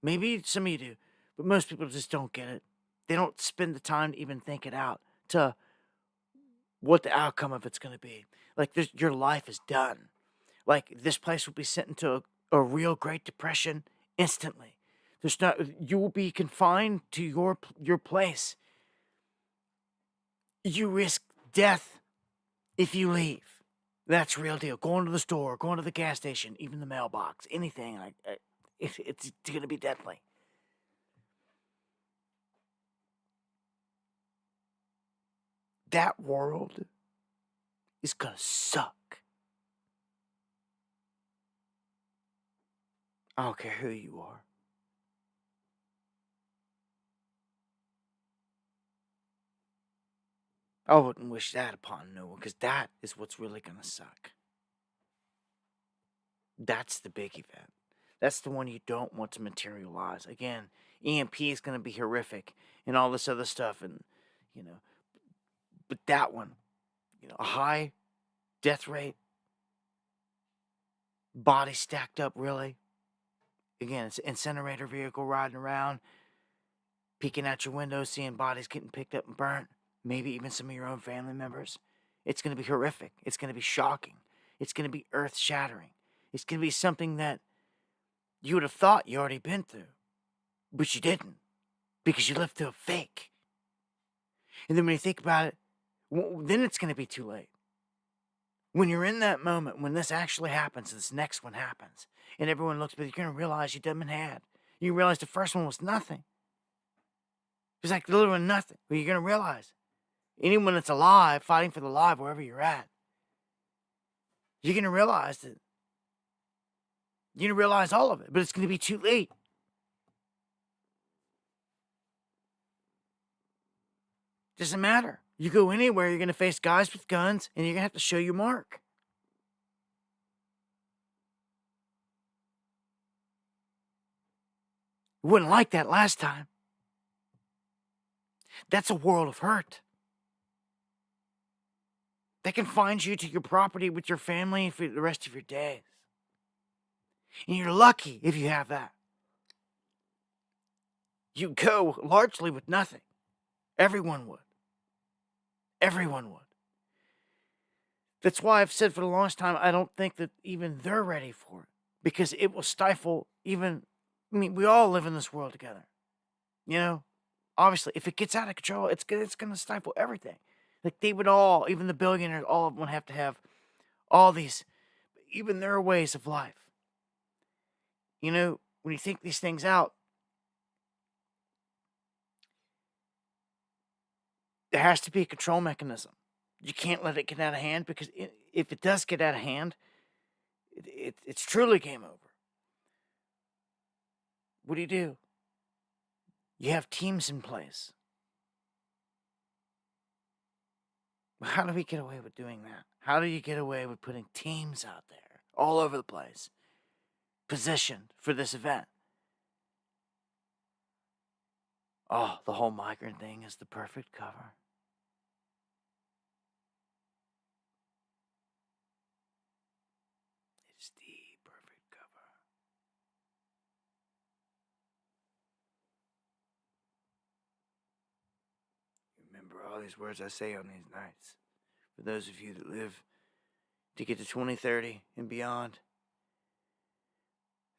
maybe some of you do, but most people just don't get it. They don't spend the time to even think it out to what the outcome of it's going to be. Like, your life is done. Like, this place will be sent into a real Great Depression instantly. You will be confined to your place. You risk death if you leave. That's real deal. Going to the store, going to the gas station, even the mailbox, anything. It's going to be deadly. That world is going to suck. I don't care who you are. I wouldn't wish that upon no one, because that is what's really going to suck. That's the big event. That's the one you don't want to materialize. Again, EMP is going to be horrific and all this other stuff, and, but that one, a high death rate, body stacked up, really. Again, it's an incinerator vehicle riding around, peeking out your window, seeing bodies getting picked up and burnt. Maybe even some of your own family members. It's going to be horrific. It's going to be shocking. It's going to be earth-shattering. It's going to be something that you would have thought you already been through, but you didn't, because you lived through a fake. And then when you think about it, then it's going to be too late. When you're in that moment, when this actually happens, this next one happens, and everyone looks, but you're going to realize you done been had. You realize the first one was nothing. It was like literally nothing, but you're going to realize anyone that's alive, fighting for the life wherever you're at, you're going to realize that. You're going to realize all of it, but it's going to be too late. Doesn't matter. You go anywhere, you're going to face guys with guns, and you're going to have to show your mark. You wouldn't like that last time. That's a world of hurt. That confines you to your property with your family for the rest of your days. And you're lucky if you have that. You go largely with nothing. Everyone would. Everyone would. That's why I've said for the longest time, I don't think that even they're ready for it. Because it will stifle even, we all live in this world together. Obviously, if it gets out of control, it's going to stifle everything. Like, they would all, even the billionaires, all of them would have to have all these, even their ways of life. When you think these things out, there has to be a control mechanism. You can't let it get out of hand, because if it does get out of hand, it's truly game over. What do? You have teams in place. How do we get away with doing that? How do you get away with putting teams out there all over the place, positioned for this event? Oh, the whole migrant thing is the perfect cover. It's the perfect cover. Remember all these words I say on these nights. For those of you that live to get to 2030 and beyond,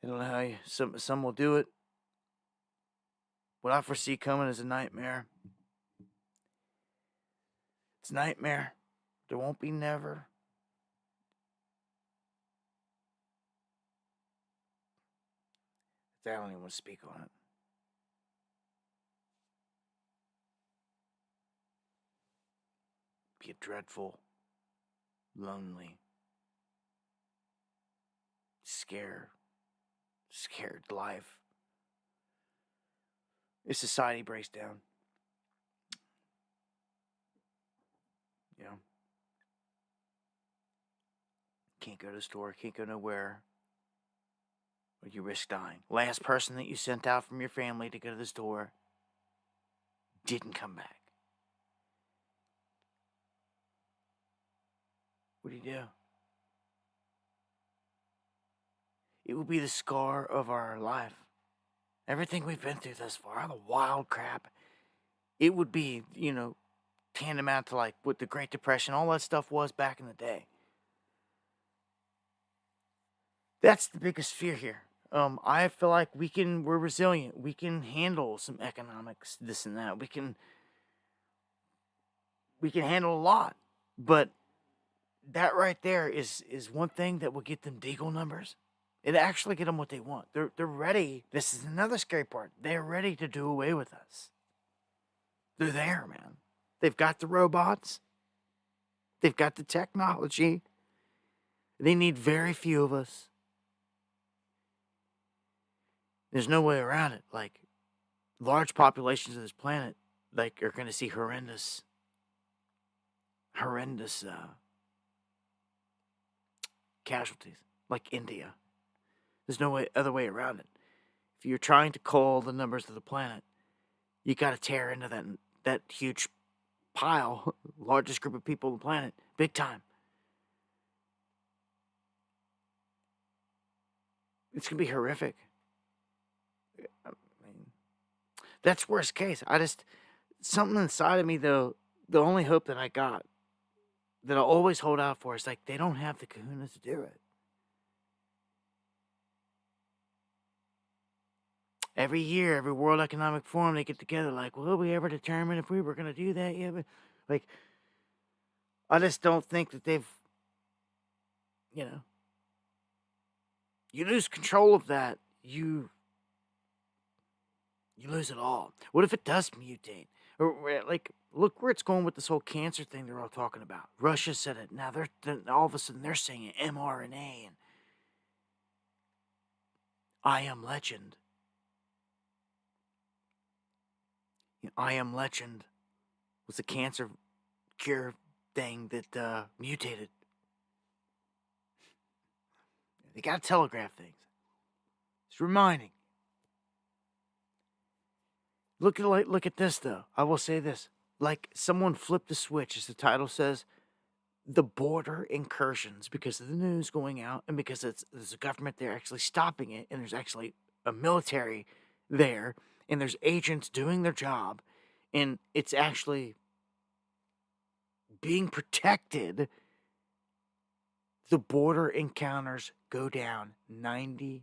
I don't know how some will do it. what I foresee coming is a nightmare. It's a nightmare. There won't be never. I don't even want to speak on it. Be a dreadful, lonely, scared life. If society breaks down. You know. Can't go to the store, can't go nowhere. Or you risk dying. Last person that you sent out from your family to go to the store didn't come back. What do you do? It will be the scar of our life. Everything we've been through thus far, the wild crap, it would be, tantamount to like what the Great Depression, all that stuff was back in the day. That's the biggest fear here. I feel like we're resilient. We can handle some economics, this and that. We can handle a lot. But that right there is one thing that will get them Deagle numbers. It actually get them what they want. They're ready. This is another scary part. They're ready to do away with us. They're there, man. They've got the robots. They've got the technology. They need very few of us. There's no way around it. Like, large populations of this planet, like, are going to see horrendous casualties, like India. There's no other way around it. If you're trying to cull the numbers of the planet, you got to tear into that huge pile, largest group of people on the planet, big time. It's going to be horrific. I mean, that's worst case. Something inside of me, though, the only hope that I got, that I always hold out for, is like, they don't have the kahuna to do it. Every year, every World Economic Forum, they get together like, will we ever determine if we were going to do that? Yeah, but, like, I just don't think that they've, you lose control of that, you lose it all. What if it does mutate? Or, like, look where it's going with this whole cancer thing they're all talking about. Russia said it. Now they're all of a sudden they're saying it, mRNA and I Am Legend. I Am Legend was a cancer cure thing that mutated. They gotta telegraph things. It's reminding. Look at this though. I will say this: like someone flipped the switch, as the title says. The border incursions, because of the news going out, and because there's a government there actually stopping it, and there's actually a military there, and there's agents doing their job, and it's actually being protected. The border encounters go down 94%.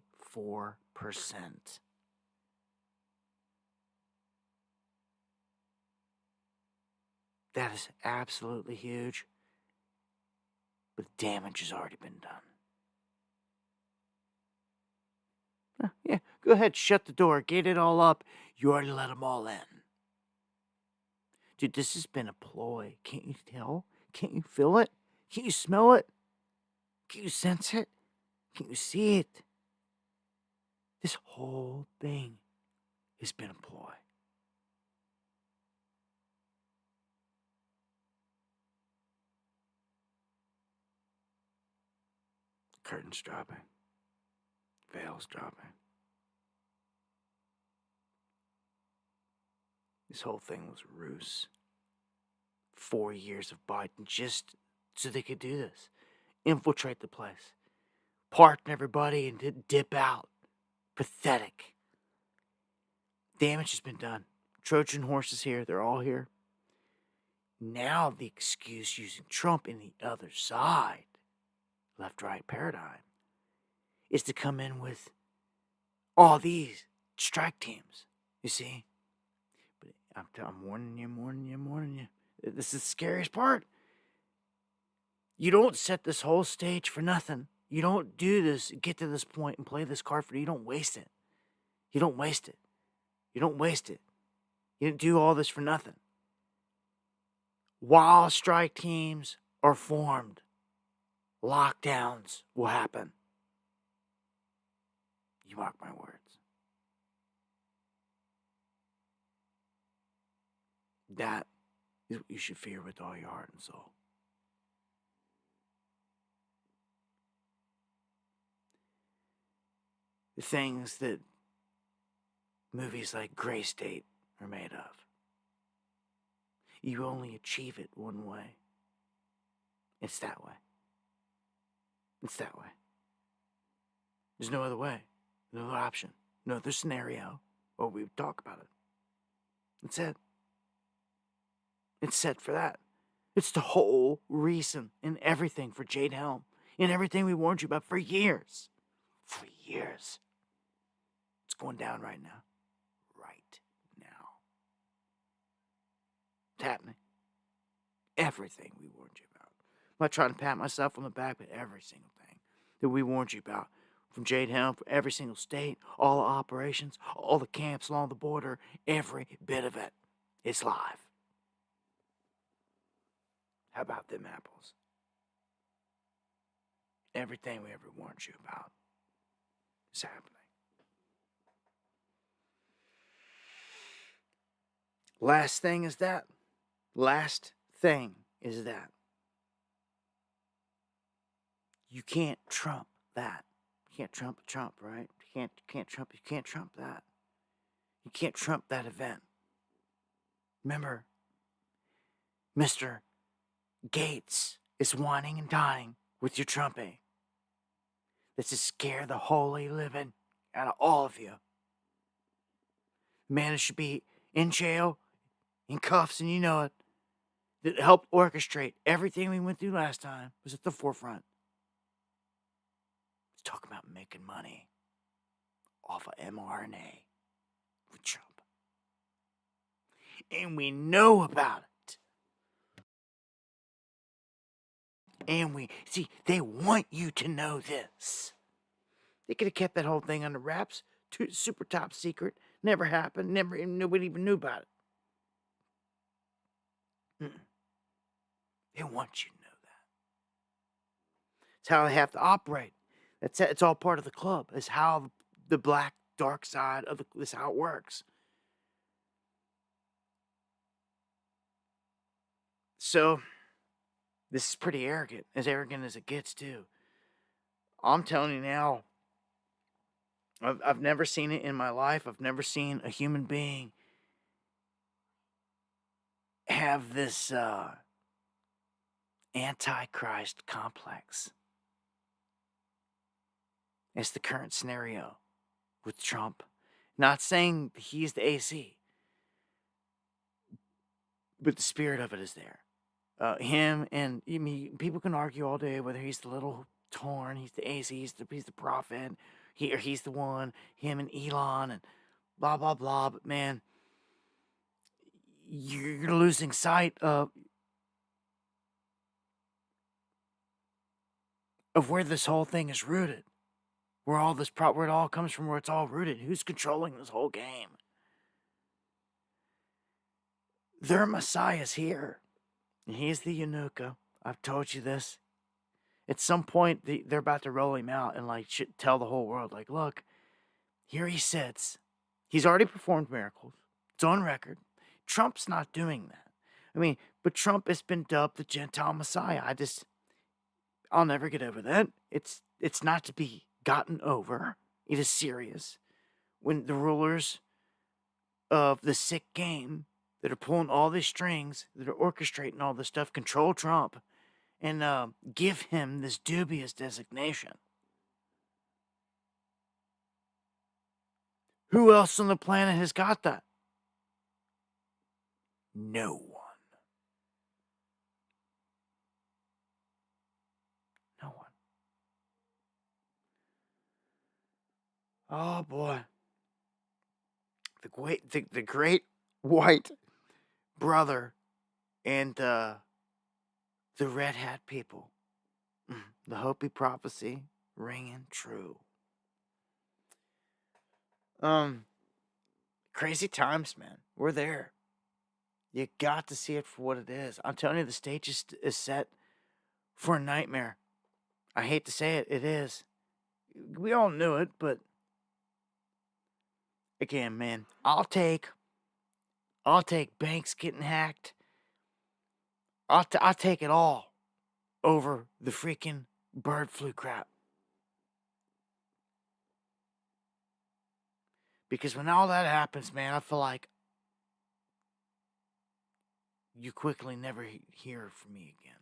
That is absolutely huge. But the damage has already been done. Yeah, go ahead, shut the door, gate it all up. You already let them all in. Dude, this has been a ploy. Can't you tell? Can't you feel it? Can't you smell it? Can't you sense it? Can't you see it? This whole thing has been a ploy. Curtains dropping. Veils dropping. This whole thing was a ruse. 4 years of Biden just so they could do this. Infiltrate the place. Pardon everybody and dip out. Pathetic. Damage has been done. Trojan horses here. They're all here. Now the excuse using Trump in the other side, left-right paradigm, is to come in with all these strike teams. You see? I'm warning you, I'm warning you, I'm warning you. This is the scariest part. You don't set this whole stage for nothing. You don't do this, get to this point and play this card for you. You don't waste it. You don't waste it. You don't waste it. You didn't do all this for nothing. While strike teams are formed, lockdowns will happen. You mark my words. That is what you should fear with all your heart and soul. The things that movies like Gray State are made of. You only achieve it one way. It's that way. It's that way. There's no other way. No other option. No other scenario. Or we would talk about it. That's it. It's set for that. It's the whole reason and everything for Jade Helm. And everything we warned you about for years. For years. It's going down right now. Right now. It's happening. Everything we warned you about. I'm not trying to pat myself on the back, but every single thing that we warned you about. From Jade Helm, for every single state, all the operations, all the camps along the border, every bit of it. It's live. How about them apples? Everything we ever warned you about is happening. Last thing is that. Last thing is that. You can't trump that. You can't trump Trump, right? You can't trump that. You can't trump that event. Remember, Mr. Gates is whining and dying with your trumping. This is scare the holy living out of all of you. Man who should be in jail, in cuffs, and you know it, that helped orchestrate everything we went through last time, was at the forefront. He's talking about making money off of mRNA with Trump. And we know about it. And they want you to know this. They could have kept that whole thing under wraps. Super top secret. Never happened. Nobody even knew about it. They want you to know that. It's how they have to operate. It's all part of the club. It's how the black, dark side of this how it works. So, this is pretty arrogant as it gets, too. I'm telling you now, I've never seen it in my life. I've never seen a human being have this antichrist complex. It's the current scenario with Trump. Not saying he's the AC, but the spirit of it is there. Him and people can argue all day whether he's the little Torn, he's the AC, he's the prophet, he's the one. Him and Elon and blah blah blah. But man, you're losing sight of where this whole thing is rooted, where where it all comes from, where it's all rooted. Who's controlling this whole game? Their Messiah's here. And he's the Yanuka. I've told you this. At some point, they're about to roll him out and tell the whole world, look, here he sits. He's already performed miracles. It's on record. Trump's not doing that. But Trump has been dubbed the Gentile Messiah. I'll never get over that. It's not to be gotten over. It is serious. When the rulers of the sick game that are pulling all these strings, that are orchestrating all this stuff, control Trump and give him this dubious designation. Who else on the planet has got that? No one. No one. Oh boy. The great white brother and the Red Hat people. The Hopi prophecy ringing true. Crazy times, man. We're there. You got to see it for what it is. I'm telling you, the stage is set for a nightmare. I hate to say it, it is. We all knew it, but again, man, I'll take banks getting hacked. I'll take it all over the freaking bird flu crap. Because when all that happens, man, I feel like you quickly never hear from me again.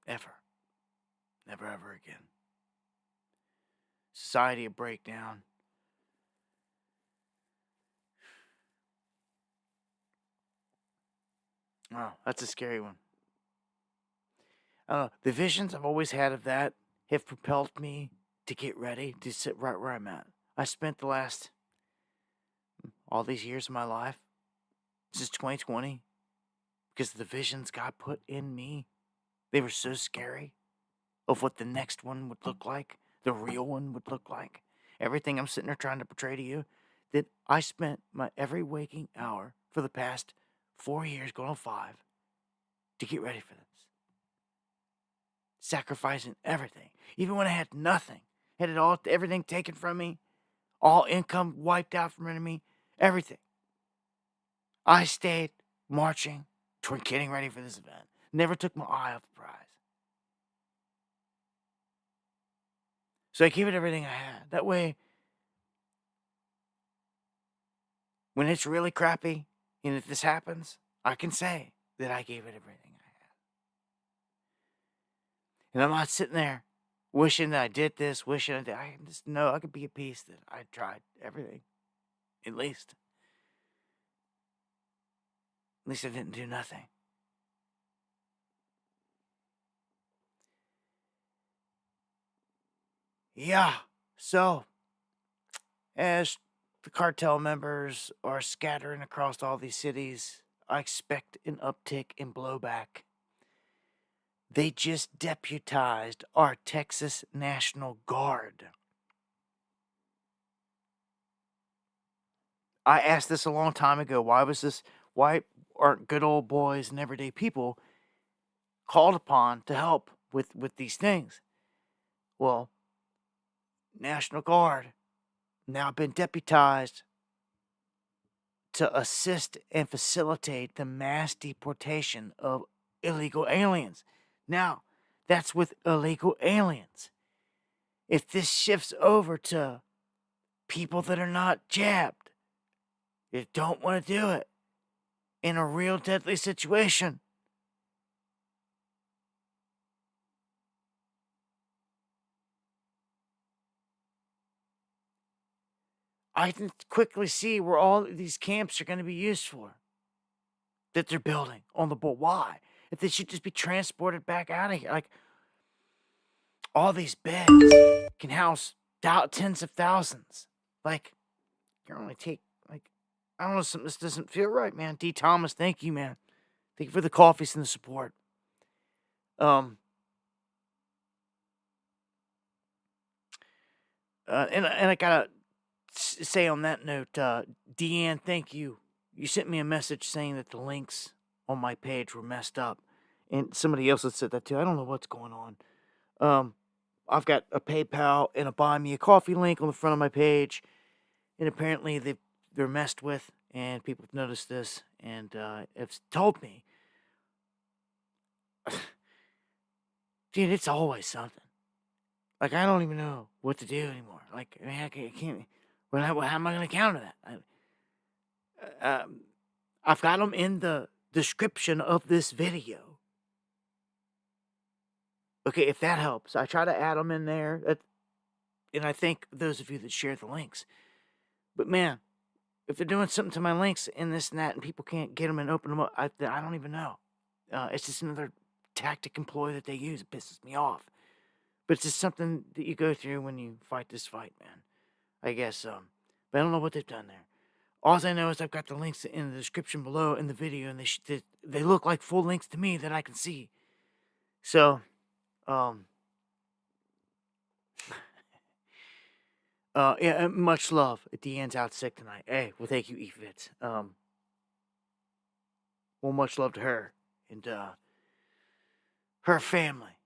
Ever. Never, ever again. Society will break down. Oh, that's a scary one. The visions I've always had of that have propelled me to get ready to sit right where I'm at. I spent the last, all these years of my life, since 2020, because the visions God put in me, they were so scary of what the next one would look like, the real one would look like. Everything I'm sitting there trying to portray to you, that I spent my every waking hour for the past 4 years, going on 5, to get ready for this. Sacrificing everything, even when I had nothing, had it all, everything taken from me, all income wiped out from under me, everything. I stayed marching toward getting ready for this event. Never took my eye off the prize. So I gave it everything I had. That way, when it's really crappy, and if this happens, I can say that I gave it everything I had. And I'm not sitting there wishing that I did this, wishing I did. I just know I could be at peace that I tried everything. At least. At least I didn't do nothing. Yeah, so as the cartel members are scattering across all these cities, I expect an uptick in blowback. They just deputized our Texas National Guard. I asked this a long time ago. Why aren't good old boys and everyday people called upon to help with these things? Well, National Guard now been deputized to assist and facilitate the mass deportation of illegal aliens. Now, that's with illegal aliens. If this shifts over to people that are not jabbed, that don't want to do it in a real deadly situation, I can quickly see where all these camps are going to be used for. That they're building on the board. Why? If they should just be transported back out of here. Like, all these beds can house tens of thousands. Like, you only take, like, I don't know, something this doesn't feel right, man. D. Thomas, thank you, man. Thank you for the coffees and the support. And I gotta say on that note, Deanne, thank you. You sent me a message saying that the links on my page were messed up. And somebody else had said that too. I don't know what's going on. I've got a PayPal and a Buy Me a Coffee link on the front of my page. And apparently they're messed with. And people have noticed this. And have told me. Dude, it's always something. Like, I don't even know what to do anymore. Like, I mean, I can't. How am I going to counter that? I've got them in the description of this video. Okay, if that helps, I try to add them in there. And I thank those of you that share the links. But man, if they're doing something to my links and this and that, and people can't get them and open them up, I don't even know. It's just another tactic employed that they use. It pisses me off. But it's just something that you go through when you fight this fight, man. I guess. But I don't know what they've done there. All I know is I've got the links in the description below in the video, and they look like full links to me that I can see. So, yeah, much love. Deanne's out sick tonight. Hey, well, thank you, E-Fits. Well, much love to her and her family.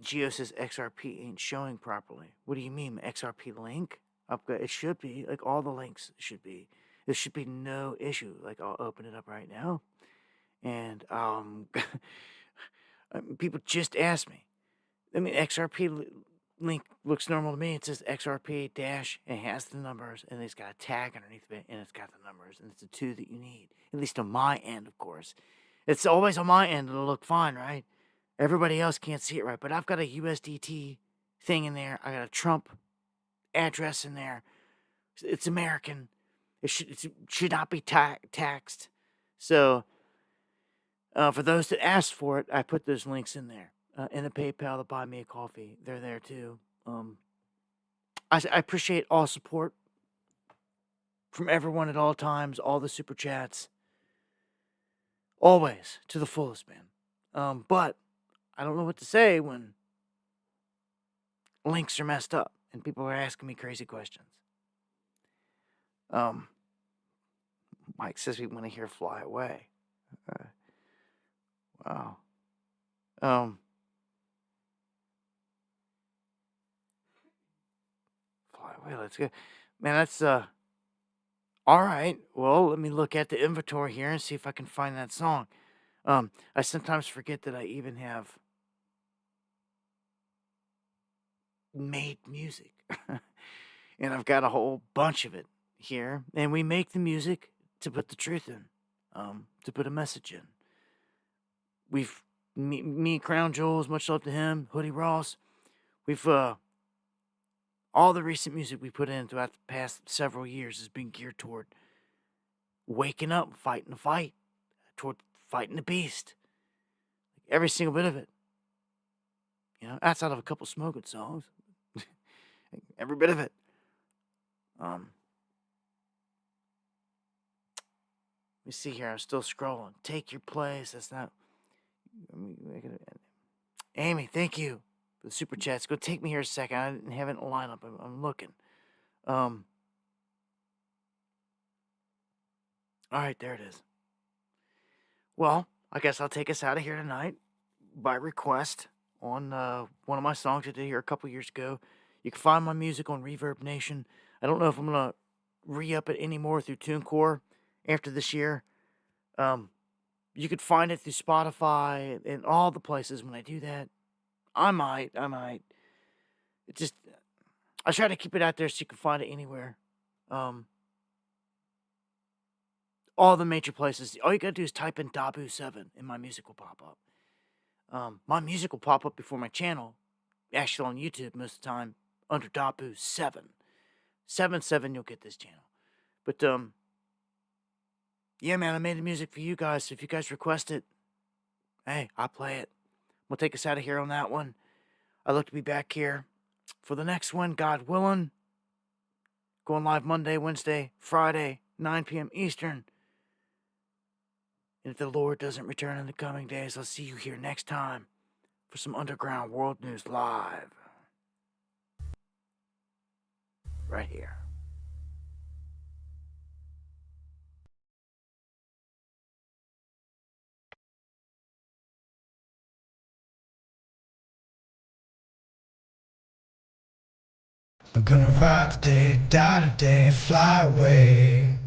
Geo says XRP ain't showing properly. What do you mean, XRP link? It should be. Like, all the links should be. There should be no issue. Like, I'll open it up right now. And, people just asked me. I mean, XRP link looks normal to me. It says XRP dash, and it has the numbers, and it's got a tag underneath it, and it's got the numbers, and it's the 2 that you need. At least on my end, of course. It's always on my end. It'll look fine, right? Everybody else can't see it right, but I've got a USDT thing in there. I got a Trump address in there. It's American. It should not be taxed. So, for those that asked for it, I put those links in there. In the PayPal to buy me a coffee. They're there too. I appreciate all support from everyone at all times, all the super chats. Always, to the fullest, man. But I don't know what to say when links are messed up and people are asking me crazy questions. Mike says we want to hear Fly Away. Wow. Fly Away, let's go. Man, that's, all right. Well, let me look at the inventory here and see if I can find that song. I sometimes forget that I even have made music. And I've got a whole bunch of it here. And we make the music to put the truth in, to put a message in. Me, Crown Jewels, much love to him, Hoodie Ross. All the recent music we put in throughout the past several years has been geared toward waking up, fighting the fight, toward fighting the beast. Every single bit of it. You know, outside of a couple smoking songs. Every bit of it. Let me see here. I'm still scrolling. Take your place. That's not... Amy, thank you for the super chats. Go take me here a second. I didn't have it in a lineup. I'm looking. All right, there it is. Well, I guess I'll take us out of here tonight by request on one of my songs I did here a couple years ago. You can find my music on Reverb Nation. I don't know if I'm going to re-up it anymore through TuneCore after this year. You could find it through Spotify and all the places when I do that. I might. It just, I try to keep it out there so you can find it anywhere. All the major places. All you gotta do is type in Dabu7 and my music will pop up. My music will pop up before my channel, actually on YouTube most of the time, under Dabu7. 7 you'll get this channel. But, yeah, man, I made the music for you guys. So if you guys request it, hey, I'll play it. We'll take us out of here on that one. I look to be back here for the next one, God willing. Going live Monday, Wednesday, Friday, 9 p.m. Eastern. And if the Lord doesn't return in the coming days, I'll see you here next time for some Underground World News Live. Right here. We're gonna ride the day, die the day, fly away.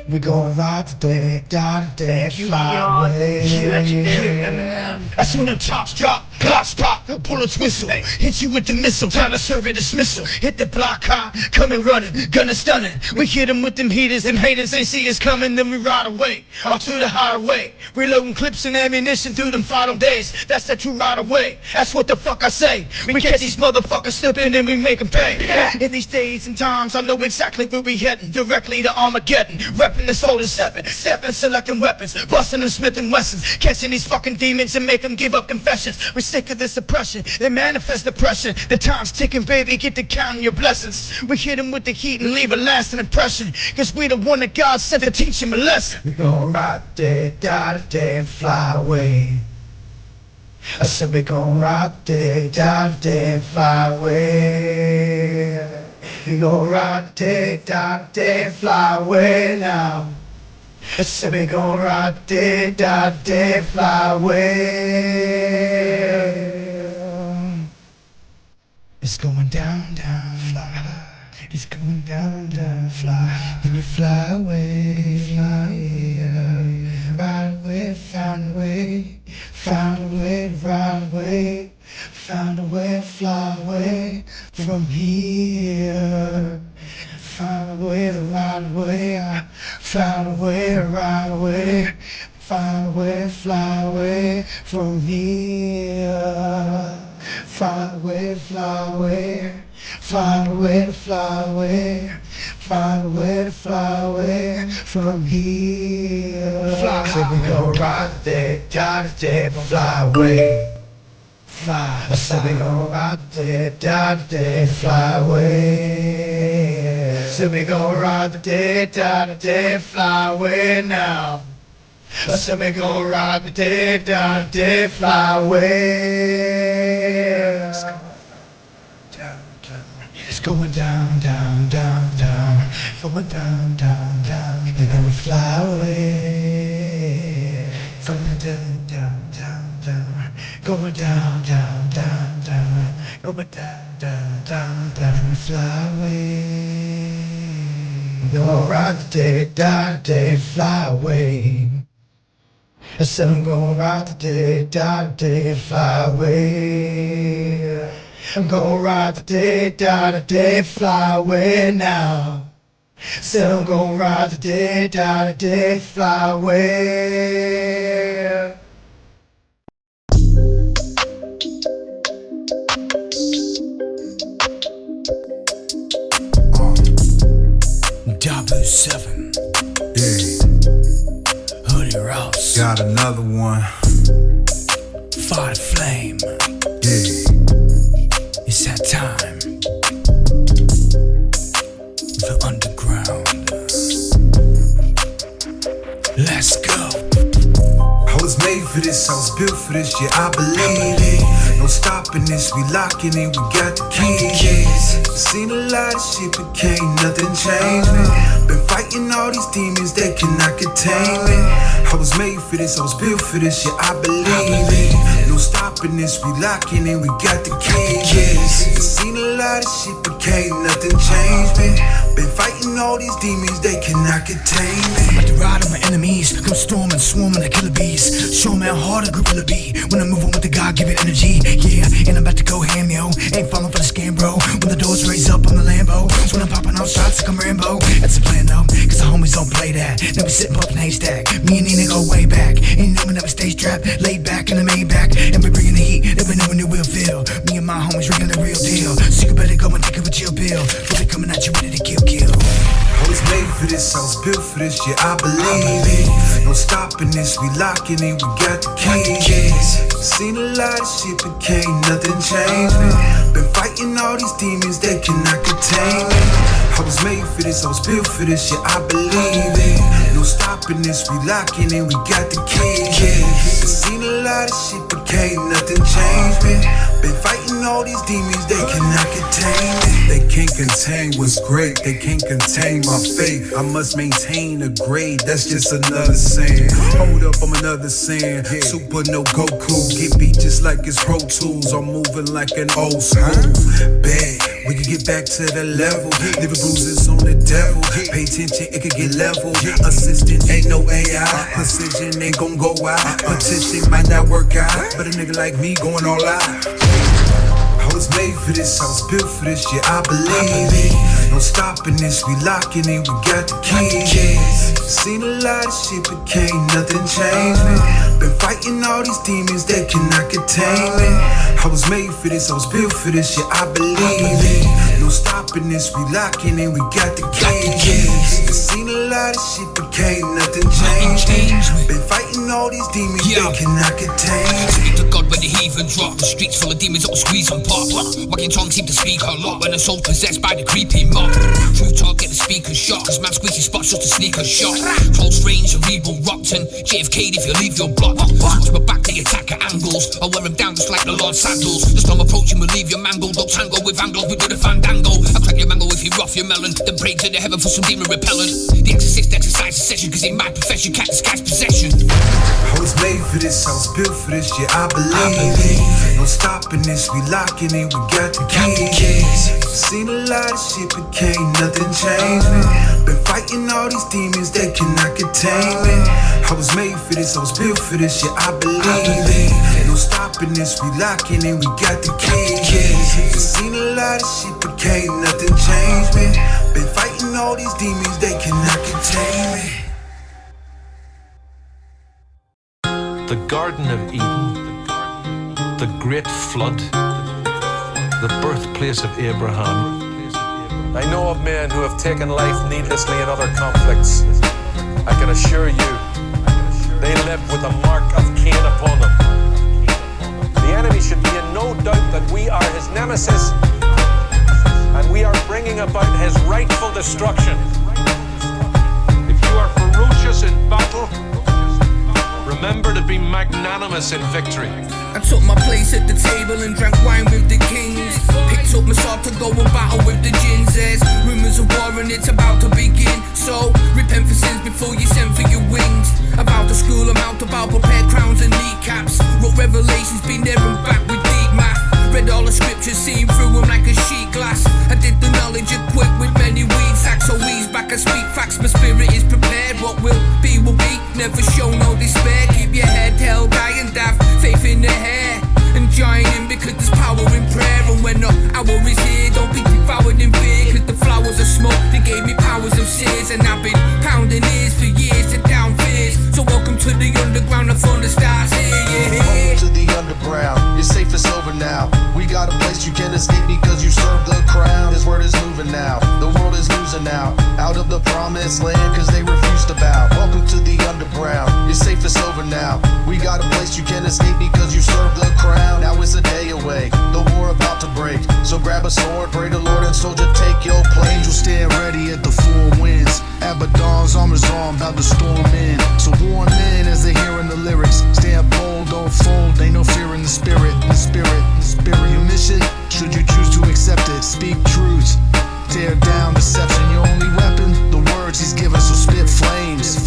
We're gonna ride the day, die the day, fly away. That's when the tops drop, clocks pop, bullets whistle. Hit you with the missile, time to serve a dismissal. Hit the block high, coming running, gonna stun it. We hit them with them heaters, them haters ain't see us coming, then we ride away, off to the highway. Reloading clips and ammunition through them final days. That's the true ride away, that's what the fuck I say. We catch these motherfuckers slipping and we make them pay. In these days and times, I know exactly where we heading, directly to Armageddon. Repping the Soldier 7, stepping, selecting weapons, busting and smithing Wessons, catching these fucking demons and make them give up confessions. We're sick of this oppression. suppression, they manifest depression. The time's ticking, baby, get to counting your blessings. We hit them with the heat and leave a lasting impression, cause we the one that God sent to teach him a lesson. We gon' ride there, die today and fly away. I said we gon' ride there, die today and fly away. We gon' ride there, die today and fly away now. I said we gon' ride there, die today and fly away. It's going down, down, fly. It's going down, down, fly. When you fly away, fly away. Ride away, found a way. Found a way to ride away. Found a way to fly away from here. Found a way to ride away. I found a way to ride away. Found a way to fly away from here. Find a way to fly away. Find a way to fly away. Find a way to fly away from here. Fly. So we gon' ride today, die today, but fly away. Fly. I said we gon' ride today, die today, fly away. So we gon' ride today, die today, fly away now. I said we gon' ride today, die today, fly away. It's going down, down, down, down. Going down, down, down. And then we fly away. Going down, down, down, down. Going down, down, down, down. Going down, down, down, down. We fly away. Gonna ride the day, die the day, fly away. I said I'm gonna ride the day, die the day, fly away. I'm gonna ride the day, die the day, fly away now. Said I'm gonna ride the day, die the day, fly away. W7, yeah. Hoodie Ross, got another one. Fire flame, yeah. It's that time. The underground. Let's go. I was made for this, I was built for this, yeah, I believe it. No stopping this, we locking in, we got the keys. Seen a lot of shit, but can't nothing change me. Been fighting all these demons, they cannot contain me. I was made for this, I was built for this, yeah, I believe it. No stopping this, we locking in, we got the keys. Seen a lot of shit, but can't nothing change me. Been fighting all these demons, they cannot contain me. Like to ride on my enemies, come storming, swarming like killer bees. Show me how hard a gorilla be when I'm moving with the God-given energy. Yeah, and I'm about to go ham, yo. Ain't falling for the scam, bro. When the doors raise up on the Lambo, when I'm popping out shots like I'm Rambo. That's the plan, though, cause the homies don't play that. Never sitting up in haystack. Me and Nina go way back. Ain't no one never stay strapped, laid back in the Maybach. And we're bringing the heat that we never knew we'll feel. Me and my homies ringing the real deal. So you better go and take it with your bill. For they coming at you ready to kill. I was made for this, I was built for this, yeah, I believe it. No stopping this, we locking in, we got the keys. Seen a lot of shit, but can't nothing change me. Been fighting all these demons, they cannot contain me. I was made for this, I was built for this, yeah, I believe it. No stopping this, we locking in, we got the keys. Seen a lot of shit, but can't nothing change me. Been fighting all these demons, they cannot contain me. They can't contain what's great, they can't contain my faith. I must maintain a grade, that's just another saying. Hold up, I'm another saying. Super no Goku, get beat just like it's Pro Tools. I'm moving like an old school. Bad, we can get back to the level. Living bruises on the devil. Pay attention, it could get level. Assistant ain't no AI. Precision ain't gon' go out. Petition might not work out, but a nigga like me going all out. I was made for this, I was built for this, yeah, I believe it. No stopping this, we locking in, we got the keys. Seen a lot of shit, but can't nothing change me. Been fighting all these demons, they cannot contain me. I was made for this, I was built for this, yeah, I believe it. No stopping this, we locking in, we got the keys. Seen a lot of shit, but can't nothing change me. Been fighting all these demons, they cannot contain me. Speak to God when the heathen drop. The streets full of demons that'll squeeze and pop. Walking tongues seem to speak a lot when the soul's possessed by the creepy mob. Truth talk get the speakers shot, cause man squeaky spots just a sneaker shot. Close range and evil rocked and JFK'd if you leave your block. Watch my back, they attack at angles. I'll wear them down just like the Lord's sandals. The storm approaching will leave you mangled. Don't tangle with angles, we do the fandango. I'll crack your mango if you rough your melon. Then pray to the heaven for some demon repellent. The exorcist exercise a session, cause in my profession can't disguise possession. I was made for this, I was built for this, yeah, I believe. No stopping this, we locking it, we got the keys. Seen a lot of shit, but can't nothing change me. Been fighting all these demons, they cannot contain me. I was made for this, I was built for this, yeah, I believe. No stopping this, we locking it, we got the keys. Seen a lot of shit, but can't nothing change me. Been fighting all these demons, they cannot contain me. The Garden of Eden, the Great Flood, the birthplace of Abraham. I know of men who have taken life needlessly in other conflicts. I can assure you, they live with the mark of Cain upon them. The enemy should be in no doubt that we are his nemesis, and we are bringing about his rightful destruction. If you are ferocious in battle, remember to be magnanimous in victory. I took my place at the table and drank wine with the kings. Picked up my sword to go and battle with the jinns. There's rumors of war and it's about to begin. So repent for sins before you send for your wings. About the school I'm out about, prepared crowns and kneecaps. Wrote revelations, been there and back with deep math. Read all the scriptures, seen through them like a sheet glass. I did the knowledge equipped with many weed sacks. So ease back, I speak facts, my spirit is prepared. What will be, never show no despair. Keep your head held high and have faith in the hair. And join in because there's power in prayer. And when the hour is here, don't be devoured in fear. Cause the flowers of smoke, they gave me powers of seers. And I've been pounding ears for years to down fears. So welcome to the underground, the thunder stars here, yeah. Welcome to the underground, your safe is over now. We got a place you can escape because you serve the crown. His word is moving now, the world is losing now. Out of the promised land cause they refuse to bow. Welcome to the underground, your safe is over now. We got a place you can escape because you serve the crown. Now it's a day away, the war about to break. So grab a sword, pray the Lord and soldier take your place. Angels stand ready at the four winds. Abaddon's armor's on, about to storm in. So warn men as they hearing the lyrics. Stand bold, don't fold, ain't no fear in the spirit. The spirit, the spirit. Your mission, should you choose to accept it. Speak truth, tear down deception. Your only weapon, the words he's given. So spit flames,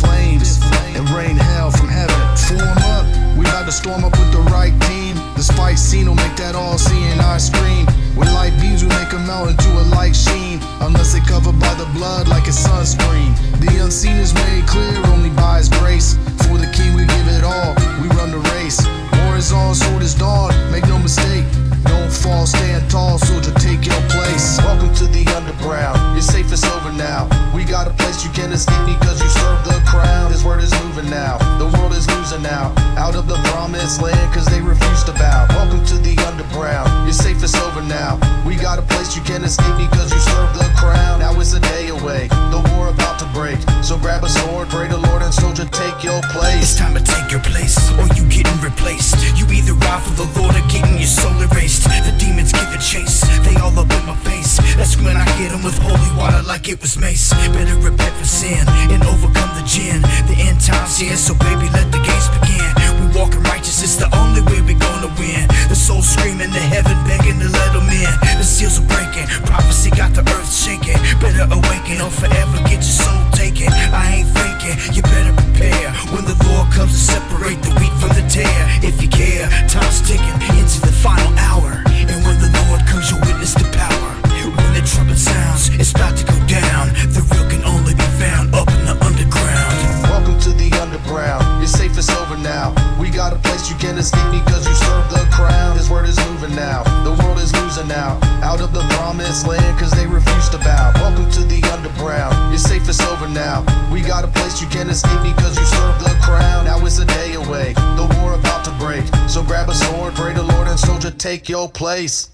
and rain hell from heaven. Form up, we about to storm up with the right team. The spike scene will make that all-seeing eye scream. With light beams we make them melt into a light sheen. Unless they covered by the blood like a sunscreen. The unseen is made clear only by his grace. For the king we give it all, we run the race. War is on, sword is dawn, make no mistake. Don't fall, stand tall, soldier, take your place. Welcome to the underground, your safe is over now. We got a place you can escape because you serve the crown. His word is moving now, the world is losing now. Out of the promised land cause they refuse to bow. Welcome to the underground, your safe is over now. We got a place you can escape because you serve the crown. Now it's a day away, the war about to break. So grab a sword, pray the Lord and soldier take your place. It's time to take your place, or you getting replaced. You either ride for the Lord or getting your soul erased. The demons give a chase, they all up in my face. That's when I hit them with holy water like it was mace. Better repent for sin and overcome the gin. The end time's here, so baby let the games begin. We walk in righteousness, the only way we gonna win. The soul screaming to heaven, begging to let them in. The seals are breaking, prophecy got the earth shaking. Better awaken or forever get your soul taken. I ain't faking, you better prepare. When the Lord comes to separate the wheat from the tare. If you care, time's ticking into the final hour. And when the Lord comes, you'll witness the power. When the trumpet sounds, it's about to go down. The real can only be found up in the underground. Welcome to the underground, your safe is over now. We got a place you can escape because you serve the crown. His word is moving now, the world is losing now. Out of the promised land cause they refuse to bow. Welcome to the underground, your safe is over now. We got a place you can escape because you serve the crown. Now it's a day away, the war about to break. So grab a sword, pray the Lord and soldier take your place.